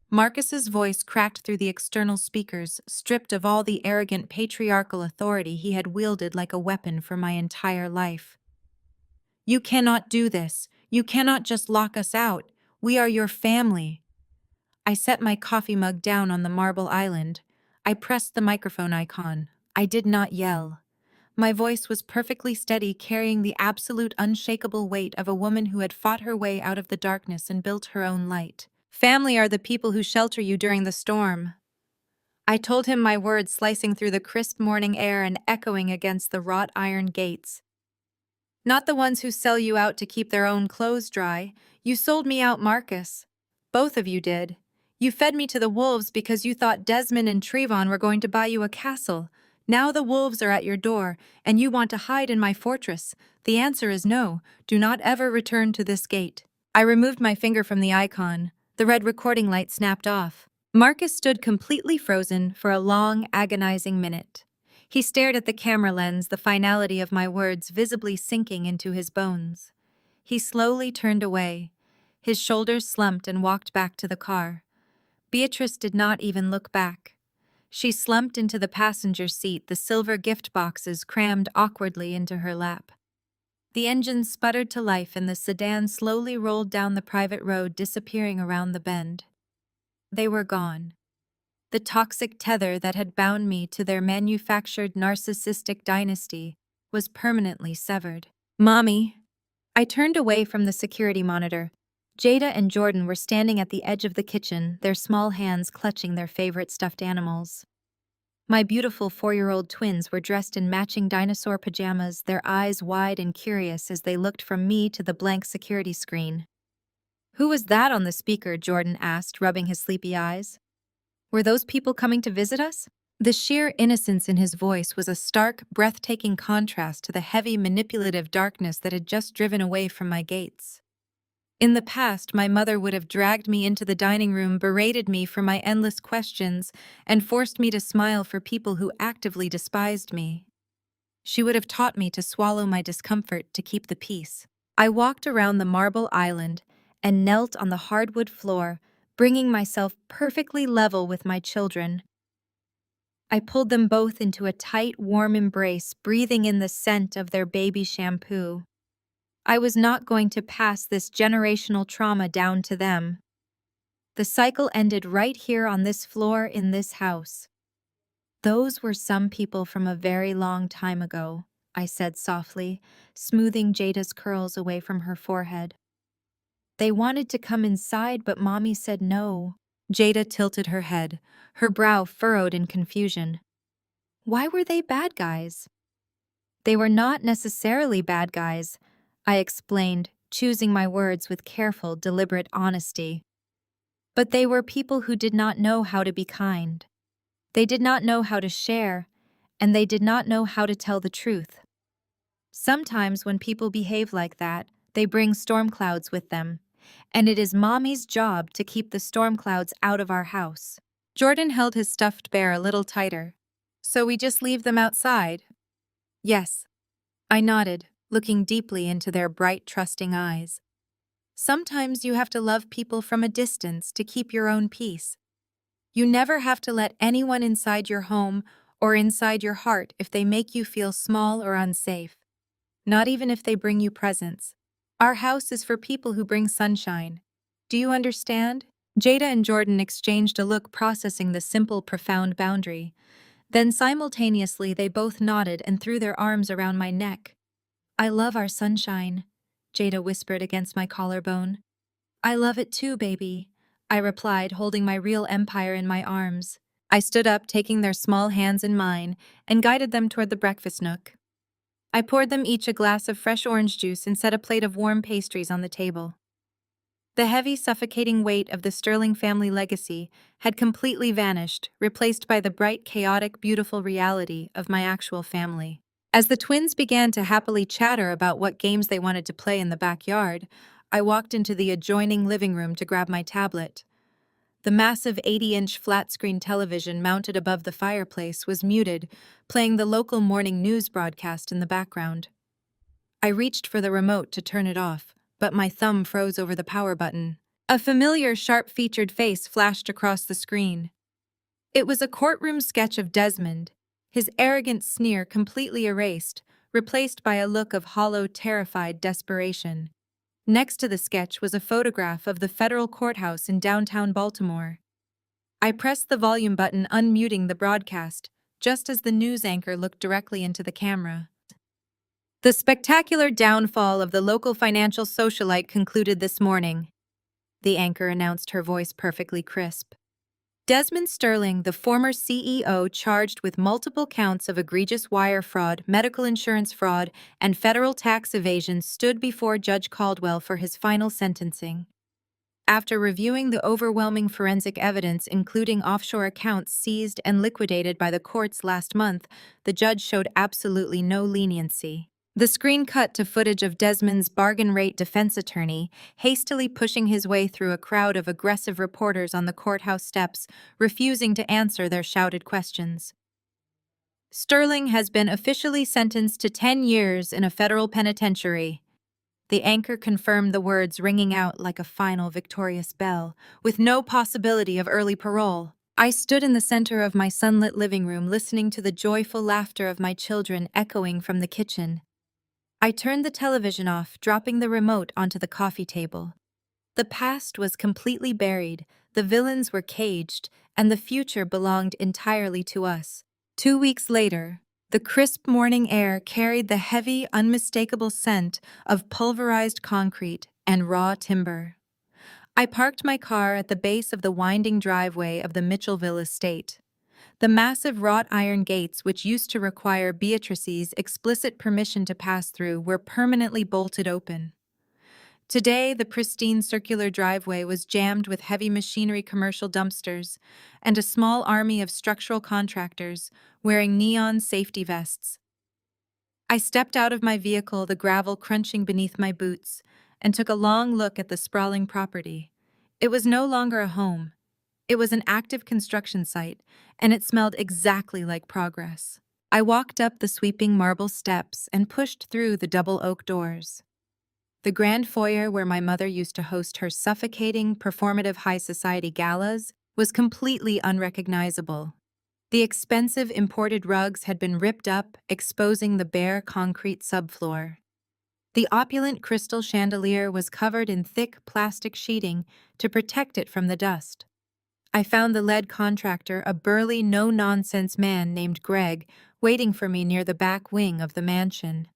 Marcus's voice cracked through the external speakers, stripped of all the arrogant patriarchal authority he had wielded like a weapon for my entire life. You cannot do this. You cannot just lock us out. We are your family. I set my coffee mug down on the marble island. I pressed the microphone icon. I did not yell. My voice was perfectly steady, carrying the absolute unshakable weight of a woman who had fought her way out of the darkness and built her own light. Family are the people who shelter you during the storm. I told him, my words slicing through the crisp morning air and echoing against the wrought iron gates. Not the ones who sell you out to keep their own clothes dry. You sold me out, Marcus. Both of you did. You fed me to the wolves because you thought Desmond and Trevon were going to buy you a castle. Now the wolves are at your door, and you want to hide in my fortress. The answer is no. Do not ever return to this gate. I removed my finger from the icon. The red recording light snapped off. Marcus stood completely frozen for a long, agonizing minute. He stared at the camera lens, the finality of my words visibly sinking into his bones. He slowly turned away. His shoulders slumped and walked back to the car. Beatrice did not even look back. She slumped into the passenger seat, the silver gift boxes crammed awkwardly into her lap. The engine sputtered to life and the sedan slowly rolled down the private road, disappearing around the bend. They were gone. The toxic tether that had bound me to their manufactured narcissistic dynasty was permanently severed. Mommy. I turned away from the security monitor. Jada and Jordan were standing at the edge of the kitchen, their small hands clutching their favorite stuffed animals. My beautiful 4-year-old twins were dressed in matching dinosaur pajamas, their eyes wide and curious as they looked from me to the blank security screen. Who was that on the speaker? Jordan asked, rubbing his sleepy eyes. Were those people coming to visit us? The sheer innocence in his voice was a stark, breathtaking contrast to the heavy, manipulative darkness that had just driven away from my gates. In the past, my mother would have dragged me into the dining room, berated me for my endless questions, and forced me to smile for people who actively despised me. She would have taught me to swallow my discomfort to keep the peace. I walked around the marble island and knelt on the hardwood floor, bringing myself perfectly level with my children. I pulled them both into a tight, warm embrace, breathing in the scent of their baby shampoo. I was not going to pass this generational trauma down to them. The cycle ended right here on this floor in this house. Those were some people from a very long time ago, I said softly, smoothing Jada's curls away from her forehead. They wanted to come inside, but Mommy said no. Jada tilted her head, her brow furrowed in confusion. Why were they bad guys? They were not necessarily bad guys, I explained, choosing my words with careful, deliberate honesty. But they were people who did not know how to be kind. They did not know how to share, and they did not know how to tell the truth. Sometimes when people behave like that, they bring storm clouds with them, and it is Mommy's job to keep the storm clouds out of our house. Jordan held his stuffed bear a little tighter. So we just leave them outside? Yes. I nodded, looking deeply into their bright, trusting eyes. Sometimes you have to love people from a distance to keep your own peace. You never have to let anyone inside your home or inside your heart if they make you feel small or unsafe. Not even if they bring you presents. Our house is for people who bring sunshine. Do you understand? Jada and Jordan exchanged a look, processing the simple, profound boundary. Then simultaneously they both nodded and threw their arms around my neck. I love our sunshine, Jada whispered against my collarbone. I love it too, baby, I replied, holding my real empire in my arms. I stood up, taking their small hands in mine, and guided them toward the breakfast nook. I poured them each a glass of fresh orange juice and set a plate of warm pastries on the table. The heavy, suffocating weight of the Sterling family legacy had completely vanished, replaced by the bright, chaotic, beautiful reality of my actual family. As the twins began to happily chatter about what games they wanted to play in the backyard, I walked into the adjoining living room to grab my tablet. The massive 80-inch flat-screen television mounted above the fireplace was muted, playing the local morning news broadcast in the background. I reached for the remote to turn it off, but my thumb froze over the power button. A familiar, sharp-featured face flashed across the screen. It was a courtroom sketch of Desmond, his arrogant sneer completely erased, replaced by a look of hollow, terrified desperation. Next to the sketch was a photograph of the federal courthouse in downtown Baltimore. I pressed the volume button, unmuting the broadcast, just as the news anchor looked directly into the camera. The spectacular downfall of the local financial socialite concluded this morning, the anchor announced, her voice perfectly crisp. Desmond Sterling, the former CEO charged with multiple counts of egregious wire fraud, medical insurance fraud, and federal tax evasion, stood before Judge Caldwell for his final sentencing. After reviewing the overwhelming forensic evidence, including offshore accounts seized and liquidated by the courts last month, the judge showed absolutely no leniency. The screen cut to footage of Desmond's bargain-rate defense attorney hastily pushing his way through a crowd of aggressive reporters on the courthouse steps, refusing to answer their shouted questions. Sterling has been officially sentenced to 10 years in a federal penitentiary. The anchor confirmed, the words ringing out like a final victorious bell, with no possibility of early parole. I stood in the center of my sunlit living room, listening to the joyful laughter of my children echoing from the kitchen. I turned the television off, dropping the remote onto the coffee table. The past was completely buried, the villains were caged, and the future belonged entirely to us. 2 weeks later, the crisp morning air carried the heavy, unmistakable scent of pulverized concrete and raw timber. I parked my car at the base of the winding driveway of the Mitchellville estate. The massive wrought iron gates, which used to require Beatrice's explicit permission to pass through, were permanently bolted open. Today, the pristine circular driveway was jammed with heavy machinery, commercial dumpsters, and a small army of structural contractors wearing neon safety vests. I stepped out of my vehicle, the gravel crunching beneath my boots, and took a long look at the sprawling property. It was no longer a home. It was an active construction site, and it smelled exactly like progress. I walked up the sweeping marble steps and pushed through the double oak doors. The grand foyer, where my mother used to host her suffocating, performative high society galas, was completely unrecognizable. The expensive imported rugs had been ripped up, exposing the bare concrete subfloor. The opulent crystal chandelier was covered in thick plastic sheeting to protect it from the dust. I found the lead contractor, a burly, no-nonsense man named Greg, waiting for me near the back wing of the mansion.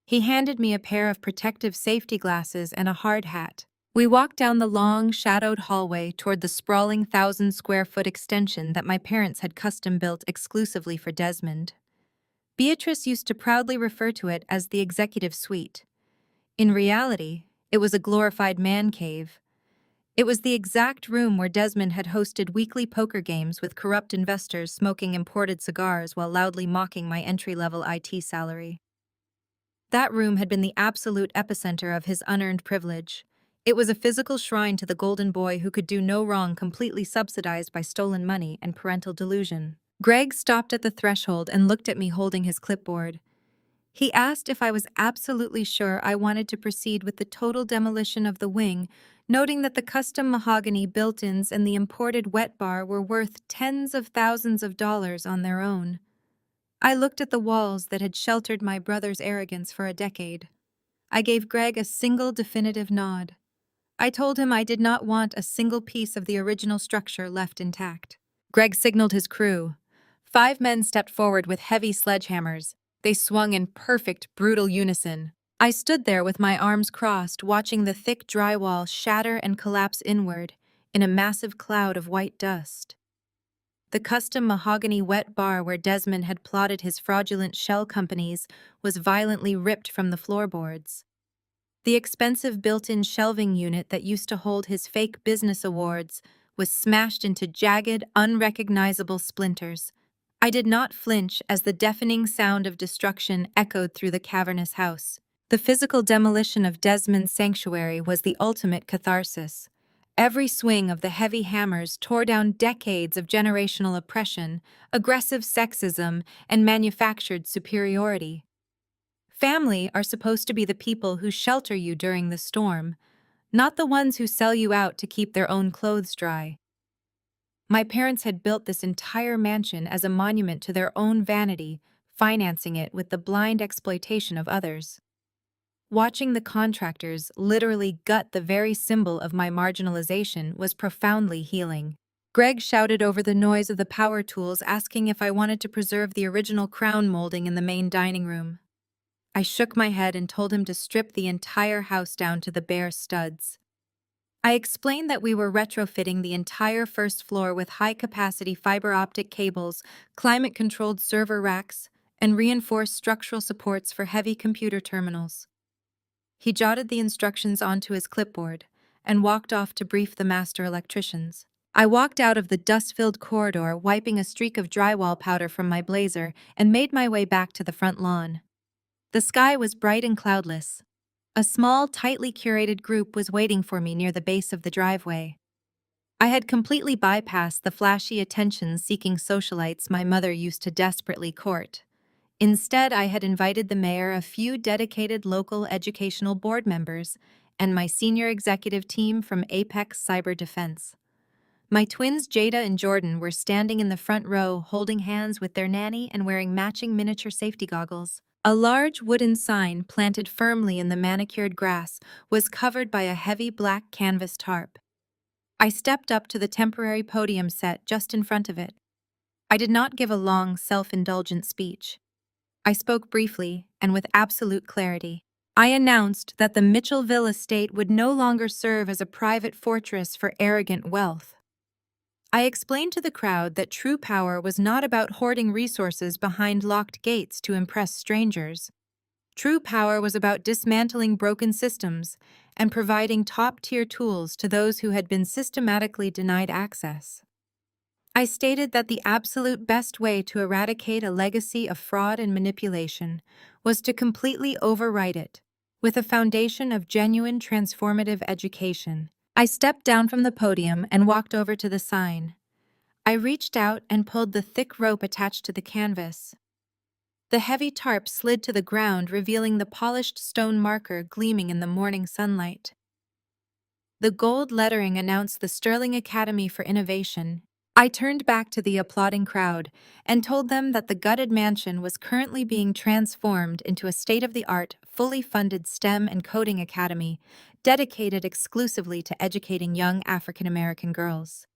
He handed me a pair of protective safety glasses and a hard hat. We walked down the long, shadowed hallway toward the sprawling 1,000-square-foot extension that my parents had custom-built exclusively for Desmond. Beatrice used to proudly refer to it as the executive suite. In reality, it was a glorified man cave. It was the exact room where Desmond had hosted weekly poker games with corrupt investors, smoking imported cigars while loudly mocking my entry-level IT salary. That room had been the absolute epicenter of his unearned privilege. It was a physical shrine to the golden boy who could do no wrong, completely subsidized by stolen money and parental delusion. Greg stopped at the threshold and looked at me holding his clipboard. He asked if I was absolutely sure I wanted to proceed with the total demolition of the wing, noting that the custom mahogany built-ins and the imported wet bar were worth tens of thousands of dollars on their own. I looked at the walls that had sheltered my brother's arrogance for a decade. I gave Greg a single definitive nod. I told him I did not want a single piece of the original structure left intact. Greg signaled his crew. 5 men stepped forward with heavy sledgehammers. They swung in perfect, brutal unison. I stood there with my arms crossed, watching the thick drywall shatter and collapse inward in a massive cloud of white dust. The custom mahogany wet bar where Desmond had plotted his fraudulent shell companies was violently ripped from the floorboards. The expensive built-in shelving unit that used to hold his fake business awards was smashed into jagged, unrecognizable splinters. I did not flinch as the deafening sound of destruction echoed through the cavernous house. The physical demolition of Desmond's sanctuary was the ultimate catharsis. Every swing of the heavy hammers tore down decades of generational oppression, aggressive sexism, and manufactured superiority. Family are supposed to be the people who shelter you during the storm, not the ones who sell you out to keep their own clothes dry. My parents had built this entire mansion as a monument to their own vanity, financing it with the blind exploitation of others. Watching the contractors literally gut the very symbol of my marginalization was profoundly healing. Greg shouted over the noise of the power tools, asking if I wanted to preserve the original crown molding in the main dining room. I shook my head and told him to strip the entire house down to the bare studs. I explained that we were retrofitting the entire first floor with high-capacity fiber optic cables, climate-controlled server racks, and reinforced structural supports for heavy computer terminals. He jotted the instructions onto his clipboard and walked off to brief the master electricians. I walked out of the dust-filled corridor, wiping a streak of drywall powder from my blazer, and made my way back to the front lawn. The sky was bright and cloudless. A small, tightly curated group was waiting for me near the base of the driveway. I had completely bypassed the flashy attention-seeking socialites my mother used to desperately court. Instead, I had invited the mayor, a few dedicated local educational board members, and my senior executive team from Apex Cyber Defense. My twins Jada and Jordan were standing in the front row, holding hands with their nanny and wearing matching miniature safety goggles. A large wooden sign planted firmly in the manicured grass was covered by a heavy black canvas tarp. I stepped up to the temporary podium set just in front of it. I did not give a long, self-indulgent speech. I spoke briefly and with absolute clarity. I announced that the Mitchellville estate would no longer serve as a private fortress for arrogant wealth. I explained to the crowd that true power was not about hoarding resources behind locked gates to impress strangers. True power was about dismantling broken systems and providing top-tier tools to those who had been systematically denied access. I stated that the absolute best way to eradicate a legacy of fraud and manipulation was to completely overwrite it, with a foundation of genuine transformative education. I stepped down from the podium and walked over to the sign. I reached out and pulled the thick rope attached to the canvas. The heavy tarp slid to the ground, revealing the polished stone marker gleaming in the morning sunlight. The gold lettering announced the Sterling Academy for Innovation. I turned back to the applauding crowd and told them that the gutted mansion was currently being transformed into a state-of-the-art, fully funded STEM and coding academy dedicated exclusively to educating young African-American girls.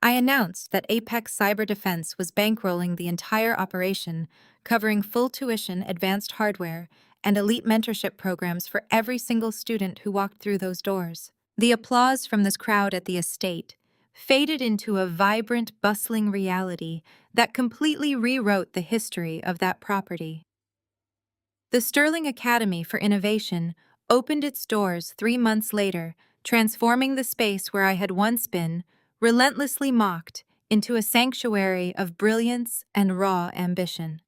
I announced that Apex Cyber Defense was bankrolling the entire operation, covering full tuition, advanced hardware, and elite mentorship programs for every single student who walked through those doors. The applause from this crowd at the estate faded into a vibrant, bustling reality that completely rewrote the history of that property. The Sterling Academy for Innovation opened its doors 3 months later, transforming the space where I had once been, relentlessly mocked, into a sanctuary of brilliance and raw ambition.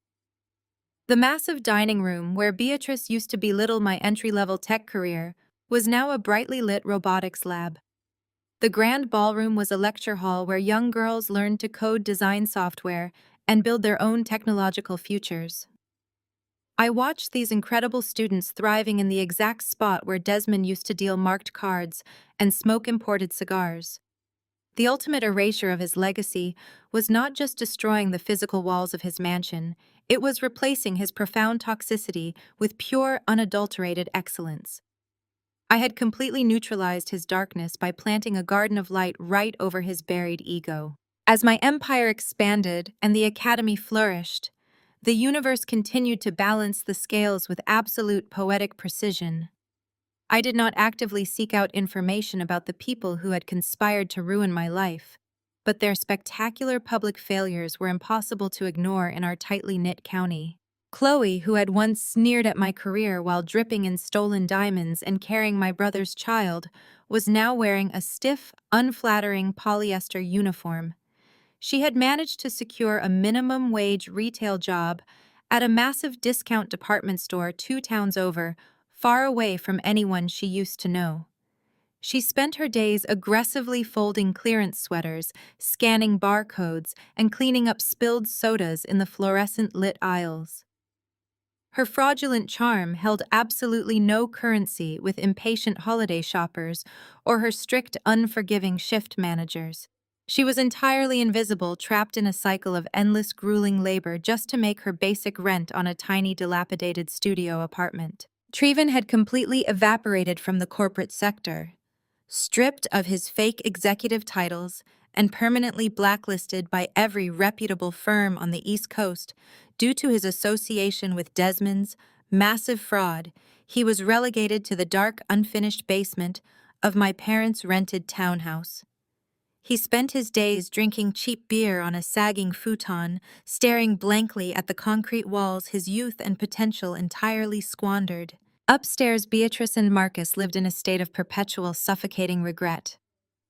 The massive dining room, where Beatrice used to belittle my entry-level tech career, was now a brightly lit robotics lab. The grand ballroom was a lecture hall where young girls learned to code design software and build their own technological futures. I watched these incredible students thriving in the exact spot where Desmond used to deal marked cards and smoke imported cigars. The ultimate erasure of his legacy was not just destroying the physical walls of his mansion, it was replacing his profound toxicity with pure, unadulterated excellence. I had completely neutralized his darkness by planting a garden of light right over his buried ego. As my empire expanded and the academy flourished, the universe continued to balance the scales with absolute poetic precision. I did not actively seek out information about the people who had conspired to ruin my life, but their spectacular public failures were impossible to ignore in our tightly knit county. Chloe, who had once sneered at my career while dripping in stolen diamonds and carrying my brother's child, was now wearing a stiff, unflattering polyester uniform. She had managed to secure a minimum-wage retail job at a massive discount department store 2 towns over, far away from anyone she used to know. She spent her days aggressively folding clearance sweaters, scanning barcodes, and cleaning up spilled sodas in the fluorescent-lit aisles. Her fraudulent charm held absolutely no currency with impatient holiday shoppers or her strict, unforgiving shift managers. She was entirely invisible, trapped in a cycle of endless grueling labor just to make her basic rent on a tiny dilapidated studio apartment. Treven had completely evaporated from the corporate sector, stripped of his fake executive titles and permanently blacklisted by every reputable firm on the East Coast due to his association with Desmond's massive fraud. He was relegated to the dark, unfinished basement of my parents' rented townhouse. He spent his days drinking cheap beer on a sagging futon, staring blankly at the concrete walls his youth and potential entirely squandered. Upstairs, Beatrice and Marcus lived in a state of perpetual suffocating regret.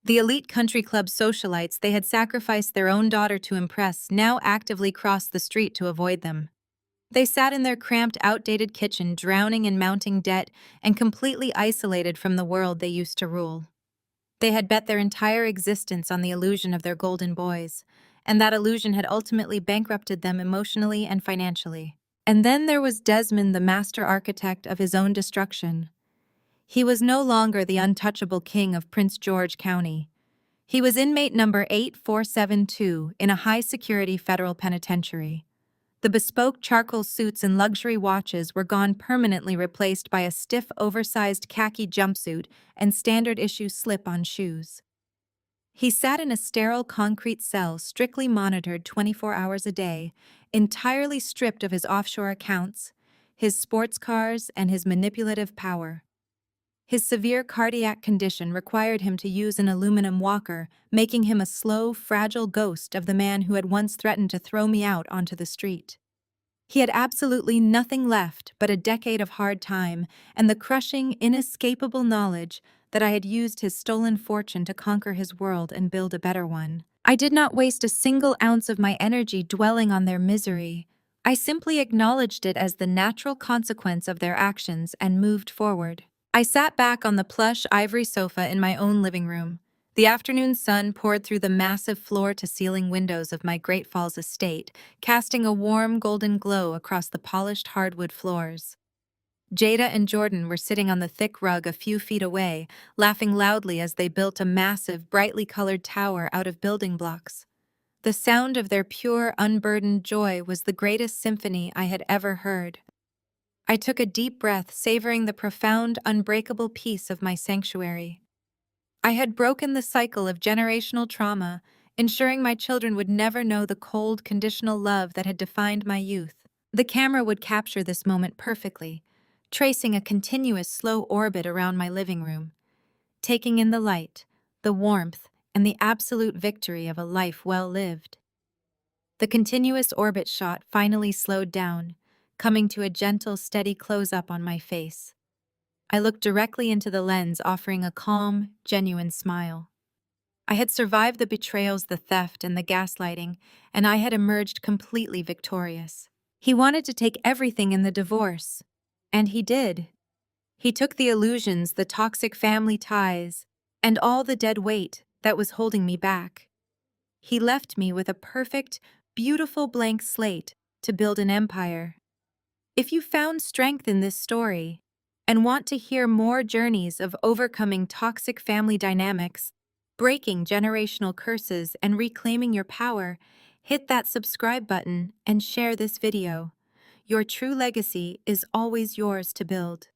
The elite country club socialites they had sacrificed their own daughter to impress now actively crossed the street to avoid them. They sat in their cramped, outdated kitchen, drowning in mounting debt and completely isolated from the world they used to rule. They had bet their entire existence on the illusion of their golden boys, and that illusion had ultimately bankrupted them emotionally and financially. And then there was Desmond, the master architect of his own destruction. He was no longer the untouchable king of Prince George County. He was inmate number 8472 in a high-security federal penitentiary. The bespoke charcoal suits and luxury watches were gone, permanently replaced by a stiff, oversized khaki jumpsuit and standard-issue slip-on shoes. He sat in a sterile concrete cell, strictly monitored 24 hours a day, entirely stripped of his offshore accounts, his sports cars, and his manipulative power. His severe cardiac condition required him to use an aluminum walker, making him a slow, fragile ghost of the man who had once threatened to throw me out onto the street. He had absolutely nothing left but a decade of hard time and the crushing, inescapable knowledge that I had used his stolen fortune to conquer his world and build a better one. I did not waste a single ounce of my energy dwelling on their misery. I simply acknowledged it as the natural consequence of their actions and moved forward. I sat back on the plush ivory sofa in my own living room. The afternoon sun poured through the massive floor-to-ceiling windows of my Great Falls estate, casting a warm golden glow across the polished hardwood floors. Jada and Jordan were sitting on the thick rug a few feet away, laughing loudly as they built a massive, brightly colored tower out of building blocks. The sound of their pure, unburdened joy was the greatest symphony I had ever heard. I took a deep breath, savoring the profound, unbreakable peace of my sanctuary. I had broken the cycle of generational trauma, ensuring my children would never know the cold, conditional love that had defined my youth. The camera would capture this moment perfectly, tracing a continuous, slow orbit around my living room, taking in the light, the warmth, and the absolute victory of a life well lived. The continuous orbit shot finally slowed down, coming to a gentle, steady close-up on my face. I looked directly into the lens, offering a calm, genuine smile. I had survived the betrayals, the theft, and the gaslighting, and I had emerged completely victorious. He wanted to take everything in the divorce, and he did. He took the illusions, the toxic family ties, and all the dead weight that was holding me back. He left me with a perfect, beautiful blank slate to build an empire. If you found strength in this story and want to hear more journeys of overcoming toxic family dynamics, breaking generational curses, and reclaiming your power, hit that subscribe button and share this video. Your true legacy is always yours to build.